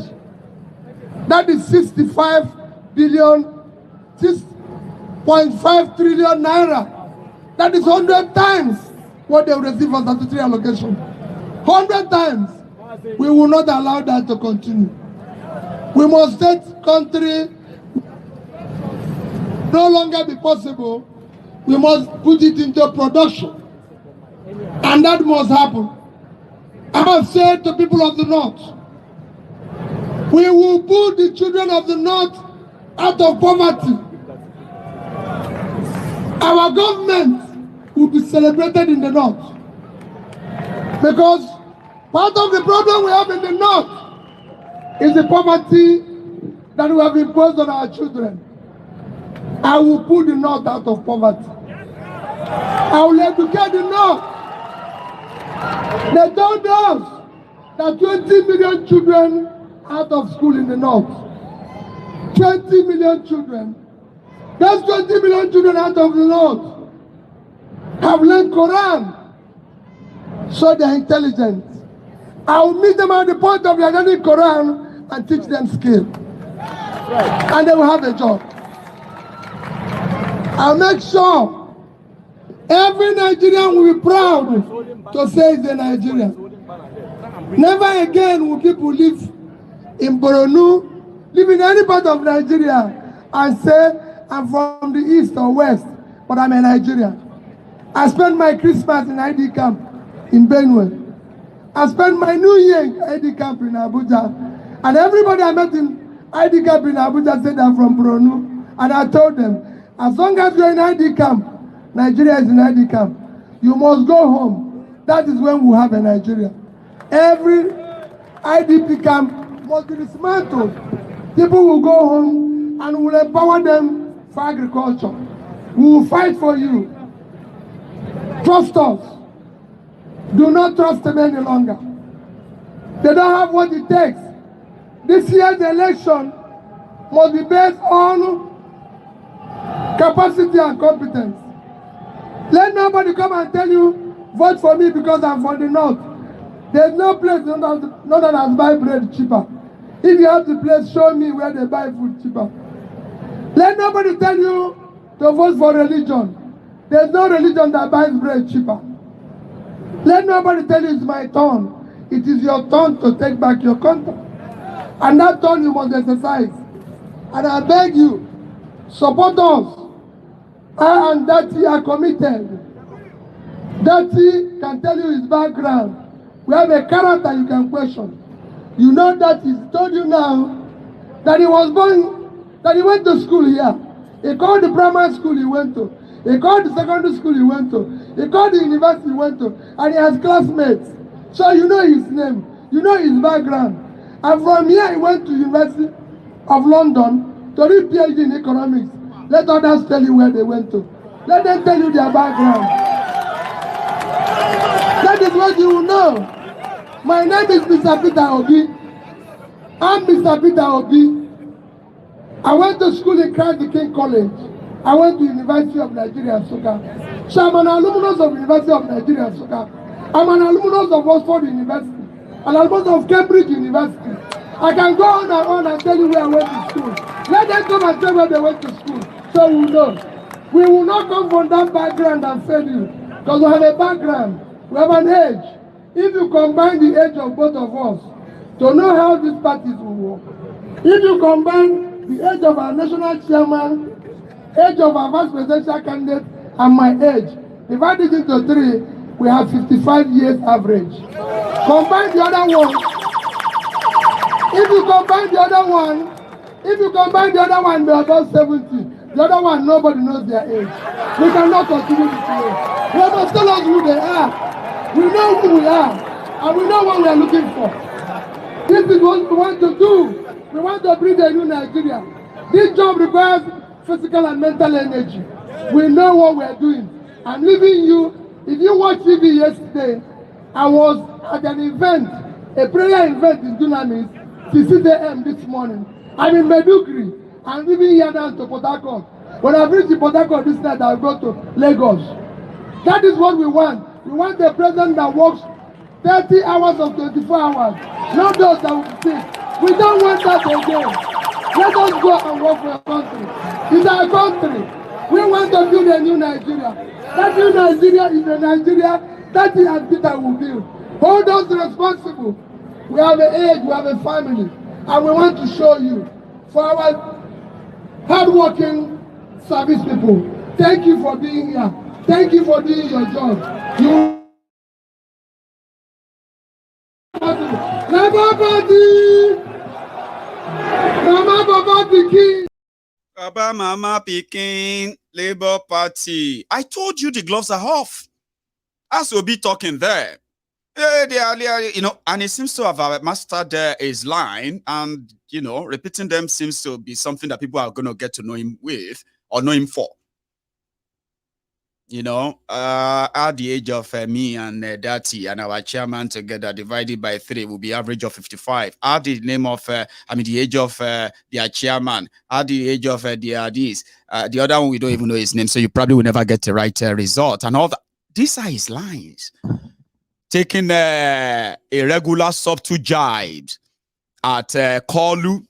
P: that is 65 billion, 6.5 trillion naira. That is 100 times what they will receive for statutory allocation. 100 times. We will not allow that to continue. We must let country no longer be possible. We must put it into production. And that must happen. I have said to people of the North, we will put the children of the North out of poverty. Our government will be celebrated in the North. Because part of the problem we have in the North is the poverty that we have imposed on our children. I will put the North out of poverty. I will educate the North. They told us that 20 million children out of school in the North. 20 million children. Those 20 million children out of the North have learned Quran, so they are intelligent. I will meet them at the point of learning Quran and teach them skill. And they will have a job. I'll make sure every Nigerian will be proud to say he's a Nigerian. Never again will people live in Borno, live in any part of Nigeria, and say, I'm from the east or west, but I'm a Nigerian. I spent my Christmas in ID camp in Benue. I spent my New Year in ID camp in Abuja. And everybody I met in ID camp in Abuja said I'm from Borno. And I told them, as long as you're in ID camp, Nigeria is in ID camp. You must go home. That is when we have a Nigeria. Every IDP camp must be dismantled. People will go home and will empower them for agriculture. We will fight for you. Trust us. Do not trust them any longer. They don't have what it takes. This year's election must be based on capacity and competence. Let nobody come and tell you, vote for me because I'm from the north. There's no place not that has buy bread cheaper. If you have the place, show me where they buy food cheaper. Let nobody tell you to vote for religion. There's no religion that buys bread cheaper. Let nobody tell you it's my turn. It is your turn to take back your country. And that turn you must exercise. And I beg you, support us. I and Dati are committed. Dati can tell you his background. We have a character you can question. You know that he's told you now that he was born, that he went to school here. He called the primary school he went to. He called the secondary school he went to. He called the university he went to. And he has classmates. So you know his name. You know his background. And from here he went to University of London to read PhD in economics. Let others tell you where they went to. Let them tell you their background. That is what you will know. My name is Mr. Peter Obi. I'm Mr. Peter Obi. I went to school in Christ the King College. I went to University of Nigeria, Nsukka. So I'm an alumnus of University of Nigeria, Nsukka. I'm an alumnus of Oxford University. An alumnus of Cambridge University. I can go on and tell you where I went to school. Let them come and tell where they went to school. So we know. We will not come from that background and fail you. Because we have a background. We have an age. If you combine the age of both of us to know how these parties will work. If you combine the age of our national chairman, age of our vice presidential candidate, and my age, divide it into 3, we have 55 years average. Combine the other one. If you combine the other one, they're about 70. The other one, nobody knows their age. We cannot continue this way. They must tell us who they are. We know who we are, and we know what we are looking for. This is what we want to do. We want to bring a new Nigeria. This job requires physical and mental energy. We know what we are doing. I'm leaving you. If you watched TV yesterday, I was at an event, a prayer event in Dunamis, 6 a.m. this morning. I'm in Medugri. I'm leaving here down to Port Harcourt. When I reach Port Harcourt this night, I'll go to Lagos. That is what we want. We want a president that works 30 hours or 24 hours. Not those that will sit. We don't want that again. Let us go and work for our country. It's our country. We want to build a new Nigeria. That new Nigeria is a Nigeria that he and Peter will build. Hold us responsible. We have an age, we have a family. And we want to show you for our hardworking service people. Thank you for being here. Thank you for doing your job. You Labour Party! Mama Baba Pikin!
C: Baba Mama Pikin, Labour Party. I told you the gloves are off. As we'll be talking there. They are, and it seems to have mastered his line, and repeating them seems to be something that people are going to get to know him with or know him for. At the age of me and Dati and our chairman together divided by 3 will be average of 55. At the name of, the age of their chairman, at the age of the other one we don't even know his name, so you probably will never get the right result and all that. These are his lines. Taking a regular subtle jibes at Kolu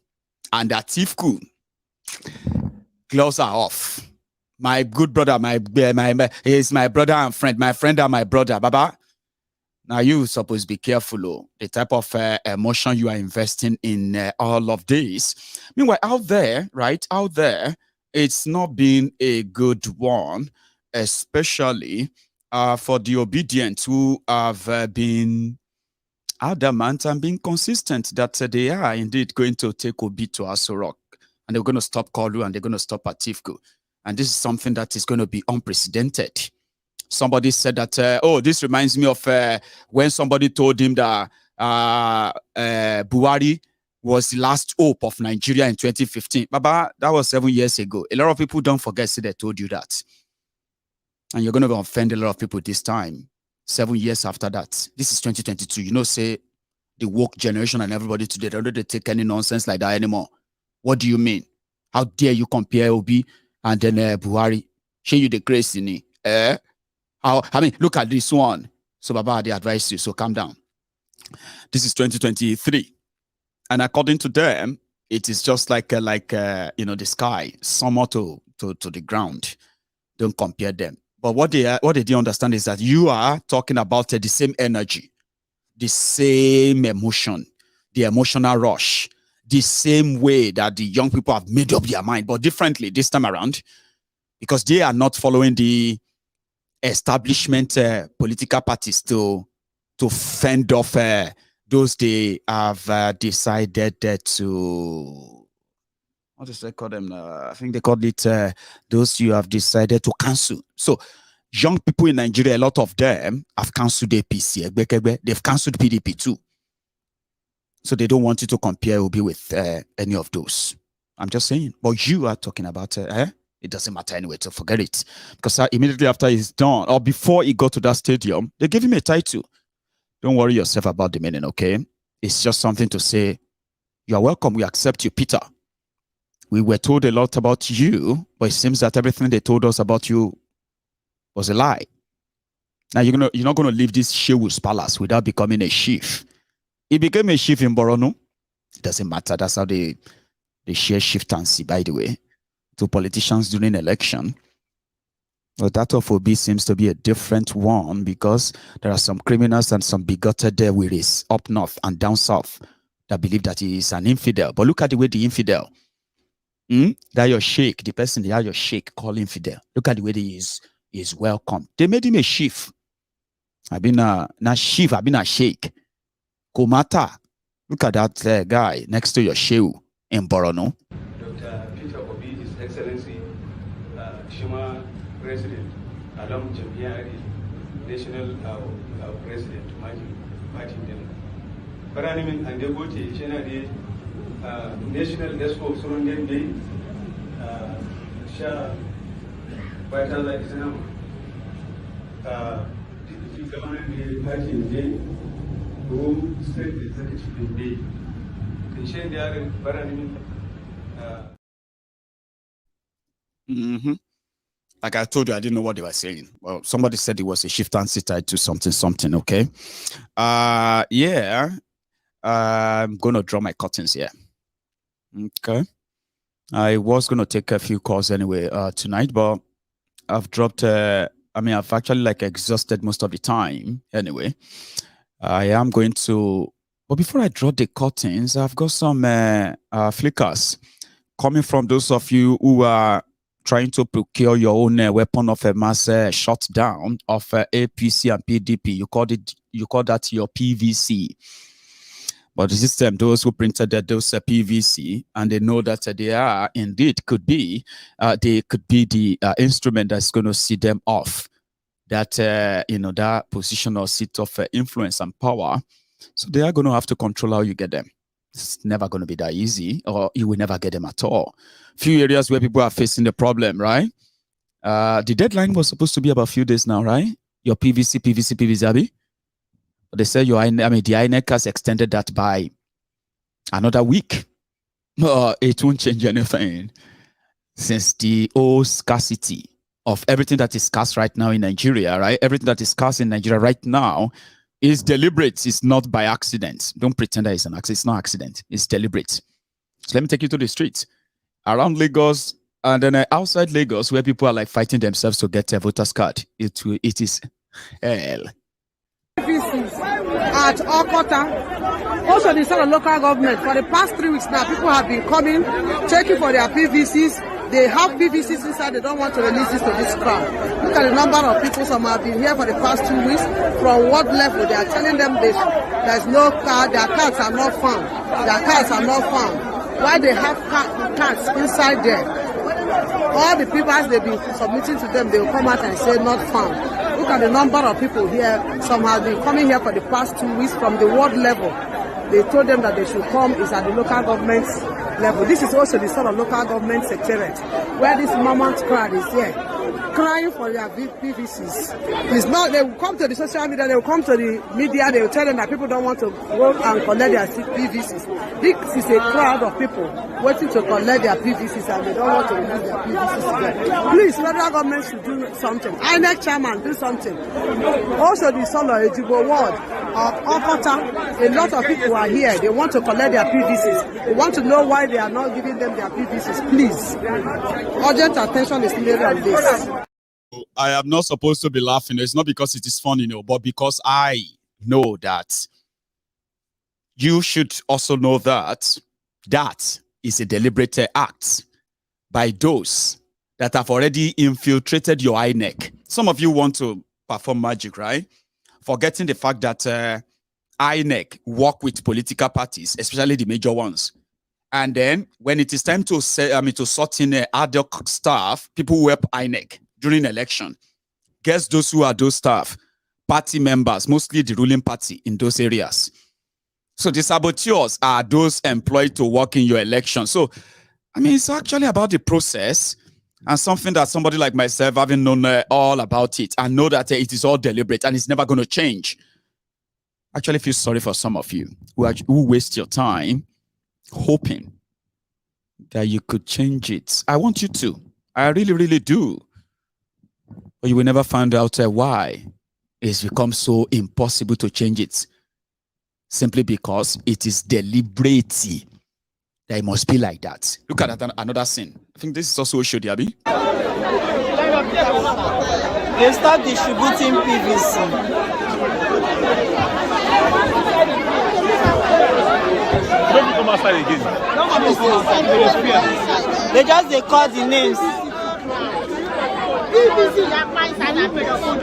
C: and at Tifku. Gloves are off. My good brother, he's my brother and friend. My friend and my brother, Baba. Now you supposed to be careful, the type of emotion you are investing in all of this. Meanwhile, out there, it's not been a good one, especially for the obedient who have been adamant and been consistent that they are indeed going to take Obi to Aso Rock, and they're going to stop Kolu and they're going to stop Atifku. And this is something that is going to be unprecedented. somebody said that, oh, this reminds me of when somebody told him that Buhari was the last hope of Nigeria in 2015. Baba, that was 7 years ago. A lot of people don't forget, say they told you that. And you're going to offend a lot of people this time. 7 years after that. This is 2022. You know, say the woke generation and everybody today, they don't take any nonsense like that anymore. What do you mean? How dare you compare Obi and then Buhari? Show you the grace in it. I mean, look at this one. So, Baba, they advise you. So, calm down. This is 2023. And according to them, it is just like you know, the sky, summer to the ground. Don't compare them. But what they do understand is that you are talking about the same energy, the same emotion, the emotional rush, the same way that the young people have made up their mind, but differently this time around, because they are not following the establishment political parties to fend off those they have decided to, what does they call them? I think they called it those you have decided to cancel. So young people in Nigeria, a lot of them have cancelled APC. They've cancelled PDP too. So they don't want you to compare Obi with any of those. I'm just saying. But you are talking about, it doesn't matter anyway, so forget it. Because immediately after he's done, or before he got to that stadium, they gave him a title. Don't worry yourself about the meaning, okay? It's just something to say, you are welcome, we accept you, Peter. We were told a lot about you, but it seems that everything they told us about you was a lie. Now you're not gonna leave this Shewu's palace without becoming a chief. He became a chief in Borno. It doesn't matter. That's how they share chieftaincy, by the way, to politicians during election. But that of Obi seems to be a different one because there are some criminals and some bigoted willies up north and down south that believe that he is an infidel. But look at the way the infidel, that your sheikh, the person they are your sheikh call infidel. Look at the way he is welcome. They made him a chief. I've been a chief, I've been a sheikh. Komata. Look at that guy next to your shehu in Borno.
S: Dr. Peter Obi, His Excellency, Shima President, Alam Jambiari, National President, Martin Dem. Paranimin and Debote, Chena de National Expo Surundem Day, Shah Vital Exam, the government party day, who state executive day. The Shen Diarin Paranimin.
C: Like I told you, I didn't know what they were saying. Well, somebody said it was a chieftaincy tied to something, okay? Yeah. I'm going to draw my curtains here. Okay. I was going to take a few calls anyway tonight, but I've dropped, I've actually exhausted most of the time anyway. I am going to, but before I draw the curtains, I've got some flickers coming from those of you who are trying to procure your own weapon of a mass shutdown of APC and PDP. You call that your PVC. But the system, those who printed those PVC, and they know that they are indeed they could be the instrument that's going to see them off that that position or seat of influence and power. So they are going to have to control how you get them. It's never going to be that easy, or you will never get them at all. Few areas where people are facing the problem, right? The deadline was supposed to be about a few days now, right? Your PVC, Abi. They say the INEC has extended that by another week. It won't change anything since the old scarcity of everything that is scarce right now in Nigeria, right? Everything that is scarce in Nigeria right now is deliberate. It's not by accident. Don't pretend that it's an accident. It's not accident. It's deliberate. So let me take you to the streets around Lagos and then outside Lagos, where people are fighting themselves to get a voter's card. It is hell.
T: At Okota, also the sort of local government, for the past 3 weeks now, people have been coming, checking for their PVCs. They have PVCs inside, they don't want to release this to this crowd. Look at the number of people, some have been here for the past 2 weeks. From what level? They are telling them there's no card, their cards are not found. Their cards are not found. Why they have cards inside there? All the people, as they've been submitting to them, they will come out and say not found. Look Look at the number of people here. Some have been coming here for the past 2 weeks from the ward level. They told them that they should come is at the local government level. This is also the sort of local government secretariat where this mammoth crowd is here, crying for their PVCs. It's not, they will come to the social media, they will come to the media, they will tell them that people don't want to go and collect their PVCs. This is a crowd of people waiting to collect their PVCs and they don't want to release their PVCs again. Please, federal government should do something. INEC chairman, do something. Also, the Solo Ejibo ward of Okota, a lot of people are here. They want to collect their PVCs. They want to know why they are not giving them their PVCs. Please, urgent attention is needed on this.
C: I am not supposed to be laughing. It's not because it is funny, but because I know that you should also know that that is a deliberate act by those that have already infiltrated your INEC. Some of you want to perform magic, right? Forgetting the fact that INEC work with political parties, especially the major ones. And then when it is time to to sort in ad hoc staff, people who help INEC during election, guess those who are those staff? Party members, mostly the ruling party in those areas. So the saboteurs are those employed to work in your election. So, I mean, it's actually about the process and something that somebody like myself, having known all about it, and know that it is all deliberate and it's never going to change. Actually feel sorry for some of you who waste your time hoping that you could change it. I want you to. I really, really do. But you will never find out why it's become so impossible to change it. Simply because it is deliberate that it must be like that. Look at another scene. I think this is also Oshodi, Abi.
U: They start distributing PVC.
S: Don't come outside again.
U: They just call the names.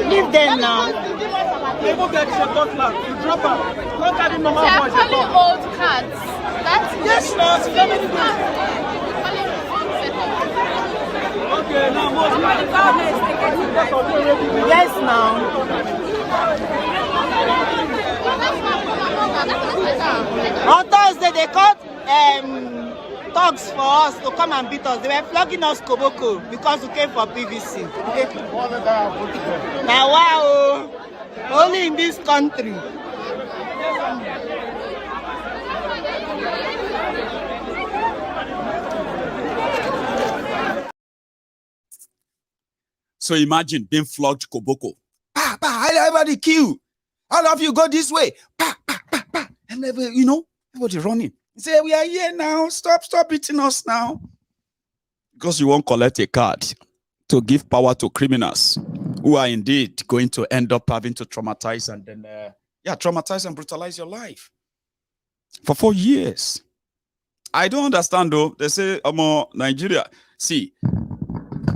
U: Leave them now.
S: They will get your butler. You drop her. Don't carry mama.
V: They are calling old cards. That's
S: yes, now. Okay, now
U: yes, now. On Thursday, they called thugs for us to come and beat us. They were flogging us koboko because we came for PVC. Now, wow, only in this country.
C: So imagine being flogged koboko. Pa, pa, everybody queue. All of you go this way. Pa, pa, pa, pa. And everybody running. Say, we are here now. Stop beating us now. Because you won't collect a card to give power to criminals who are indeed going to end up having to traumatize and then, traumatize and brutalize your life for 4 years. I don't understand though. They say, Nigeria. See,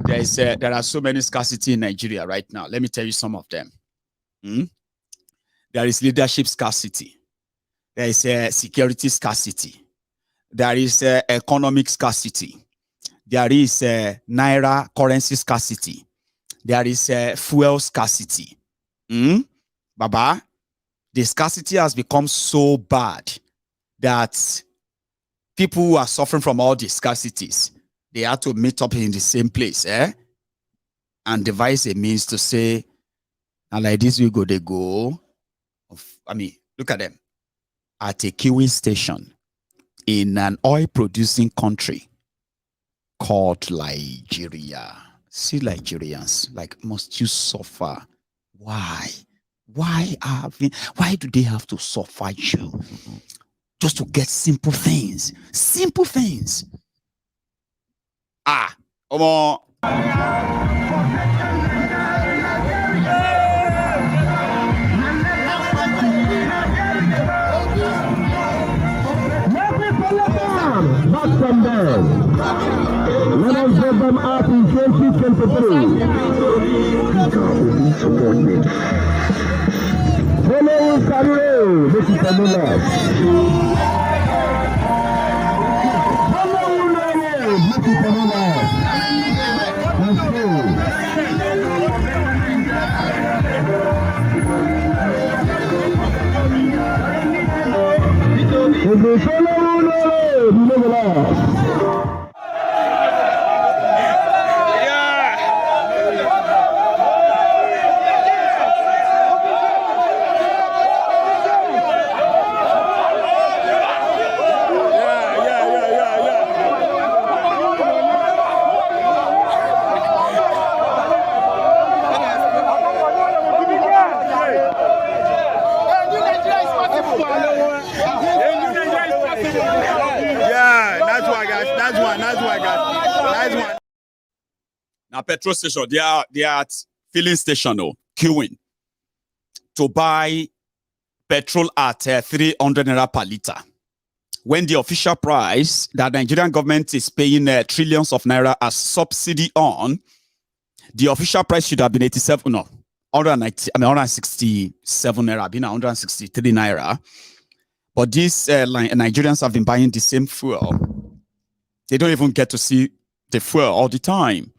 C: there are so many scarcity in Nigeria right now. Let me tell you some of them. There is leadership scarcity. There is security scarcity. There is economic scarcity. There is Naira currency scarcity. There is fuel scarcity. Baba, the scarcity has become so bad that people who are suffering from all these scarcities, they have to meet up in the same place, and devise a means to say, and like this we go, they go. Look at them. At a queuing station in an oil-producing country called Nigeria. See, Nigerians, must you suffer? Why? Why do they have to suffer you? Just to get simple things. Simple things.
O: From them. Let us get them up in 2023. Follow Samuel, this is the left. Follow Naira, this is the left. Let's go.
C: Now, petrol station, they are at filling station, queuing to buy petrol at 300 naira per liter. When the official price that the Nigerian government is paying trillions of naira as subsidy on, the official price should have been 87, no, 190, 167 naira, been 163 naira. But these Nigerians have been buying the same fuel. They don't even get to see the fuel all the time.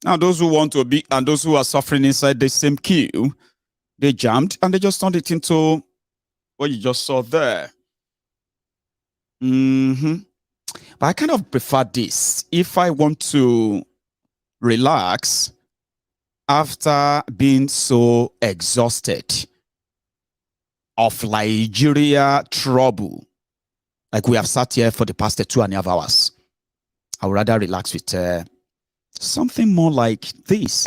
C: Now, those who want to be and those who are suffering inside the same queue, they jammed and they just turned it into what you just saw there. But I kind of prefer this. If I want to relax after being so exhausted of Nigeria trouble, like we have sat here for the past 2.5 hours, I would rather relax with something more like this.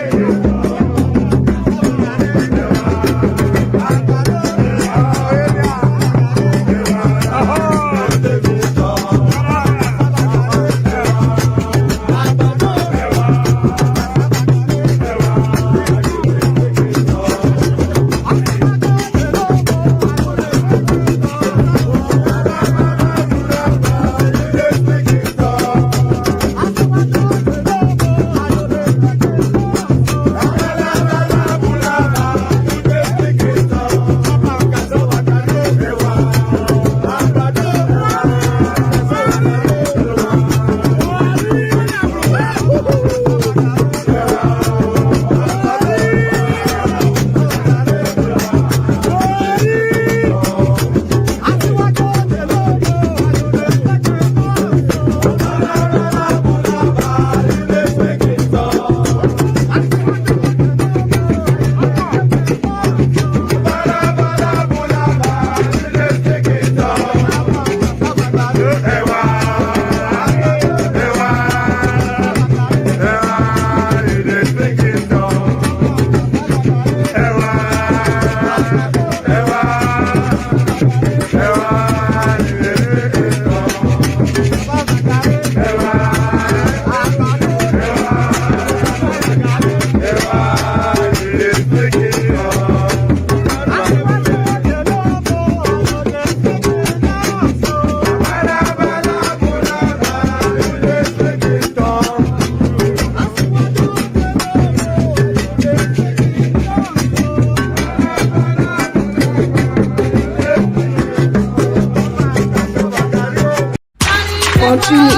P: Continue.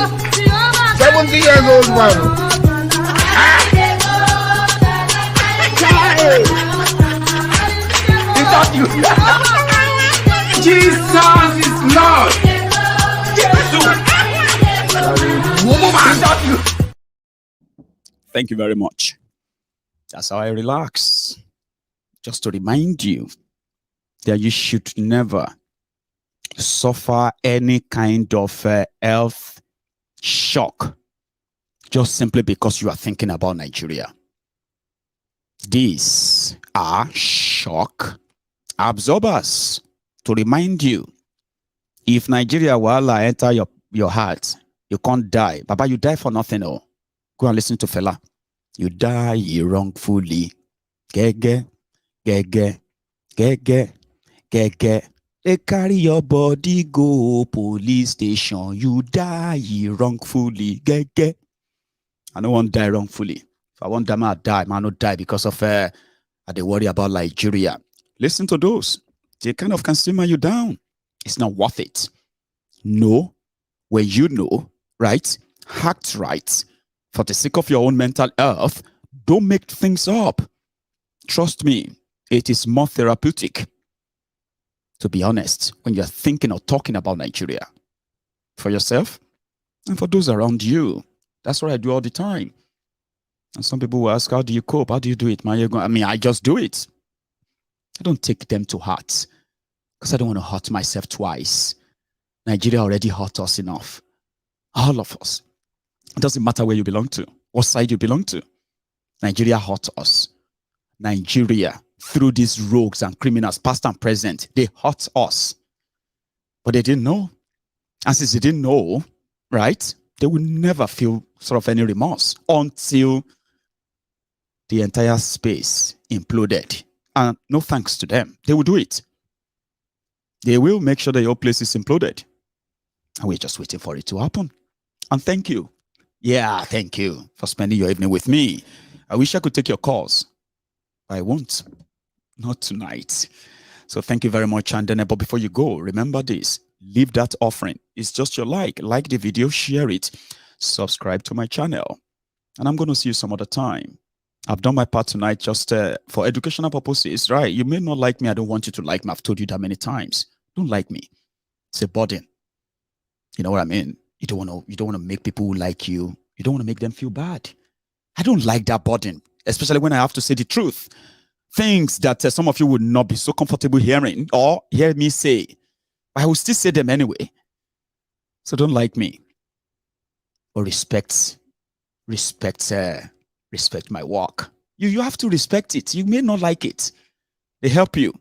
P: 70 years old man. Jesus is Lord.
C: Thank you very much. That's how I relax. Just to remind you that you should never suffer any kind of health shock just simply because you are thinking about Nigeria. These are shock absorbers to remind you, if Nigeria will enter your heart, you can't die. Baba, you die for nothing. Oh, go and listen to fella. You die wrongfully. Gege, gege, gege, gege. They carry your body go police station. You die wrongfully. Gege. I don't want to die wrongfully. If I want them, I'll die. I not die because of they worry about Nigeria. Listen to those. They kind of can simmer you down. It's not worth it. No, when you know, right? Act right. For the sake of your own mental health, don't make things up. Trust me, it is more therapeutic, to be honest, when you're thinking or talking about Nigeria. for yourself and for those around you. That's what I do all the time. And some people will ask, how do you cope? How do you do it? I mean, I just do it. I don't take them to heart because I don't want to hurt myself twice. Nigeria already hurt us enough. All of us. It doesn't matter where you belong to, what side you belong to. Nigeria hurt us. Nigeria, through these rogues and criminals, past and present, they hurt us. But they didn't know. And since they didn't know, right, they will never feel sort of any remorse until the entire space imploded. And no thanks to them. They will do it. They will make sure that your place is imploded. And we're just waiting for it to happen. And thank you. Yeah, thank you for spending your evening with me. I wish I could take your calls. But I won't. Not tonight. So thank you very much. And then, but before you go, remember this. Leave that offering. It's just your like. Like the video, share it. Subscribe to my channel. And I'm going to see you some other time. I've done my part tonight just for educational purposes, right? You may not like me. I don't want you to like me. I've told you that many times. Don't like me. It's a burden. You know what I mean? You don't want to make people who like you. You don't want to make them feel bad. I don't like that burden, especially when I have to say the truth. Things that some of you would not be so comfortable hearing or hear me say. But I will still say them anyway. So don't like me. But respect my work. You have to respect it. You may not like it. They help you.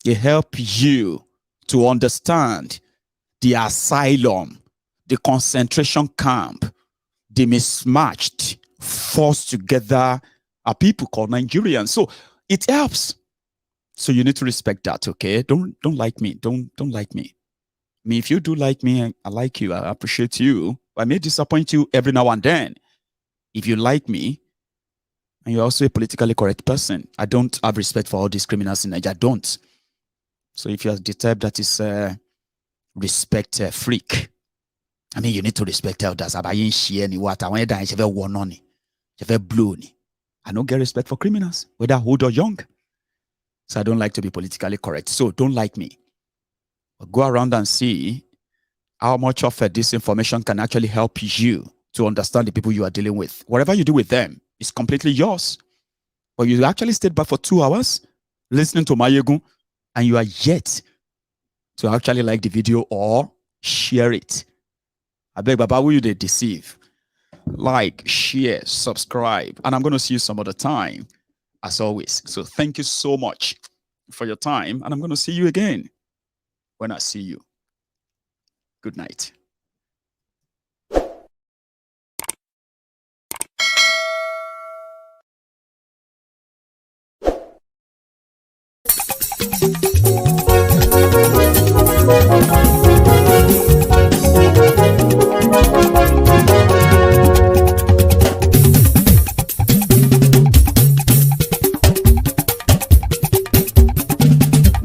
C: They help you to understand the asylum, the concentration camp, the mismatched, forced together are people called Nigerians. So it helps. So you need to respect that, okay? Don't like me. Don't like me. I mean, if you do like me, I like you. I appreciate you. I may disappoint you every now and then. If you like me, and you're also a politically correct person, I don't have respect for all these criminals in Nigeria. I don't. So if you're the type that is respect freak, I mean, you need to respect elders. I don't get respect for criminals, whether old or young. So I don't like to be politically correct. So don't like me. But go around and see how much of this information can actually help you to understand the people you are dealing with. Whatever you do with them is completely yours. But you actually stayed back for 2 hours listening to Mayegun, and you are yet to actually like the video or share it. I beg, Baba, will you they deceive? Like, share, subscribe, and I'm going to see you some other time, as always. So thank you so much for your time, and I'm going to see you again when I see you. Good night.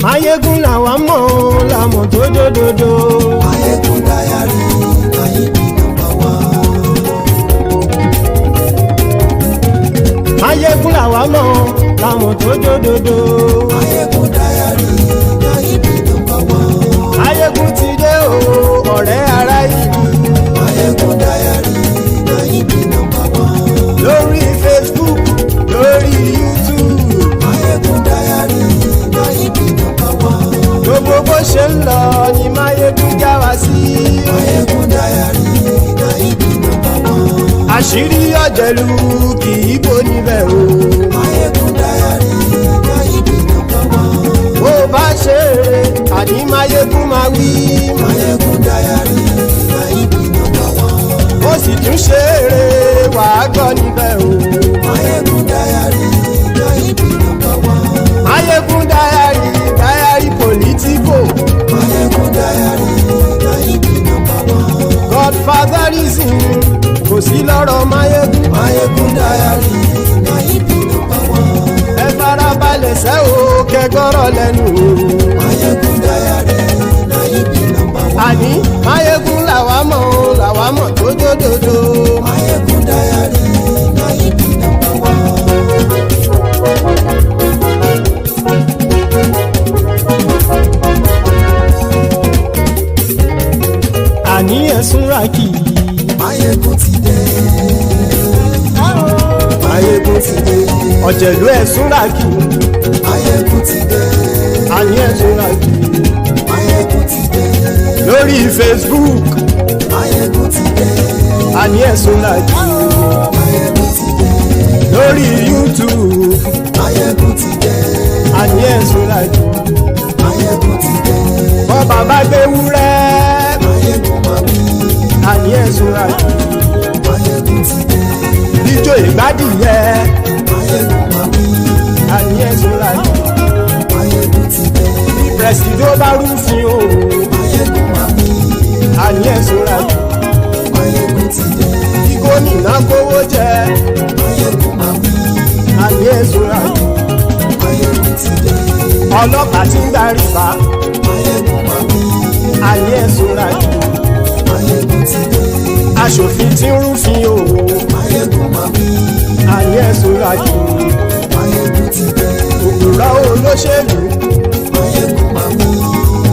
F: Mayegun làwa mọ̀ làmọ̀ tó dòdòdò. Mayegun Diary Nayibi #1. Mayegun làwa mọ̀ làmọ̀ tó dòdòdò. Mayegun Diary Nayibi #1. Mayegun ti dé o ọ̀rẹ́ ara yìí. Mayegun Diary Nayibi #1. Lórí Facebook, lórí YouTube. Mayegun Diary Nayibi #1. Gbogbo bó ṣe ń lọ ni Mayegun já wa sí. Mayegun Diary Nayibi #1. Àṣírí ọ̀jẹ̀lú kì í bò níbẹ̀ o. Mayegun Diary Nayibi #1. Bó bá ṣe eré àní Mayegun máa wí. Mayegun Diary Nayibi #1. Ó sì tún ṣe eré wàá gbọ́ níbẹ̀ o. Mayegun Diary Nayibi #1. Mayegun Diary politico. Mayegun Diary Nayibi #1. Godfatherism kò sí lọ́rọ̀ Mayegun. Mayegun Diary Nayibi #1. Ẹ farabalẹ̀ sẹ́ o kẹgọ́rọ̀ lẹ́nu o. Mayegun Diary Nayibi #1. Àní Mayegun làwa mọ̀ tó dòdòdò. Mayegun Diary Nayibi #1.
B: àní ẹ̀sùn ràkì.
D: Máyégún ti dé. Máyégún ti dé.
B: Ọ̀jẹ̀lú ẹ̀sùn ràkì.
D: Máyégún ti dé.
B: Àní ẹ̀sùn ràkì.
D: Máyégún ti dé.
B: Lórí Facebook.
D: Máyégún ti dé.
B: Àní ẹ̀sùn ràkì.
D: Máyégún ti dé.
B: Lórí YouTube.
D: Máyégún ti dé.
B: Àní ẹ̀sùn ràkì.
D: Máyégún ti dé.
B: Bọ́ bàbá gbé wúrẹ́.
D: Máyégún máa wí.
B: Àní ẹ̀sùn ràkì.
D: Máyégún ti dé.
B: Ijó ìgbádìyẹ.
D: Máyégún máa wí.
B: Àní ẹ̀sùn ràkì.
D: Máyégún ti dé.
B: Presido bá rúfin o.
D: Máyégún máa wí.
B: Àní ẹ̀sùn ràkì.
D: Máyégún ti dé.
B: Kí gómìnà kówó jẹ.
D: Máyégún máa wí.
B: Àní ẹ̀sùn ràkì.
D: Máyégún ti dé.
B: Ọlọ́pàá tí ń gba rìbá.
D: Máyégún máa wí.
B: Àní ẹ̀sùn ràkì.
D: Máyégún ti dé.
B: Aṣòfin tí ń rúfin o.
D: Máyégún máa wí.
B: Àní ẹ̀sùn ràkì.
D: Máyégún ti dé.
B: Òpùrọ́ olóṣèlú.
D: Máyégún máa wí.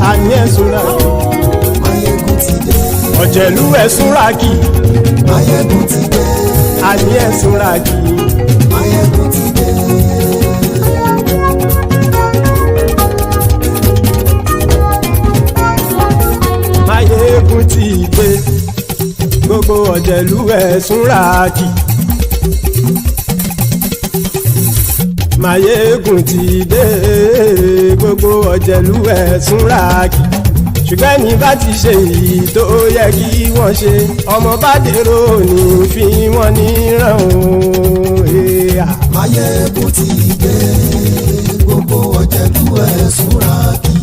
B: Àní ẹ̀sùn ràkì.
D: Máyégún ti dé.
B: Ọ̀jẹ̀lú ẹ̀sùn ràkì.
D: Máyégún ti dé.
B: Àní ẹ̀sùn ràkì.
D: Máyégún ti dé.
B: Máyégún ti dé. Gbogbo ọ̀jẹ̀lú ẹ̀sùn ràkì. Máyégún ti dé. Gbogbo ọ̀jẹ̀lú ẹ̀sùn ràkì. Ṣùgbọ́n ní bá ti ṣe èyí tó yẹ kí wọ́n ṣe, ọmọ bá dèrò ní fi wọ́n níran o.
D: Máyégún ti dé. Gbogbo ọ̀jẹ̀lú ẹ̀sùn ràkì.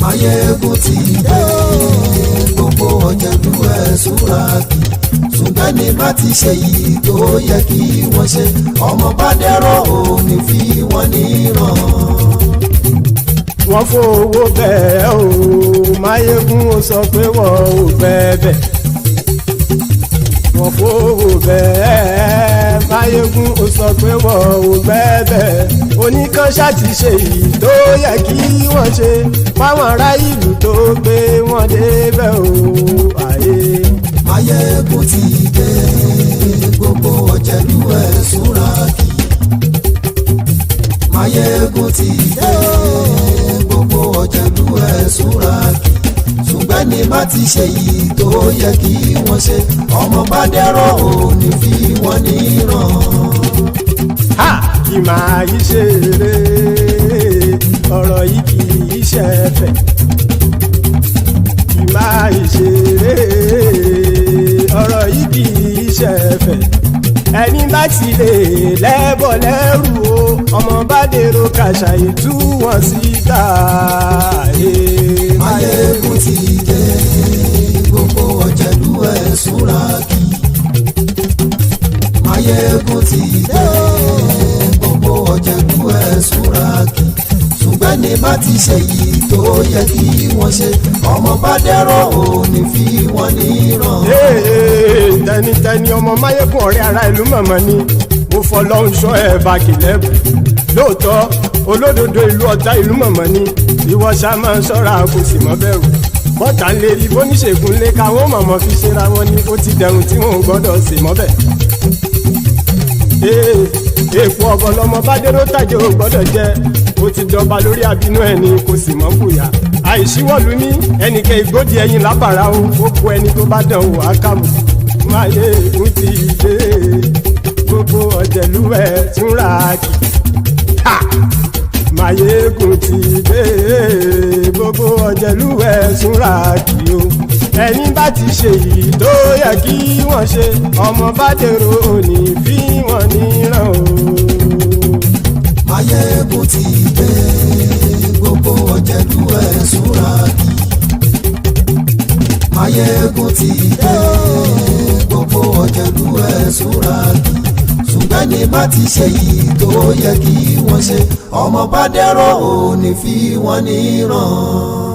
D: Máyégún ti dé. Gbogbo ọ̀jẹ̀lú ẹ̀sùn ràkì. Ṣùgbọ́n ní bá ti ṣe èyí tó yẹ kí wọ́n ṣe, ọmọ bá dèrò ní fi wọ́n níran.
B: Wọ́n fowó bẹ́ẹ̀ o, Máyégún ó sọ pé wọ́n ò bẹ́ẹ̀. Wọ́n fowó bẹ́ẹ̀, Máyégún ó sọ pé wọ́n ò bẹ́ẹ̀. Oníkanṣá ti ṣe èyí tó yẹ kí wọ́n ṣe, fáwọn ará ìlú tó gbé wọn débẹ̀ o.
D: Máyégún ti dé. Gbogbo ọ̀jẹ̀lú ẹ̀sùn ràkì. Máyégún ti dé. Gbogbo ọ̀jẹ̀lú ẹ̀sùn ràkì. Ṣùgbọ́n ní bá ti ṣe yìí tó yẹ kí wọ́n ṣe, ọmọ bá dẹ́rọ̀ ò ní fi wọ́n níran.
B: Ha! Kì máa yí ṣe eré, ọ̀rọ̀ yìí kì í ṣe ẹ̀fẹ̀. Kì máa yí ṣe eré, ọ̀rọ̀ yìí kì í ṣe ẹ̀fẹ̀. Ẹni bá ti lè lẹ́bọ̀ lẹ́rù o, ọmọ bá dèrò kàṣàyè tú wọn síta.
D: Máyégún ti dé. Gbogbo ọ̀jẹ̀lú ẹ̀sùn ràkì. Máyégún ti dé. Gbogbo ọ̀jẹ̀lú ẹ̀sùn ràkì. Ṣùgbọ́n ní bá ti ṣe yìí tó yẹ kí wọ́n ṣe, ọmọ bá dẹ́rọ̀ ò ní fi wọ́n níran.
B: Tẹnitẹni ọmọ Máyégún ọ̀rẹ́ ara ìlú mọ̀mọ́ ni mo fọlọ́hún ṣọ́ ẹ̀ bá kìlẹ́bù. Lóòótọ́ olódodo ìlú ọ̀tá ìlú mọ̀mọ́ ni ìwọ ṣá máa ń ṣọ́ra kò sì mọ́ bẹ̀rù. Bọ́tà ń lè rí bóníṣègùn lé káwọn mọ̀mọ́ fi ṣera wọn ni ó ti dẹrùn tí wọn ò gbọ́dọ̀ sè mọ́bẹ̀. Èèpo ọ̀bọ̀ lọmọ bá dérò tàjẹ́ ò gbọ́dọ̀ jẹ́, ó ti jọba lórí àbínú ẹni kò sì mọ́ fòyà. Àìsíwọ́lu ní ẹnìkẹ́ ìgbódì ẹyin lábàrá o, ó kó ẹni tó bá dán o àkàmù. Máyégún ti dé. Gbogbo ọ̀jẹ̀lú ẹ̀sùn ràkì. Máyégún ti dé. Gbogbo ọ̀jẹ̀lú ẹ̀sùn ràkì o. Ẹni bá ti ṣe yìí tó yẹ kí wọ́n ṣe, ọmọ bá dèrò òní fi wọ́n níran o.
D: Máyégún ti dé. Gbogbo ọ̀jẹ̀lú ẹ̀sùn ràkì. Máyégún ti dé. Gbogbo ọ̀jẹ̀lú ẹ̀sùn ràkì. Ṣùgbọ́n ní bá ti ṣe yìí tó yẹ kí wọ́n ṣe, ọmọ bá dẹ́rọ̀ ò ní fi wọ́n níran.